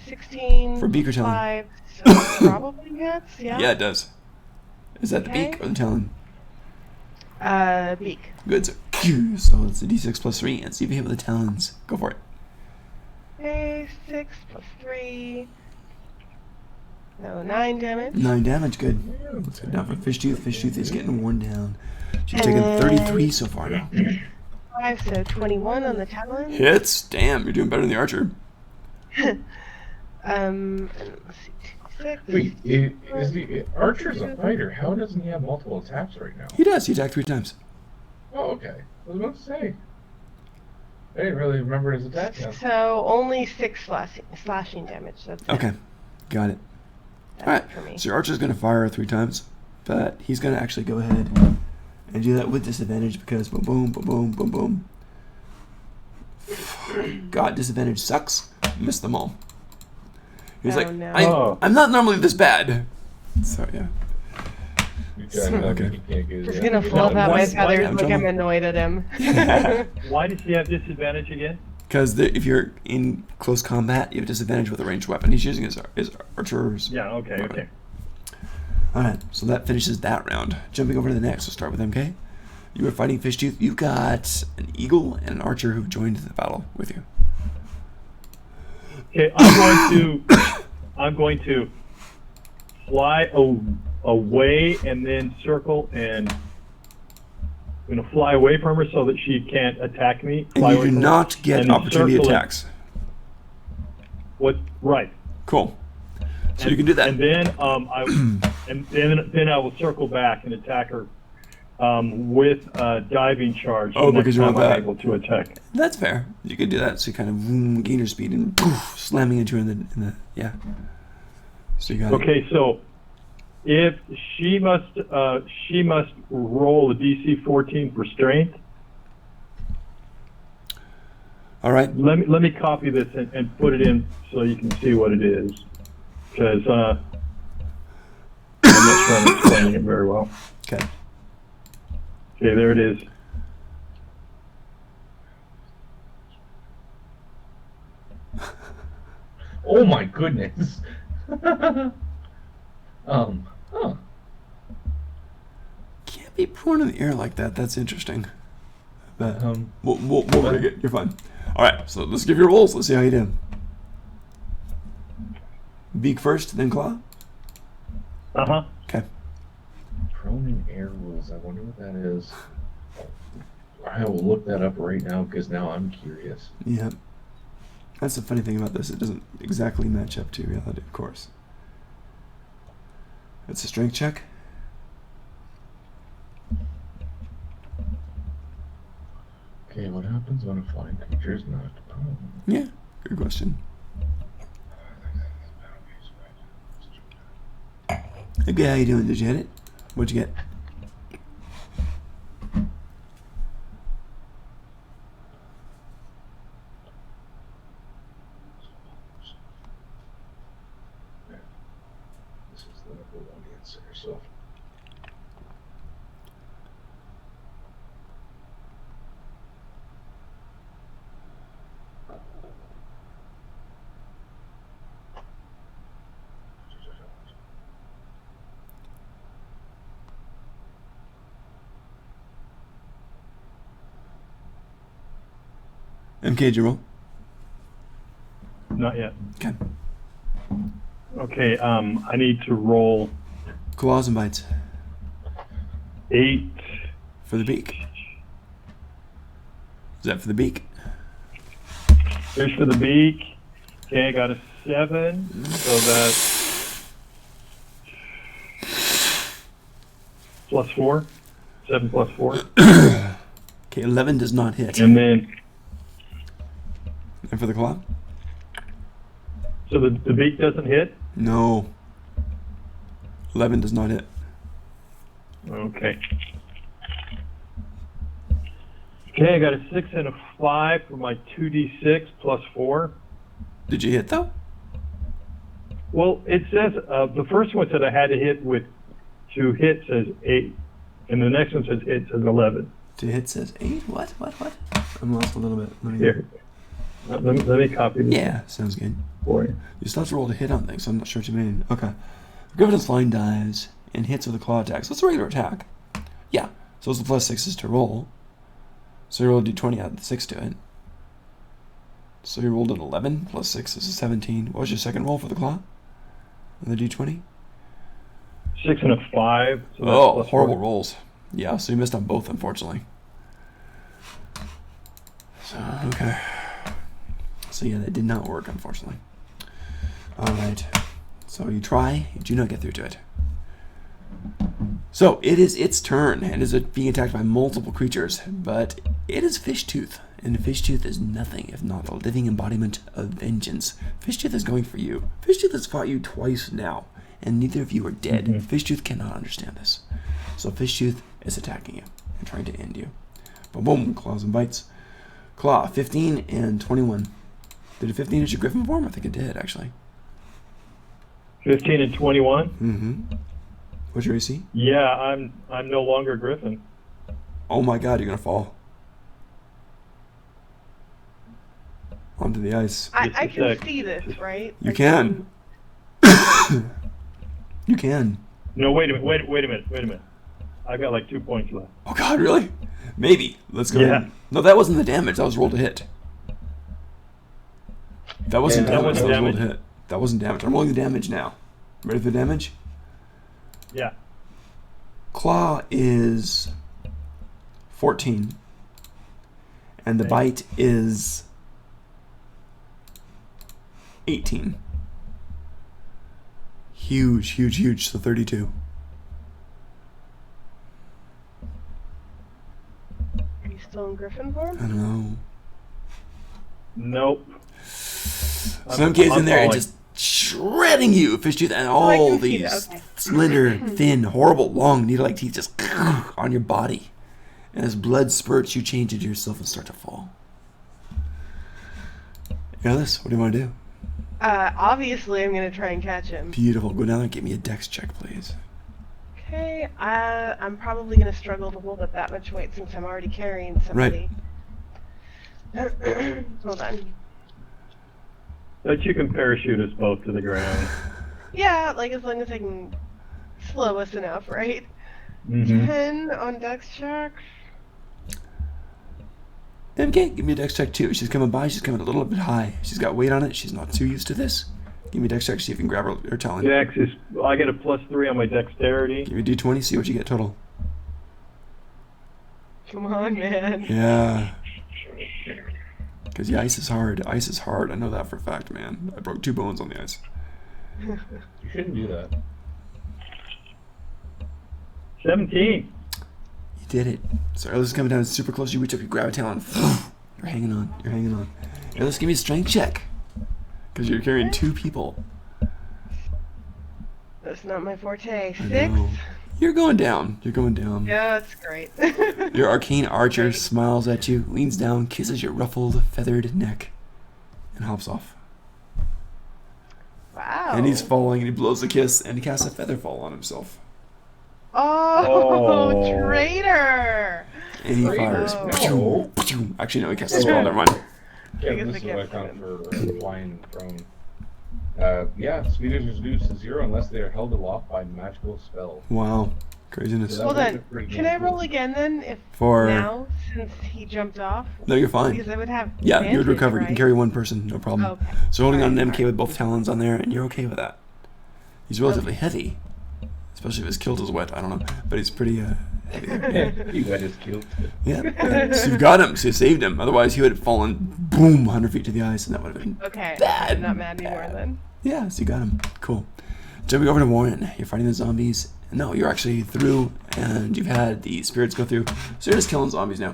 16. For beak or talon? 5, so probably hits, yeah? Yeah, it does. Is that the beak Okay. or the talon? Beak. Good. So it's a d6 plus 3, and see if you hit with the talons. Go for it. Okay, 6 plus 3. So 9 damage. 9 damage, good. Let's go down for Fishtooth. Fishtooth is getting worn down. She's taken 33 so far now. 5, so 21 on the talon. Hits? Damn, you're doing better than the archer. And let's see, 6. Wait, is the Archer's a fighter? How doesn't he have multiple attacks right now? He does. He attacked 3 times. Oh, okay. I was about to say. I didn't really remember his attack now. So only 6 slashing damage. That's it. Okay, got it. That's Alright, it for me. so your archer's going to fire 3 times, but he's going to actually go ahead and do that with disadvantage because boom, boom, boom, boom, boom, boom. God, disadvantage sucks. Missed them all. He's Oh, like, no. I'm not normally this bad. So, yeah. You can't, Okay. you can't get Just it. gonna flop out my why- feathers I'm like I'm trying- annoyed at him. Why does he have disadvantage again? Because if you're in close combat, you have disadvantage with a ranged weapon. He's using his archer's. Yeah, okay. Alright, so that finishes that round. Jumping over to the next, we'll start with MK. You are fighting Fishtooth. You've got an eagle and an archer who've joined the battle with you. Okay, I'm going to fly away and then circle and I'm going to fly away from her so that she can't attack me. And Fly you away do from her, not get and then opportunity circle it. attacks. What? Right. Cool. So you can do that. And then then I will circle back and attack her with a diving charge. Oh, the next because you're time on I'm that. able to attack. That's fair. You can do that. So you kind of gain your speed and poof, slamming into her in the yeah. So you got it. Okay, so if she must roll a DC 14 for strength. All right. Let me copy this and put it in so you can see what it is, because I'm not sure I'm explaining it very well. Okay. Okay, there it is. Oh my goodness. Huh. Can't be prone in the air like that. That's interesting. But we'll but- rig it. You're fine. All right. So let's give your rolls. Let's see how you do. Beak first, then claw. Uh-huh. Okay. Prone in air rules. I wonder what that is. I will look that up right now because now I'm curious. Yeah. That's the funny thing about this. It doesn't exactly match up to reality, of course. It's a strength check. Okay, what happens when a flying creature is not prone? Yeah. Good question. Okay, how you doing? Did you hit it? What'd you get? This is the number one answer, so. MK, did you roll? Not yet. Okay. Okay, I need to roll Claws and bites 8. for the beak. Is that for the beak? Here's for the beak. Okay, I got a 7, so that's plus 4. 7 plus 4. Okay, 11 does not hit. And then, And for the claw? so the beak doesn't hit? No. 11 does not hit. Okay. Okay, I got a 6 and a 5 for my 2d6 plus 4. Did you hit though? Well, it says, the first one said I had to hit with, to hit says 8. And the next one says it says 11. To hit says 8? What? I'm lost a little bit. Let me Here. Let me copy this Yeah, sounds good. for you. You still have to roll to hit on things, so I'm not sure what you mean. Okay. Griffin's flying dives and hits with a claw attack. So it's a regular attack. Yeah. So it's the plus 6s to roll. So you roll a d20 out of the 6 to it. So you rolled an 11 plus 6 is a 17. What was your second roll for the claw? And the d20? 6 and a 5. So that's Oh, plus horrible 4. rolls. Yeah, so you missed on both, unfortunately. So, okay. So yeah, that did not work, unfortunately. Alright. So you try, you do not get through to it. So it is its turn, and is being attacked by multiple creatures, but it is Fishtooth, and Fishtooth is nothing if not a living embodiment of vengeance. Fishtooth is going for you. Fishtooth has fought you twice now, and neither of you are dead. Fishtooth cannot understand this. So Fishtooth is attacking you and trying to end you. Boom, boom, claws and bites. Claw, 15 and 21. Did a 15 hit your griffin form? I think it did, actually. 15 and 21? Mm-hmm. What's your AC? Yeah, I'm no longer Griffin. Oh my god, you're gonna fall. Onto the ice. I Just a can sec. see this, right? You I can. You can. No, wait a minute. I've got like 2 points left. Oh god, really? Maybe. Let's go Yeah. ahead. No, that wasn't the damage. That was roll to hit. That wasn't Yeah, damage. that wasn't That was roll to damage. hit. That wasn't damage. I'm rolling the damage now. Ready for the damage? Yeah. Claw is 14. And the Okay. bite is 18. Huge. So 32. Are you still in Griffin form? I don't know. Nope. Some kids in there, it falling. just shredding you, Fishtooth, and I all can see these that, okay. slender, thin, horrible, long, needle-like teeth just on your body. And as blood spurts, you change into yourself and start to fall. Alice, what do you want to do? Obviously, I'm gonna try and catch him. Beautiful. Go down there and give me a dex check, please. Okay, I'm probably gonna struggle to hold up that much weight since I'm already carrying somebody. Hold on. But you can parachute us both to the ground. Yeah, like as long as I can slow us enough, right? Mm-hmm. 10 on dex check. MK, give me a dex check too. She's coming by. She's coming a little bit high. She's got weight on it. She's not too used to this. Give me a dex check. See if you can grab her talon. Dex is, I get a +3 on my dexterity. Give me a d20. See what you get total. Come on, man. Yeah. Because the ice is hard. Ice is hard. I know that for a fact, man. I broke 2 bones on the ice. You shouldn't do that. 17. You did it. So Erla's coming down super close. You reach up, you grab a talon. You're hanging on. You're hanging on. Erla's, give me a strength check. Because you're carrying 2 people. That's not my forte. I 6? know. You're going down. You're going down. Yeah, that's great. Your arcane archer Great. smiles at you, leans down, kisses your ruffled, feathered neck, and hops off. Wow. And he's falling, and he blows a kiss, and he casts a feather fall on himself. Oh, Oh. traitor! And he Traitor. fires. No. Actually, no, he casts a spell. Never mind. Yeah, guess this I is can't what I count see for flying prone. Yeah, speed is reduced to 0 unless they are held aloft by magical spell. Wow. Craziness. So Well that then, pretty can I cool. roll again then? If For... now, since he jumped off? No, you're fine. Because I would have Yeah, you would advantage, recover. You right? can carry 1 person, no problem. Okay. So holding on an Alright, MK with both talons on there, and you're okay with that. He's relatively heavy. Especially if his kilt is wet, I don't know. But he's pretty heavy. Yeah, you got his killed. Yeah. So you've got him, so you saved him. Otherwise, he would have fallen, boom, 100 feet to the ice, and that would have been Okay, bad. I'm not mad anymore bad. then. Yeah, so you got him. Cool. Jumping over to Warren. You're fighting the zombies. No, you're actually through, and you've had the spirits go through. So you're just killing zombies now.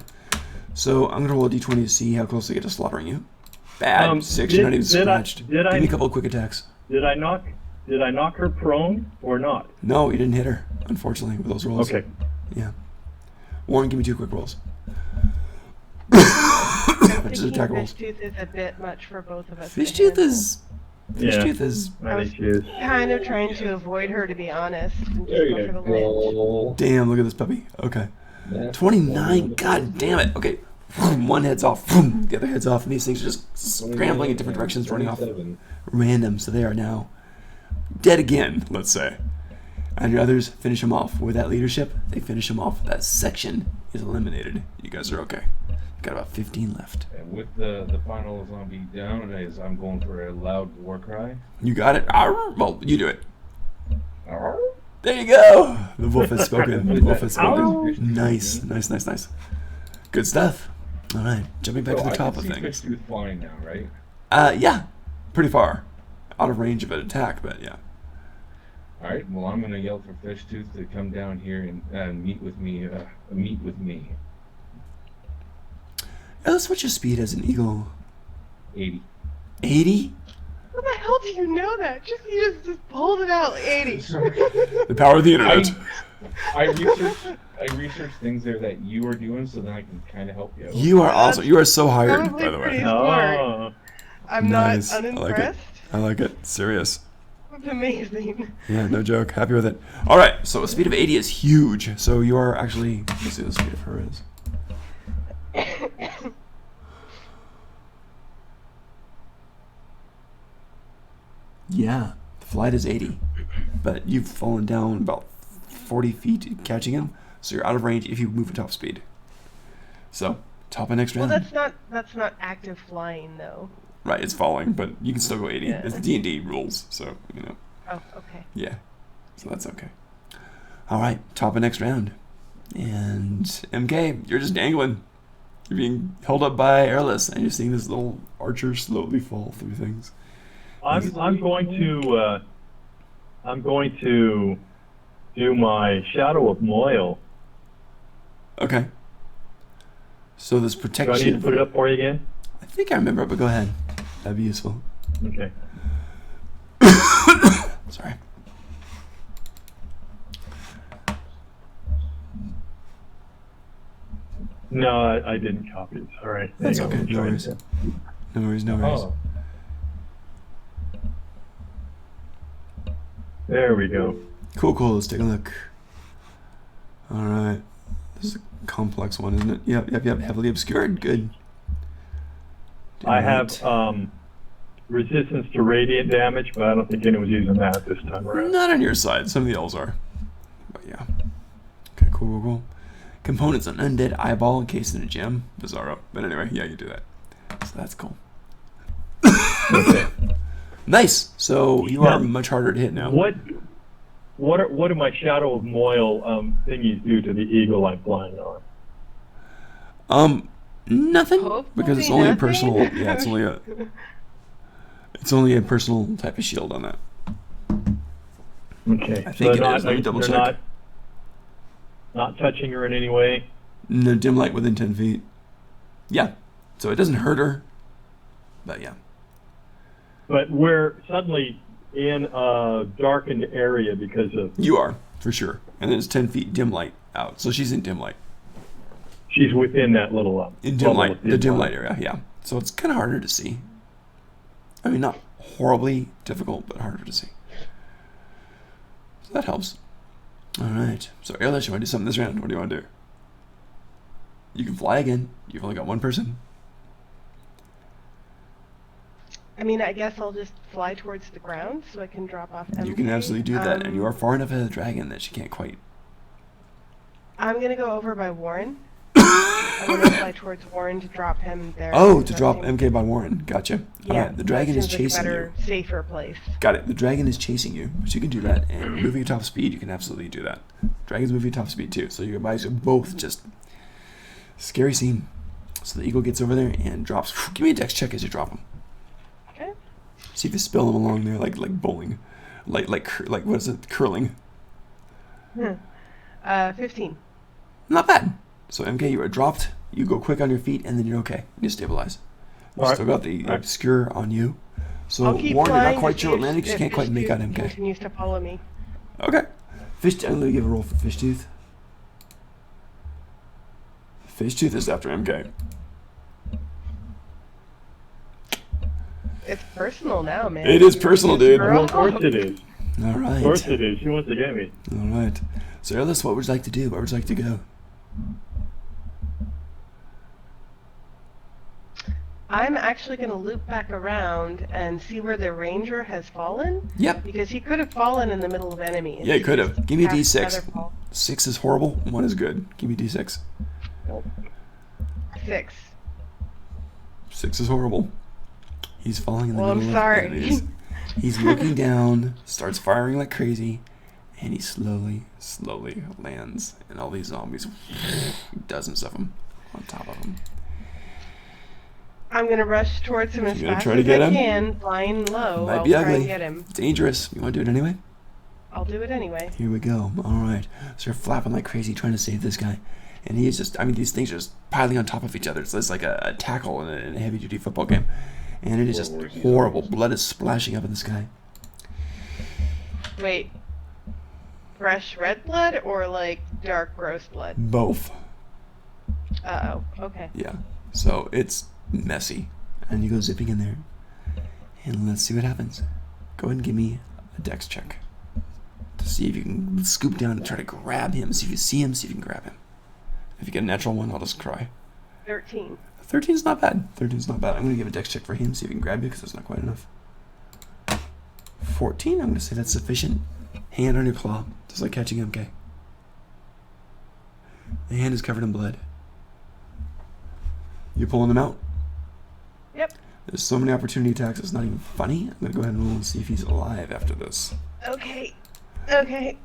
So I'm going to roll a d20 to see how close they get to slaughtering you. Bad. 6, you're not even scratched. Give me a couple of quick attacks. Did I knock her prone or not? No, you didn't hit her, unfortunately, with those rolls. Okay. Yeah. Warren, give me 2 quick rolls. I'm Just thinking attack rolls. Fishtooth is a bit much for both of us. to Fishtooth handle. is... Fishtooth is... I think she is. Kind of trying to avoid her, to be honest, and There just go you for the lynch. go. Damn, look at this puppy. Okay. That's 29, god damn it. Okay. One head's off, the other head's off, and these things are just scrambling in different directions, running off 27. random, so they are now dead again, let's say. And your others finish them off. With that leadership, they finish them off. That section is eliminated. You guys are okay. Got about 15 left. And with the final zombie down, is I'm going for a loud war cry. You got it? Arr! Well, you do it. Arr! There you go! The wolf has spoken. The wolf has Ow. spoken. Nice, nice, nice, nice. Good stuff. All right, jumping back to the top of I can see things. Fishtooth flying now, right? Yeah, pretty far. Out of range of an attack, but yeah. Alright, well I'm gonna yell for Fishtooth to come down here and meet with me. Meet with me. Alice, what's your speed as an eagle? 80. 80? How the hell do you know that? You just pulled it out, 80. The power of the internet. I researched things there that you are doing, so then I can kind of help you out. You are awesome. You are so hired, Probably by the way. pretty smart. Oh. I'm Nice. not I like it. unimpressed. I like it. Serious. It's amazing. Yeah, no joke. Happy with it. All right, so a speed of 80 is huge. So you are actually... Let's see what the speed of her is. Yeah, the flight is 80. But you've fallen down about 40 feet catching him. So you're out of range if you move at top speed. So, top of next Well, round. that's not active flying though. Right, it's falling, but you can still go 80. Yeah. It's D&D rules, so, you know. Oh, okay. Yeah, so that's okay. All right, top of next round. And MK, you're just dangling. You're being held up by Airless, and you're seeing this little archer slowly fall through things. I'm going to do my Shadow of Moyle. Okay. So this Do I protection... need to put it up for you again? I think I remember, but go ahead. That'd be useful. Okay. No, I didn't copy it. Sorry. That's Hang on, okay. let me No try it worries. again. No worries, no worries. Oh, There we go. Cool, cool. Let's take a look. All right. This is a complex one, isn't it? Yep. Heavily obscured. Good. I have Right. resistance to radiant damage, but I don't think anyone's using that this time around. Not on your side. Some of the elves are. But yeah. Okay, cool. Components: an undead eyeball encased in a gem. Bizarro. But anyway, yeah, you do that. So that's cool. Okay. Nice. So you are Now, much harder to hit now. What do my Shadow of Moyle thingies do to the eagle I'm flying on? Nothing, Hopefully because it's only a nothing. personal. Yeah, it's only a personal type of shield on that. Okay. I think so it is. Let me double they're check. not touching her in any way. No dim light within 10 feet. Yeah, so it doesn't hurt her, but yeah. But we're suddenly in a darkened area because of You are, for sure. And then it's 10 feet dim light out. So she's in dim light. she's within that little In dim bubble light, of the dim light area, yeah. So it's kind of harder to see. I mean, not horribly difficult, but harder to see. So that helps. All right. So Airless, you want to do something this round? What do you want to do? You can fly again. You've only got one person. I mean, I guess I'll just fly towards the ground so I can drop off MK. You can absolutely do that, and you are far enough ahead of the dragon that she can't quite. I'm gonna go over by Warren. I want to fly towards Warren to drop him there. Oh, because to that drop seems- MK by Warren. Gotcha. Yeah, Alright, the dragon that is seems like a chasing better, you. safer place. Got it. The dragon is chasing you, but you can do that. And moving at top speed, you can absolutely do that. Dragon's moving at top speed too, so your guys are both just scary scene. So the eagle gets over there and drops. Give me a dex check as you drop him. Okay. See if you spill him along there like bowling, like what is it? Curling. 15. Not bad. So MK, you are dropped. You go quick on your feet, and then you're okay. You stabilize. You Alright. still got the Alright. obscure on you. So I'll keep Warren, you're flying not quite to sure see what landing because you if can't quite make out Fishtooth MK. continues to follow me. Okay. I'm gonna give a roll for Fishtooth. Fishtooth is after MK. It's personal now, man. It is personal, dude. Well, of course it is. All Of course right. it is. She wants to get me. All right. So, Airless, what would you like to do? Where would you like to go? I'm actually going to loop back around and see where the ranger has fallen, Yep. because he could have fallen in the middle of enemies. Yeah, you could have. Give me a Cast D6. Featherfall. 6 is horrible. 1 is good. Give me D6. 6. 6 is horrible. He's falling in the Well, I'm middle sorry. of enemies. He's looking down, starts firing like crazy, and he slowly lands. And all these zombies, dozens of them, on top of him. I'm going to rush towards him as You gonna fast try to as get I him? can, flying low. Might I'll be try ugly. and get him. Dangerous. You want to do it anyway? I'll do it anyway. Here we go. All right. So you're flapping like crazy trying to save this guy. And he is just, I mean, these things are just piling on top of each other. It's like a tackle in a heavy-duty football game. And it is just horrible. Blood is splashing up in the sky. Wait. Fresh red blood or like dark gross blood? Both. Uh-oh. Okay. Yeah. So it's messy. And you go zipping in there. And let's see what happens. Go ahead and give me a dex check. To see if you can scoop down and try to grab him. See if you see him, see if you can grab him. If you get a natural one, I'll just cry. 13. 13's not bad. 13's not bad. I'm going to give a dex check for him, see if he can grab you, because that's not quite enough. 14, I'm going to say that's sufficient. Hand on your claw, just like catching MK. The hand is covered in blood. You pulling him out? Yep. There's so many opportunity attacks, it's not even funny. I'm going to go ahead and roll and see if he's alive after this. Okay. Okay.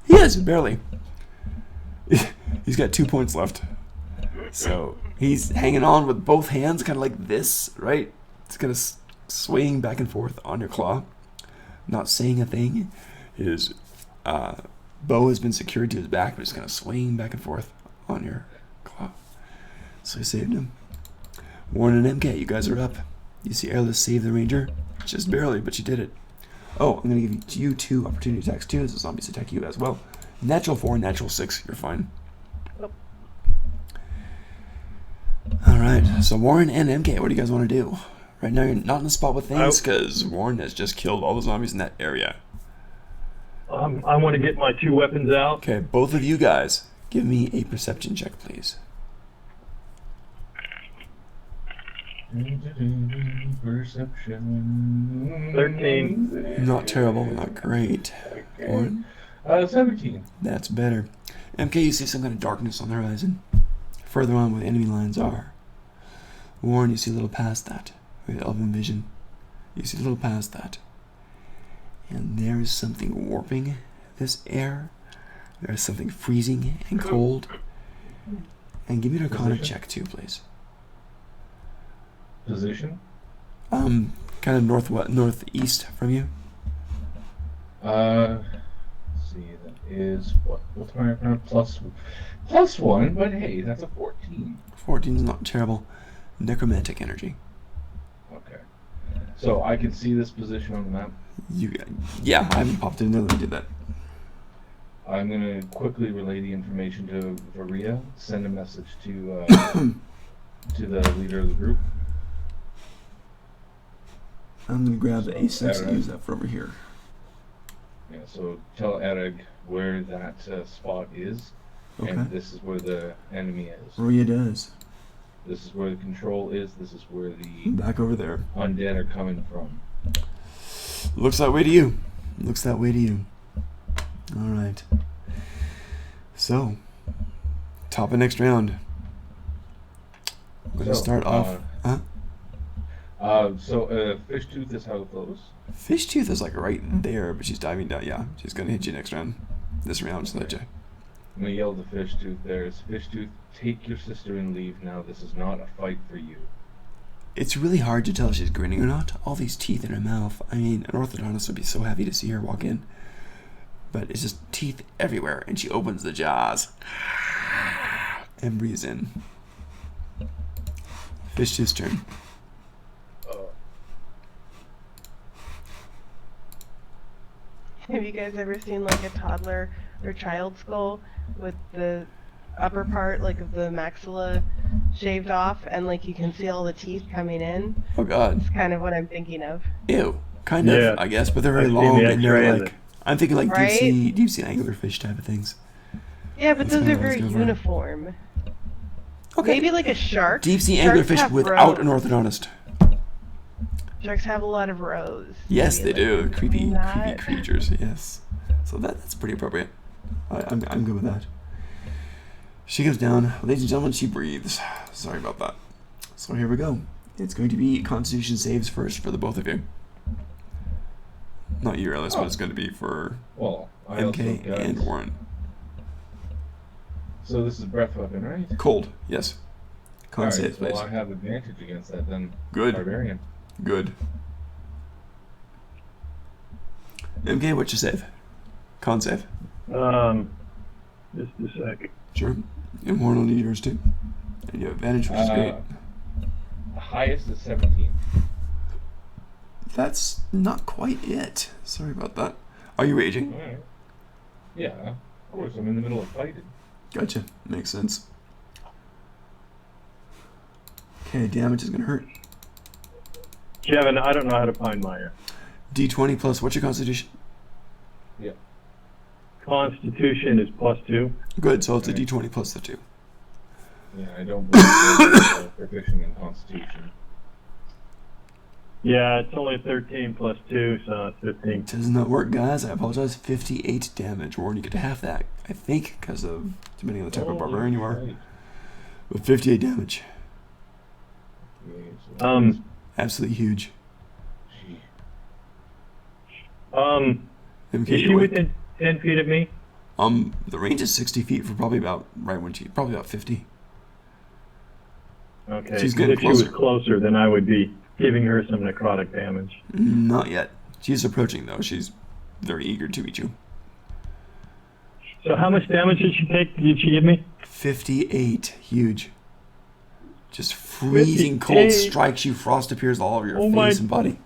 He is, barely. He's got 2 points left. So he's hanging on with both hands, kind of like this, right? It's kind of swaying back and forth on your claw, not saying a thing. His bow has been secured to his back, but it's kind of swaying back and forth on your claw. So you saved him. Warren and MK, you guys are up. You see Airless save the ranger, just barely, but you did it. Oh, I'm gonna give you 2 opportunity attacks too, as the zombies attack you as well. Natural 4, natural 6, you're fine. Oh. Alright, so Warren and MK, what do you guys want to do? Right now you're not in the spot with things because Warren has just killed all the zombies in that area. I want to get my 2 weapons out. Okay, both of you guys, give me a perception check, please. Perception. 13. Not terrible, not great. Warren? 17. That's better. MK, you see some kind of darkness on the horizon. Further on where the enemy lines are. Warren, you see a little past that. With elven vision. You see a little past that. And there is something warping this air. There is something freezing and cold. And give me an Arcana check too, please. Position? Kind of northeast from you. Let's see, that is what's my plus 1, but hey, that's a 14. 14 is not terrible. Necromantic energy. Okay. So I can see this position on the map. Yeah, I haven't popped in there. Let me do that. I'm gonna quickly relay the information to Varia, send a message to to the leader of the group. I'm gonna grab the A6 and use that for over here. Yeah, so tell Ereg where that spot is, Okay. and this is where the enemy is. Maria does. This is where the control is. This is where the Back over there. undead are coming from. Looks that way to you. Looks that way to you. Alright. So, top of next round. We're gonna start off. Fish Tooth is how close? Fishtooth is like right there, but she's diving down. Yeah, she's gonna hit you next round. This round, so that you. I'm gonna yell to Fish Tooth there. It's Fish Tooth, take your sister and leave now. This is not a fight for you. It's really hard to tell if she's grinning or not. All these teeth in her mouth. I mean, an orthodontist would be so happy to see her walk in. But it's just teeth everywhere, and she opens the jaws and breathes in. Fishtooth's turn. Have you guys ever seen like a toddler or child skull with the upper part like of the maxilla shaved off and like you can see all the teeth coming in? Oh god. It's kind of what I'm thinking of. Ew. Kind of, Yeah. I guess, but they're very I've seen long the and they're X-ray of like it. I'm thinking like Right? deep sea anglerfish type of things. Yeah, but That's those what are I was very going for. uniform. Okay. Maybe like a shark. Deep sea Sharks anglerfish have without rows. an orthodontist. Sharks have a lot of rows. Yes, Maybe, they do. like, Creepy that. creatures. Yes. So that's pretty appropriate. I'm good with that. She goes down. Ladies and gentlemen, she breathes. Sorry about that. So here we go. It's going to be Constitution saves first for the both of you. Not you, Ellis, but it's going to be for Well, I also MK got... and Warren. So this is breath weapon, right? Cold. Yes. Con Alright, saves, please. well, I have advantage against that then. Good. Barbarian. Good. MK, what's your save? Con save. Just a sec. Sure. And Warren will need yours too. And you have advantage, which is great. The highest is 17. That's not quite it. Sorry about that. Are you raging? Alright. Yeah, of course, I'm in the middle of fighting. Gotcha. Makes sense. Okay, damage is gonna hurt. Kevin, I don't know how to find my D20 plus, what's your constitution? Yeah. Constitution is +2. Good, so it's a D20 plus the 2. Yeah, I don't believe I'm proficient in Constitution. Yeah, it's only 13 +2, so it's 15. Does not work, guys. I apologize. 58 damage. Warren, you get half that, I think, because of, depending on the type of barbarian you are. Right. But 58 damage. Okay, so Absolutely huge. gee. MK, Is you she wait. within 10 feet of me? The range is 60 feet for probably about, probably about 50. Okay, She's 'cause getting if she was closer. closer, then I would be giving her some necrotic damage. Not yet. She's approaching, though. She's very eager to eat you. So how much damage did she take? Did she give me? 58. Huge. Just freezing cold 58. strikes you. Frost appears all over your Oh face my- and body.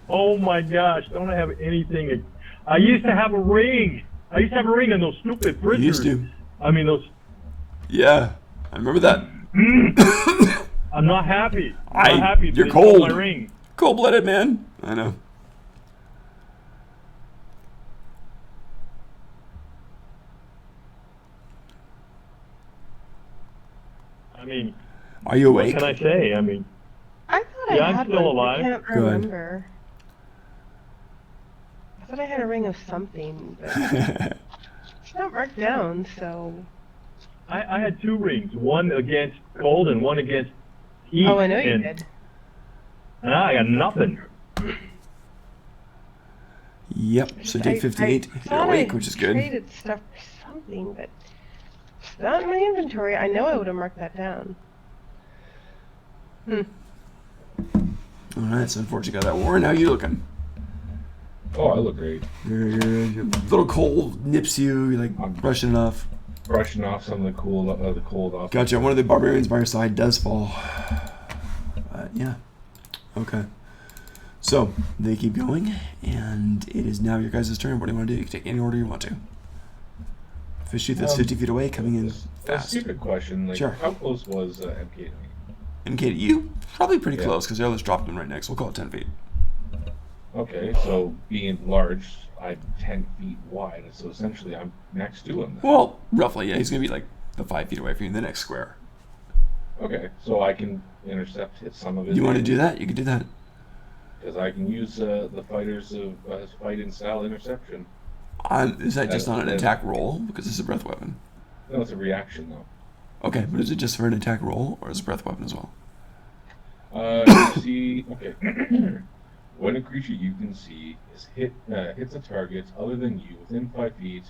Oh my gosh, don't I have anything? I used to have a ring. I used to have a ring on those stupid You prisoners. used to. I mean, those. Yeah. I remember that. I'm not happy. You're They stole cold. my ring. Cold-blooded, man. I know. I mean, Are you what awake? can I say? I mean, I thought Yeah, I I'm had still one, but alive. I can't Good. remember. I thought I had a ring of something, but it's not marked down, so... I had 2 rings, one against cold and one against heat. Oh, I know you and did. I got nothing. Yep. So day 58. I You're thought awake, I which is good. traded stuff for something, but it's not in my inventory. I know I would have marked that down. All right. So unfortunately, got that Warren. How you looking? Oh, I look great. You're a little cold. Nips you. You're like brushing it off. Brushing off some of the cold off. Gotcha. One of the barbarians by your side does fall. Yeah. Okay. So they keep going, and it is now your guys' turn. What do you want to do? You can take any order you want to. Fish tooth that's 50 feet away, coming in A fast. stupid question. Like, Sure. how close was MK to me? And Kate, you probably pretty Yeah. close because Airless dropped in right next. We'll call it 10 feet. Okay, so being large, I'm 10 feet wide, so essentially I'm next to him. Then. Well, roughly, yeah. He's gonna be like the 5 feet away from you in the next square. Okay, so I can intercept hit some of his. You want to do that? You can do that. Because I can use the fighters of fighting style interception. Is that just not an Yeah. attack roll? Because it's a breath weapon. No, it's a reaction though. Okay, but is it just for an attack roll, or is it a breath weapon as well? You see, okay. When a creature you can see is hits a target other than you within 5 feet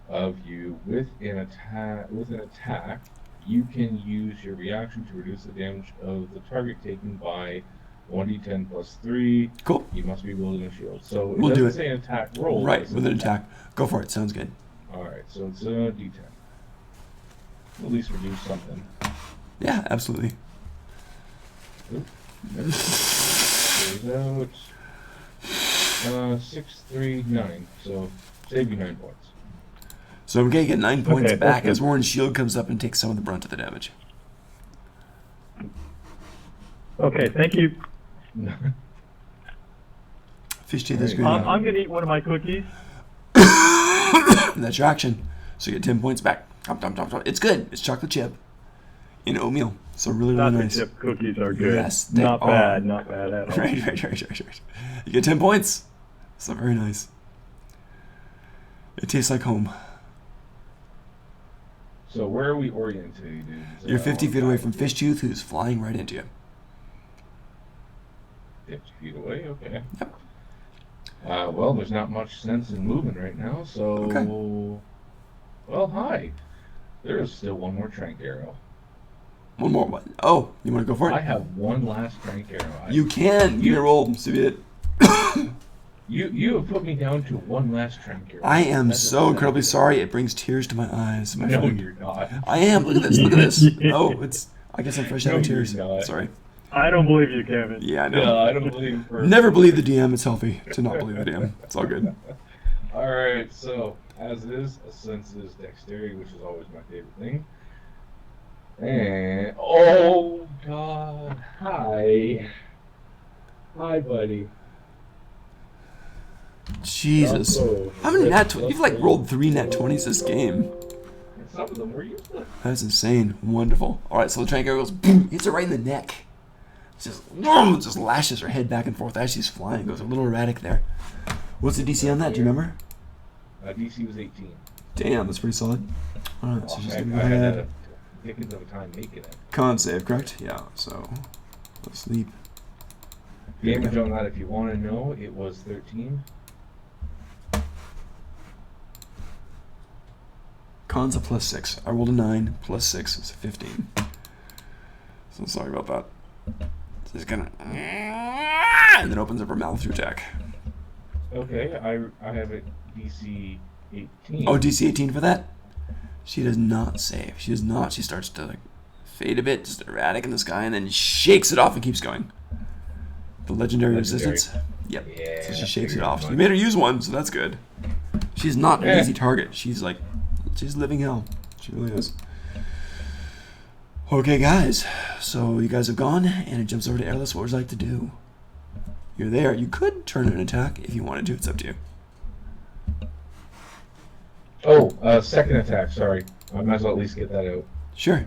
of you with an attack, you can use your reaction to reduce the damage of the target taken by 1d10 plus 3. Cool. You must be wielding a shield. So it We'll do doesn't it. say an attack roll. Right, it's with an attack. Go for it. Sounds good. Alright, so it's a d10. At least reduce something. Yeah, absolutely. Goes out. 6, 3, 9. So save you 9 points. So I'm gonna get 9 points Okay, back okay. as Warren's shield comes up and takes some of the brunt of the damage. Okay, thank you. Fish teeth is Right. good. I'm going to eat one of my cookies. That's your action. So you get 10 points back. Tom, tom, tom, tom. It's good. It's chocolate chip in oatmeal. So really, really Chocolate nice. chip cookies are good. Yes, they not are. bad at all. Right. You get 10 points. So very nice. It tastes like home. So where are we oriented? You're 50 feet away from Fishtooth, who's flying right into you. 50 feet away, okay. Yep. Well, there's not much sense in moving right now, so... Okay. Well, hi. There is still one more trank arrow. One more one. Oh, you want to go for I it? have one last trank arrow. You can. Give me a roll. See it. You have put me down to one last trank arrow. I am That's so a- incredibly sorry. It brings tears to my eyes. My No, friend. you're not. I am. Look at this. Look at this. Oh, it's. I guess I'm fresh out No, of you're tears. not. Sorry. I don't believe you, Kevin. Yeah, I know. No, I don't believe for... Never believe the DM. It's healthy to not believe the DM. It's all good. Alright, so, as is, a sense is dexterity, which is always my favorite thing. And... Oh, God. Hi. Hi, buddy. Jesus. Oh, How many let's- You've like let's- rolled 3 nat 20s this game. Some of them were useless. That's insane. Wonderful. All right, so the trank arrow goes, boom, hits her right in the neck. Just lashes her head back and forth as she's flying. Goes a little erratic there. What's the DC on that? Do you remember? DC was 18. Damn, that's pretty solid. All right, so she's I gonna go had ahead. a dickens of a time making it. Con save, correct? Yeah. So, let's sleep. Damage on that, if you want to know, it was 13. Con's a +6. I rolled a 9 +6 is 15. So sorry about that. She's gonna and then opens up her mouth to attack. Okay, I have a DC 18. Oh, DC 18 for that? She does not save. She does not. She starts to like fade a bit, just erratic in the sky, and then shakes it off and keeps going. The legendary resistance. Yep. Yeah, So she I shakes it figured off. as You much. made her use one, so that's good. She's not an Eh. easy target. She's living hell. She really is. Okay, guys. So you guys have gone, and it jumps over to Airless. What would you like to do? You're there. You could turn an attack if you wanted to. It's up to you. Oh, second attack. Sorry, I might as well at least get that out. Sure.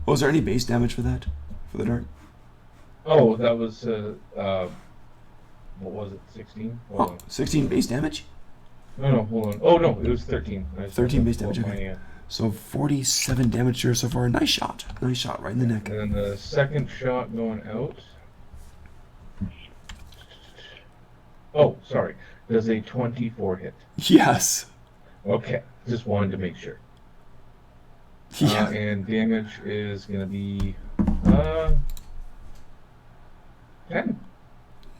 Was there any base damage for that? For the dart? Oh, that was what was it? 16. Hold Oh, on. 16 base damage? No, hold on. Oh no, it was 13. 13 base damage, My, okay. So 47 damage here so far. Nice shot. Nice shot right in the neck. And then the second shot going out. Oh, sorry. Does a 24 hit? Yes. Okay, just wanted to make sure. Yeah. And damage is gonna be 10.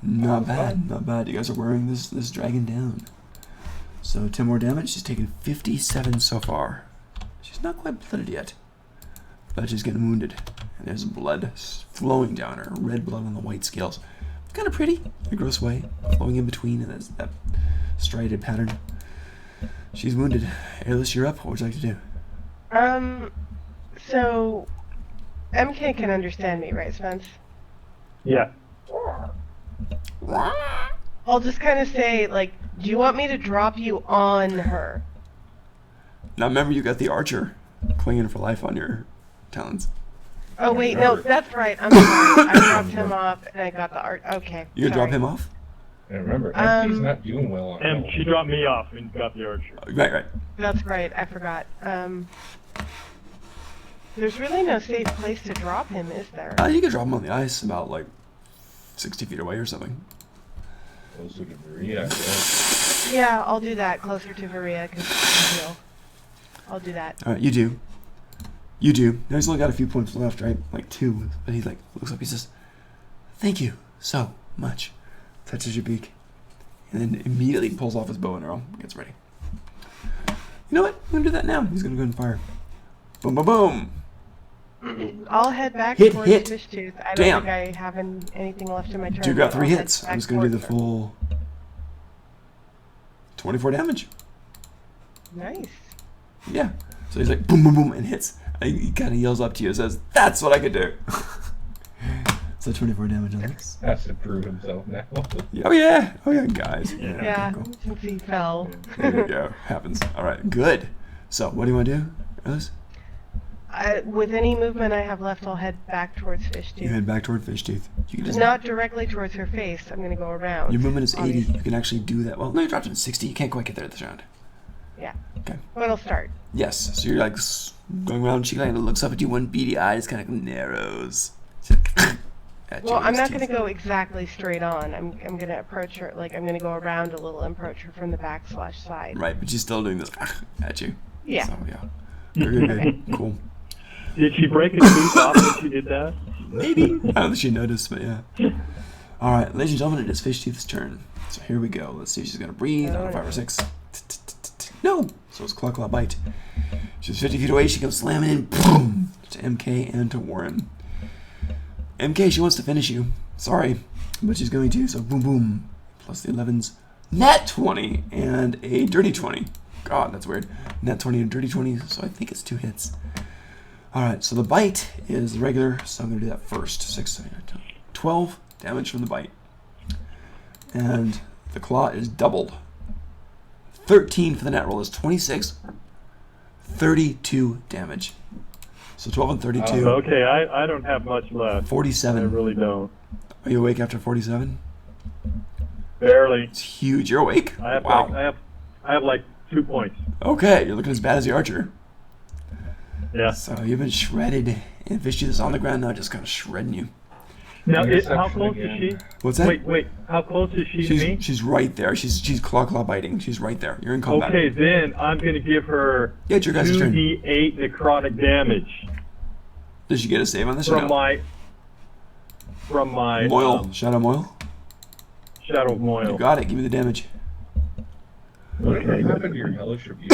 Not bad. Not bad. You guys are wearing this dragon down. So 10 more damage. She's taken 57 so far. She's not quite blooded yet. But she's getting wounded. And there's blood flowing down her. Red blood on the white scales. Kind of pretty in a gross way. Flowing in between, and that's that striated pattern. She's wounded. Airless, you're up. What would you like to do? So MK can understand me, right, Spence? Yeah. I'll just kind of say, like, do you want me to drop you on her? Now remember, you got the archer clinging for life on your talons. Oh, wait, no, that's right. I'm sorry. I dropped him off, and I got the art. Okay. You gonna sorry. drop him off? And remember, MP's not doing well on And that she dropped me off and got the archer. Right. That's right. I forgot. There's really no safe place to drop him, is there? You could drop him on the ice about like 60 feet away or something. Closer to Maria. Yeah. Yeah, I'll do that closer to Maria, because I'll do that. All right, you do. You do. Now he's only got a few points left, right? Like 2. But he like looks up. He says, "Thank you so much." Touches your beak, and then immediately pulls off his bow and arrow. Gets ready. You know what? I'm gonna do that now. He's gonna go and fire. Boom, boom, boom. I'll head back Hit, towards hit. Fishtooth. I don't Damn. think I have anything left in my turn. You got but 3 I'll head hits. I'm back just gonna do the towards her. full 24 damage. Nice. Yeah. So he's like boom, boom, boom, and hits. He kind of yells up to you and says, "That's what I could do." So 24 damage on this. Has to prove himself now. Oh yeah, guys. Yeah, Okay, cool. since he fell. There you go. Happens. All right, good. So what do you want to do, Alice? With any movement I have left, I'll head back towards You Fishtooth. head back toward Fishtooth. You can just Not directly towards her face. I'm gonna go around. your movement is 80. obviously. You can actually do that. Well, no, you dropped it to 60. You can't quite get there this round. Yeah. Okay. But I'll start. Yes. So you're like going around. She kind of looks up at you. One beady eye just kind of narrows. She's like, at Well, you, I'm those not teeth. gonna go exactly straight on. I'm gonna approach her. Like I'm gonna go around a little and approach her from the /side. Right, but she's still doing this at you. Yeah. So yeah. Very good. Cool. Did she break a tooth off when she did that? Maybe. I don't think she noticed, but yeah. All right, ladies and gentlemen, it is Fishtooth's turn. So here we go. Let's see if she's gonna breathe on a 5 or 6. No. So it's claw bite. She's 50 feet away. She comes slamming in, boom, to MK and to Warren. MK, she wants to finish you. Sorry, but she's going to. So boom, boom. Plus the 11's net 20 and a dirty 20. God, that's weird. Net 20 and dirty 20. So I think it's 2 hits. All right, so the bite is regular, so I'm going to do that first. 6, 7, 8, 9, 12 damage from the bite. And the claw is doubled. 13 for the net roll is 26. 32 damage. So 12 and 32. Okay, I don't have much left. I 47. really don't. Are you awake after 47? Barely. It's huge. You're awake? I have Wow. like I have like 2 points. Okay, you're looking as bad as the archer. Yeah. So you've been shredded. And Fishtooth is on the ground now, just kind of shredding you. Now, how Interception close again. is she? What's that? Wait. How close is she to me? She's right there. She's claw biting. She's right there. You're in combat. Okay, then I'm going to give her Yeah, it's your guys' turn. 2d8 necrotic damage Did she get a save on this or from no? my Moil. Shadow Moil. Shadow of You Moil. got it. Give me the damage. Whatever Okay. happened to your hellish abuse?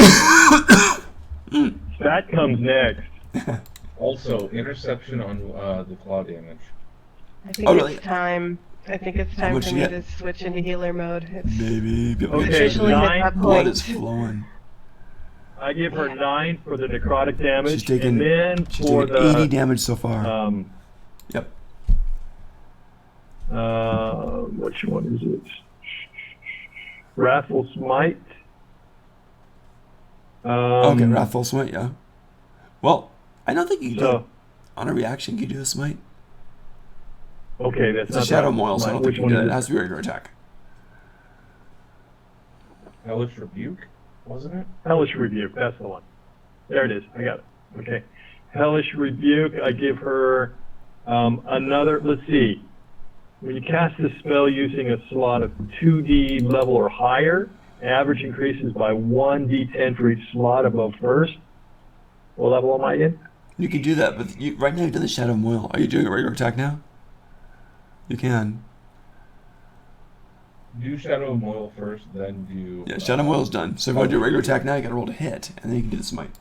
That comes next. Also, interception on the claw damage. I think Oh, really? it's time. I think it's time much for you me get? to switch into healer mode. It's Maybe. Okay, officially hit that Blood point. is flowing. I give her 9 for the necrotic damage, She's taken, and then she's for taken the 80 damage so far. Yep. Which one is it? Wrathful Smite. Okay, Wrathful Smite, yeah. Well, I don't think you can do it. So, On a reaction, can you do a smite? okay, that's It's a not Shadow Wrathful Moil, so I Smite. don't Which think you can one do is it. It it? has to be a regular attack. Hellish Rebuke, wasn't it? Hellish Rebuke, that's the one. There it is, I got it. Okay. Hellish Rebuke, I give her another, let's see. When you cast this spell using a slot of 2D level or higher, average increases by 1d10 for each slot above first. What level am I in? You can do that, but right now you've done the Shadow Moil. Are you doing a regular attack now? You can. Do Shadow Moil first, then do... Yeah, Shadow Moil's done. So if you want to do a regular attack now, you gotta roll to hit, and then you can do the smite.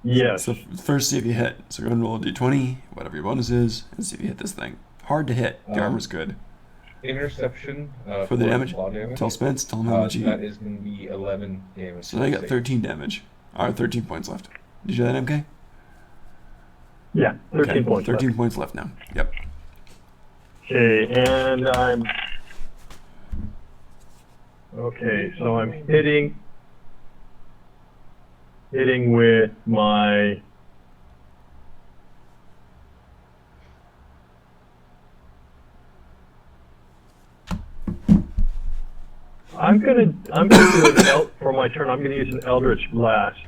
Yes. So first see if you hit. So go ahead and roll a d20, whatever your bonus is, and see if you hit this thing. Hard to hit. The armor's good. Interception For the damage? claw damage. Tell Spence, tell him how much you That get. is going to be 11 damage. So now you got 13 damage. Alright, 13 points left. Did you do that, MK? Yeah, 13 Okay, points 13 left. points left now. Yep. Okay, and I'm... Okay, so I'm hitting with my... I'm gonna do for my turn. I'm gonna use an Eldritch Blast.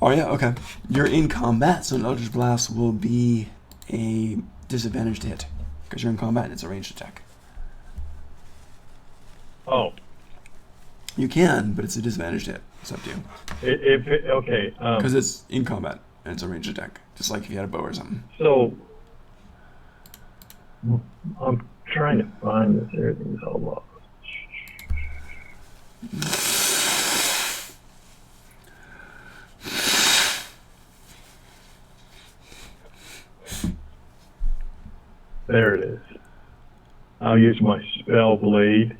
Oh yeah, okay. You're in combat, so an Eldritch Blast will be a disadvantage to hit. Because you're in combat and it's a ranged attack. Oh, You can, but it's a disadvantage to hit. It's up to you. okay. Because it's in combat and it's a ranged attack. Just like if you had a bow or something. So I'm trying to find this. Everything's all lost. There it is. I'll use my spell blade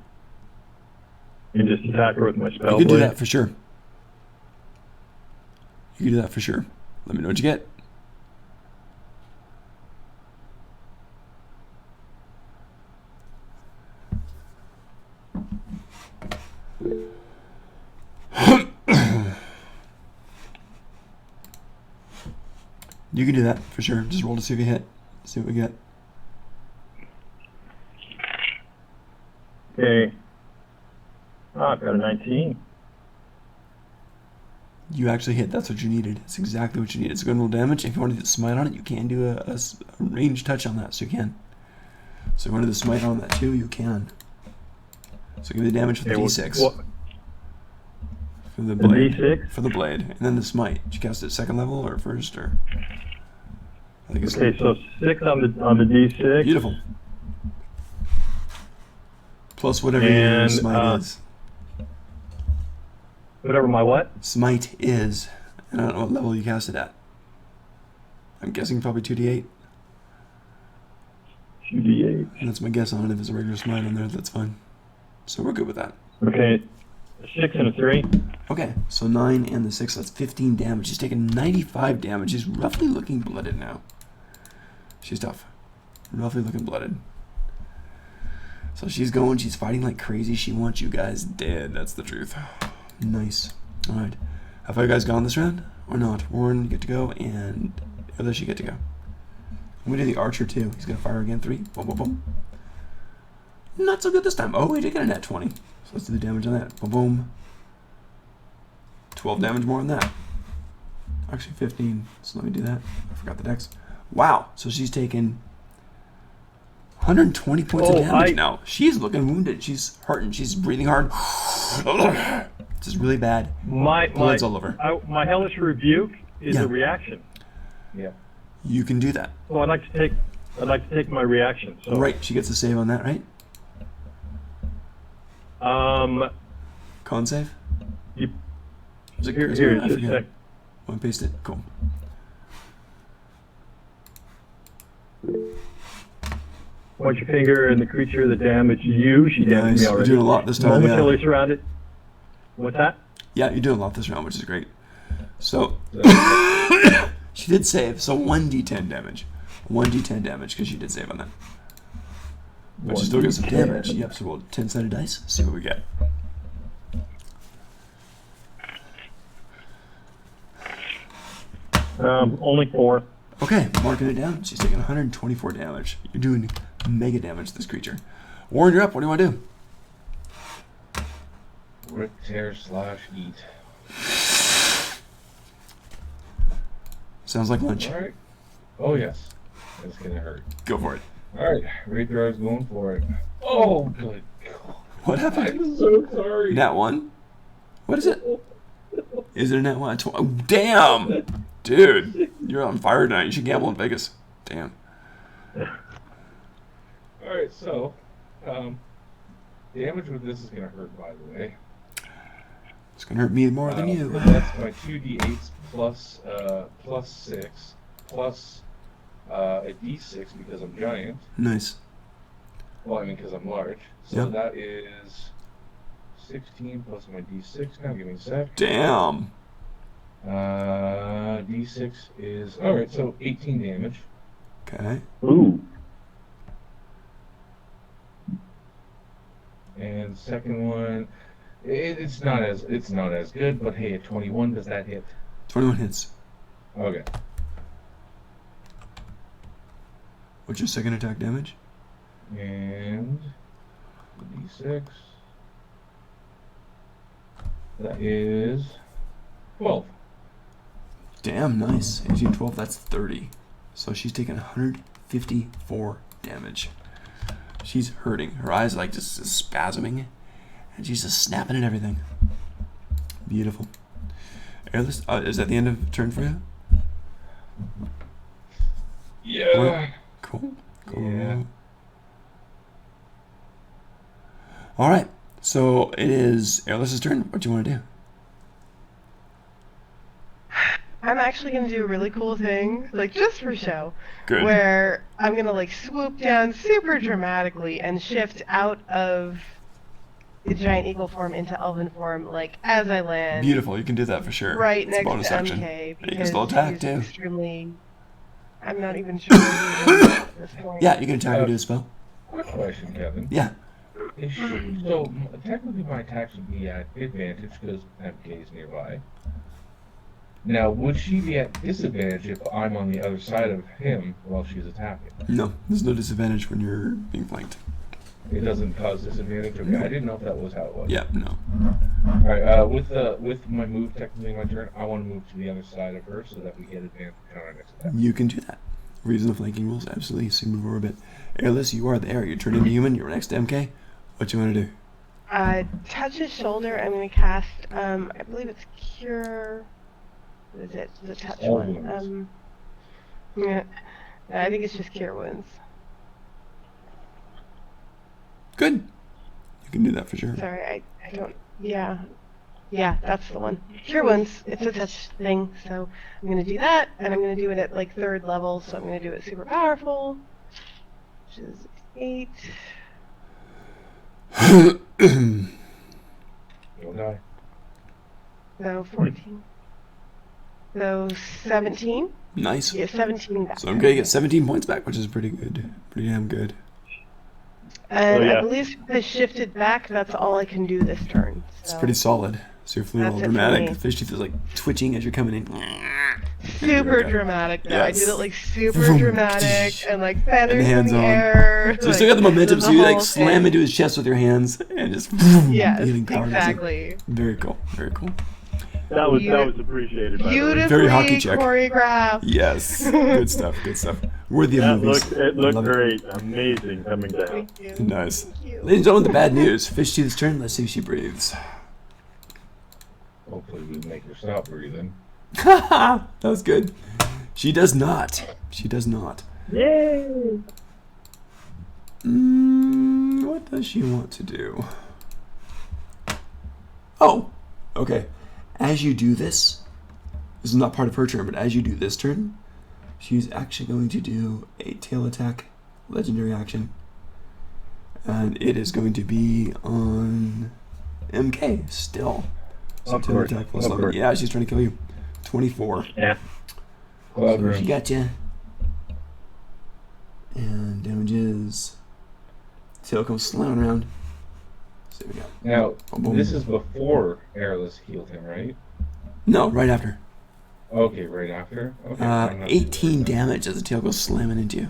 and just attack her with my spell You can blade. do that for sure. You can do that for sure. Let me know what you get. You can do that for sure. Just roll to see if you hit. See what we get. Okay. Oh, I've got a 19. You actually hit. That's what you needed. It's exactly what you needed. It's a good roll damage. If you want to do the smite on it, you can do a range touch on that. So you can. So if you want to do the smite on that too, you can. So give me the damage for the d6. What? For the The blade. D6? For the blade. And then the smite. Did you cast it second level or first? Or I think it's Okay, so 6 on the D6. beautiful. Plus whatever your And, smite is. Whatever my what? Smite is. And I don't know what level you cast it at. I'm guessing probably 2d8. 2d8. And that's my guess on it. If it's a regular smite on there, that's fine. So we're good with that. Okay, a 6 and a 3. Okay, so 9 and the 6, that's 15 damage. She's taking 95 damage. She's roughly looking blooded now. She's tough. Roughly looking blooded. So she's going, she's fighting like crazy. She wants you guys dead. That's the truth. Nice. Alright. Have you guys gone this round? Or not? Warren, you get to go, and Elves, you get to go. I'm going to do the archer too. He's going to fire again. 3. Boom, boom, boom. Not so good this time. Oh, he did get a nat 20. So let's do the damage on that. Boom, boom. 12 damage more than that. Actually 15. So let me do that. I forgot the dex. Wow. So she's taken 120 points of damage now. She's looking wounded. She's hurting. She's breathing hard. This is really bad. Blood's all over. My Hellish Rebuke is a reaction. Yeah. You can do that. So I'd like to take my reaction. So Right. She gets a save on that, right? Con save? You, Is it, here, is here, it, I just a forget. sec. Want to paste it? Cool. Point your finger and the creature that damaged you. She damaged Nice. me You're already. doing a lot this time, yeah. Momentarily surrounded. What's that? Yeah, you're doing a lot this round, which is great. So, So, she did save, so 1d10 damage. 1d10 damage, because she did save on that. But she still gets some damage. Yep, so roll 10-sided dice, see what we get. Only 4. Okay, marking it down. She's taking 124 damage. You're doing mega damage to this creature. Warren, you're up. What do you want to do? rip, tear, slash, eat. Sounds like lunch. All right. Oh yes, it's gonna hurt. Go for it. All right, Wraithroar's going for it. Oh, good God. What happened? I'm so sorry. Nat 1? What is it? Is it a nat 1? Oh, damn! Dude, you're on fire tonight. You should gamble in Vegas. Damn. All right, so damage with this is gonna hurt. By the way, It's going to hurt me more than you. That's my 2d8s plus 6 plus a d6 because I'm giant. Nice. Well, I mean because I'm large. So Yep. that is 16 plus my d6. Now give me a sec. Damn. D6 is alright, so 18 damage. Okay. Ooh. And the second one, it's not as good, but hey, at 21, does that hit? 21 hits. Okay. What's your second attack damage? And d6. That is 12. Damn, nice. 18, 12, that's 30. So she's taking 154 damage. She's hurting. Her eyes are like just spasming. And she's just snapping and everything. Beautiful. Airless, is that the end of turn for you? Yeah. Cool. Yeah. All right. So it is Airless's turn. What do you want to do? I'm actually gonna do a really cool thing, like just for show, Good. where I'm gonna like swoop down super dramatically and shift out of the giant eagle form into elven form, like as I land. Beautiful. You can do that for sure. Right It's a next bonus to action. MK And you can because still attack he's too. extremely. I'm not even sure what he's doing at this point. Yeah, you can attack or do a spell. Quick question, Kevin. Yeah. Is she, so technically my attacks would be at advantage because MK is nearby. Now, would she be at disadvantage if I'm on the other side of him while she's attacking? No, there's no disadvantage when you're being flanked. It doesn't cause disadvantage? Okay, I didn't know if that was how it was. Yeah, no. Alright, with my move, technically my turn, I want to move to the other side of her so that we get advantage on our next attack. You can do that. Reason the flanking rules, absolutely. So you move over a bit. Airless, you are there. You turn into human. You're next to MK. What you want to do? Touch his shoulder. I'm gonna cast. I believe it's cure. What is it? The touch All one. wounds. Yeah. I think it's just cure wounds. Good. You can do that for sure. Sorry, I don't. Yeah. Yeah, that's the one. Cure wounds. It's a touch thing, so I'm gonna do that, and I'm gonna do it at like 3rd level. So I'm gonna do it super powerful, which is 8. You'll die. So 14. So 17. Nice. Yeah, 17 back. So I'm gonna get 17 points back, which is pretty good. Pretty damn good. And Oh, yeah. I believe the shifted back, that's all I can do this turn. It's So pretty solid. So you're feeling all That's it for dramatic. me. The fish teeth is like twitching as you're coming in. super Okay. dramatic though. I Yes. did it like super dramatic and like feathers in hands the on. air. So you still got the momentum, so you like whole slam thing. into his chest with your hands and just Yes, healing power. exactly. Very cool. Very cool. That was appreciated, by the way. Beautifully Very hockey check. choreographed. Yes. Good stuff. Good stuff. Worthy of That movies. it looked Love great. Amazing coming down. Thank you. Nice. Thank you. Ladies and gentlemen, the bad news. Fish Teeth's turn. Let's see if she breathes. Hopefully we make her stop breathing. That was good. She does not. She does not. Yay! What does she want to do? Oh, okay. As you do this is not part of her turn, but as you do this turn, she's actually going to do a tail attack, legendary action. And it is going to be on MK still. So Of 10 course, attack plus of 11. course. Yeah, she's trying to kill you. 24. Yeah. Cloud So she Room. got you. And damages. Tail comes slamming around. So we got. Now, Boom. this is before Airless healed him, right? No, right after. Okay, right after. Okay. I'm not too 18 worried then. damage as the tail goes slamming into you.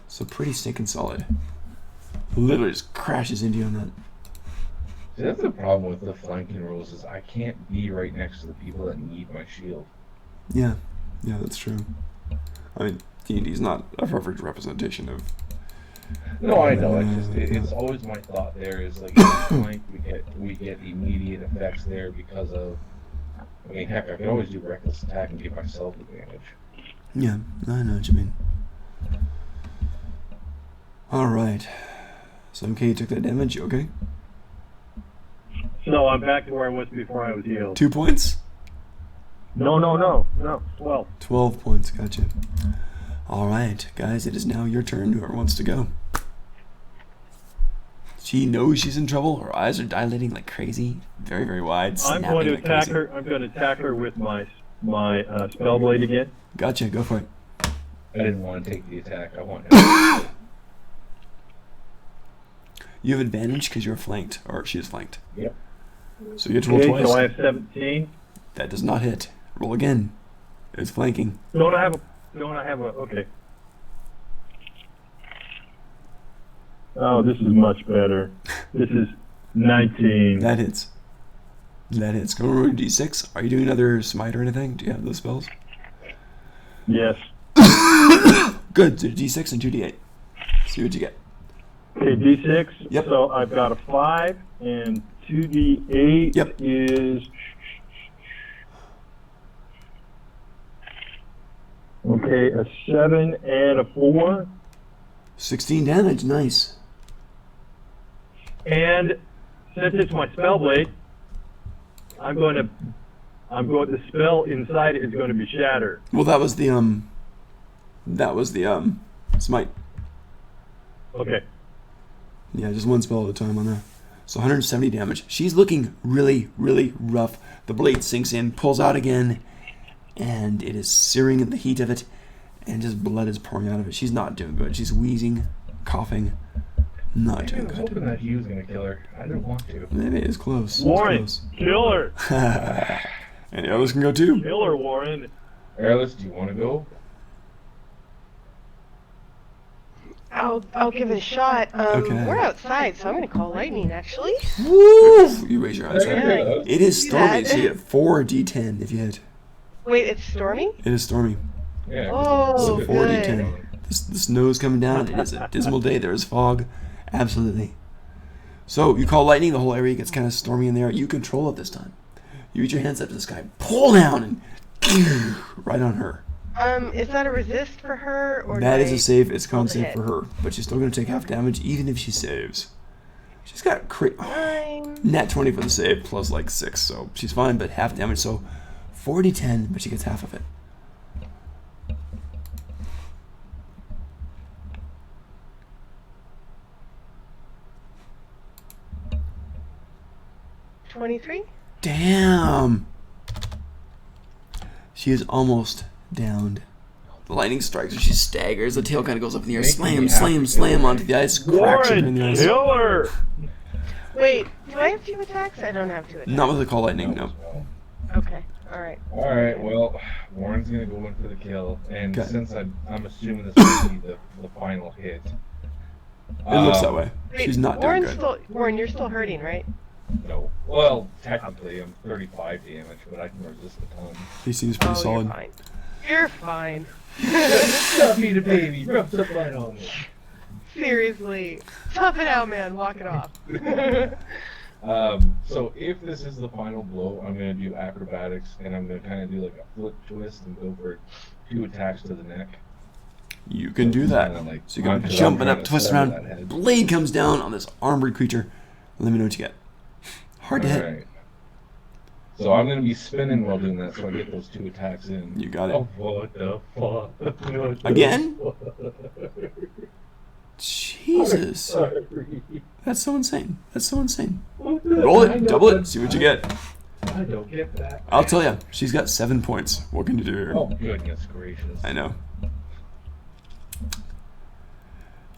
So pretty stinking solid. Literally just crashes into you on that. See, that's the problem with the flanking rules is I can't be right next to the people that need my shield. Yeah, yeah, that's true. I mean, D&D's not a perfect representation of. No, I know. It's always my thought. There is like in flank we get immediate effects there because of. I mean, heck, I can always do reckless attack and give myself advantage. Yeah, I know what you mean. All right. So okay, you took that damage. You okay? So I'm back to where I was before I was healed. 2 points. No. 12. 12 points. Gotcha. All right, guys. It is now your turn. Whoever wants to go. She knows she's in trouble. Her eyes are dilating like crazy, very, very wide. I'm snapping going to like attack crazy. her. I'm going to attack her with my spell blade again. Gotcha. Go for it. I didn't want to take the attack. I want him. You have advantage because you're flanked, or she is flanked. Yep. So you get to roll Okay, twice. so I have 17. That does not hit. Roll again. It's flanking. Don't I have a? Okay. Oh, this is much better. This is 19. That hits. That hits. Go roll your d6. Are you doing another smite or anything? Do you have those spells? Yes. Good. So d6 and 2d8. See what you get. Okay, D6. Yep. So I've got a 5 and 2D8 Yep. is. Okay, a 7 and a 4. 16 damage. Nice. And since it's my spell blade, the spell inside it is going to be shattered. Well, that was the smite. Okay. Yeah, just one spell at a time on that. So 170 damage. She's looking really, really rough. The blade sinks in, pulls out again, and it is searing in the heat of it, and just blood is pouring out of it. She's not doing good. She's wheezing, coughing, not I doing was good. hoping that he was going to kill her. I didn't want to. Maybe it's close. It's Warren, close. kill her. And the others can go too. Kill her, Warren. Airless, do you want to go? I'll give it a shot. Okay. We're outside, so I'm gonna call lightning. Actually. Woo! You raise your eyes. Okay. Right? It is See stormy. that? So you get 4d10 if you hit. Wait, it's storming. It is stormy. Yeah. Oh, So good. 4d10. The snow's coming down. It is a dismal day. There is fog. Absolutely. So you call lightning. The whole area gets kind of stormy in there. You control it this time. You reach your hands up to the sky, pull down, and right on her. Is that a resist for her, or That do is I a save. It's a con roll the save hit? for her, but she's still going to take half damage even if she saves. She's got Fine. nat 20 for the save plus like 6, so she's fine, but half damage. So 40-10, but she gets half of it. $23. Damn. She is almost downed. The lightning strikes her. She staggers. The tail kind of goes up in the air. Slam onto the ice. Cracks her in Warren, the ice. kill her. Wait, do I have 2 attacks? I don't have 2 attacks. Not with the call lightning, no. Okay. All right. All right. Well, Warren's gonna go in for the kill, and Okay. since I'm assuming this will be the final hit. It looks that way. Wait, She's not doing Warren's good. still. Warren, you're still hurting, right? No. Well, technically, I'm 35 damage, but I can resist a ton. He seems pretty solid. You're fine. You're fine. Stop me the baby. Rub some blood on me. Seriously. Tough it out, man. Walk it off. So if this is the final blow, I'm gonna do acrobatics, and I'm gonna kind of do like a flip twist and go for 2 attacks to the neck. You can do that. Kinda like- So you're I'm going jumping trying up, to twist sever around. that head. Blade comes down on this armored creature. Let me know what you get. Hard to hit. Alright. So I'm gonna be spinning while doing that, so I get those 2 attacks in. You got it. Oh, what the fuck? What the Again? fuck? Jesus. Sorry. That's so insane. That's so insane. What the- Roll I it. know Double that- it. See what you get. I don't get that. I'll tell you, she's got 7 points. What can you do here? Oh, goodness gracious. I know.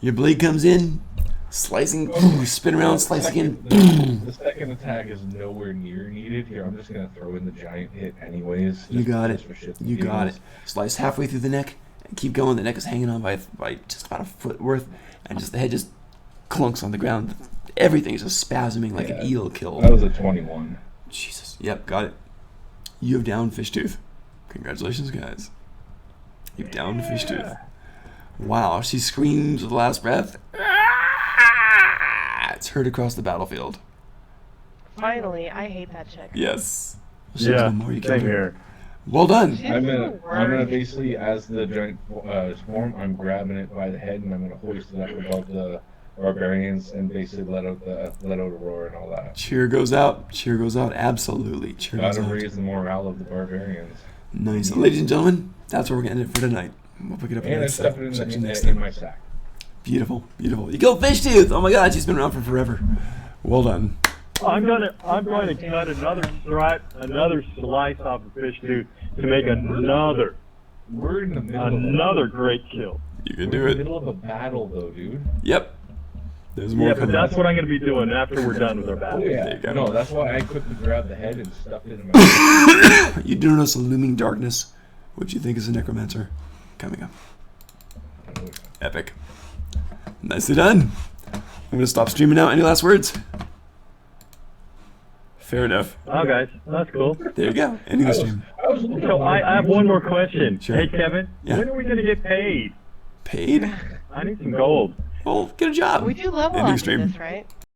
Your blade comes in, slicing, spin around, slice again. The second attack is nowhere near needed here. I'm just going to throw in the giant hit anyways. You got it. just for shits and You got it. giggles. Slice halfway through the neck and keep going. The neck is hanging on by just about a foot worth, and just the head just clunks on the ground. Everything is just spasming like an eel kill. That was a 21. Jesus. Yep, got it. You have downed Fishtooth. Congratulations, guys. You've downed Fishtooth. Wow, she screams with the last breath. It's heard across the battlefield. Finally, I hate that chick. Yes. Yeah, The more you same kill her. here. Well done. She's I'm the gonna worst. basically, as the giant swarm, I'm grabbing it by the head and I'm gonna hoist it up above the barbarians and basically let out a roar and all that. Cheer goes out. Cheer goes out. Absolutely. Cheer goes Gotta out. raise the morale of the barbarians. Nice. Ladies and gentlemen, that's where we're going to end it for tonight. We'll pick it up in And the I stuffed it section next in time. my sack. Beautiful. Beautiful. You killed Fishtooth. Oh my god, she's been around for forever. Well done. I'm going to cut another slice off of Fishtooth to make another We're in the middle of great kill. You can we're do in the it. middle of a battle though, dude. Yep. There's more Yeah, but coming. that's what I'm going to be doing after we're done with our Oh battle. There yeah. you go. No, that's why I quickly grabbed the head and stuffed it in my You do notice a looming darkness, which you think is a necromancer coming up. Epic. Nicely done. I'm going to stop streaming now. Any last words? Fair enough. Oh, guys, that's cool. There you go. Ending the stream. I was looking So I have one more question. Sure. Hey, Kevin, Yeah. when are we going to get paid? Paid? I need some gold. Well, get a job. We do level Ending after stream. this, right?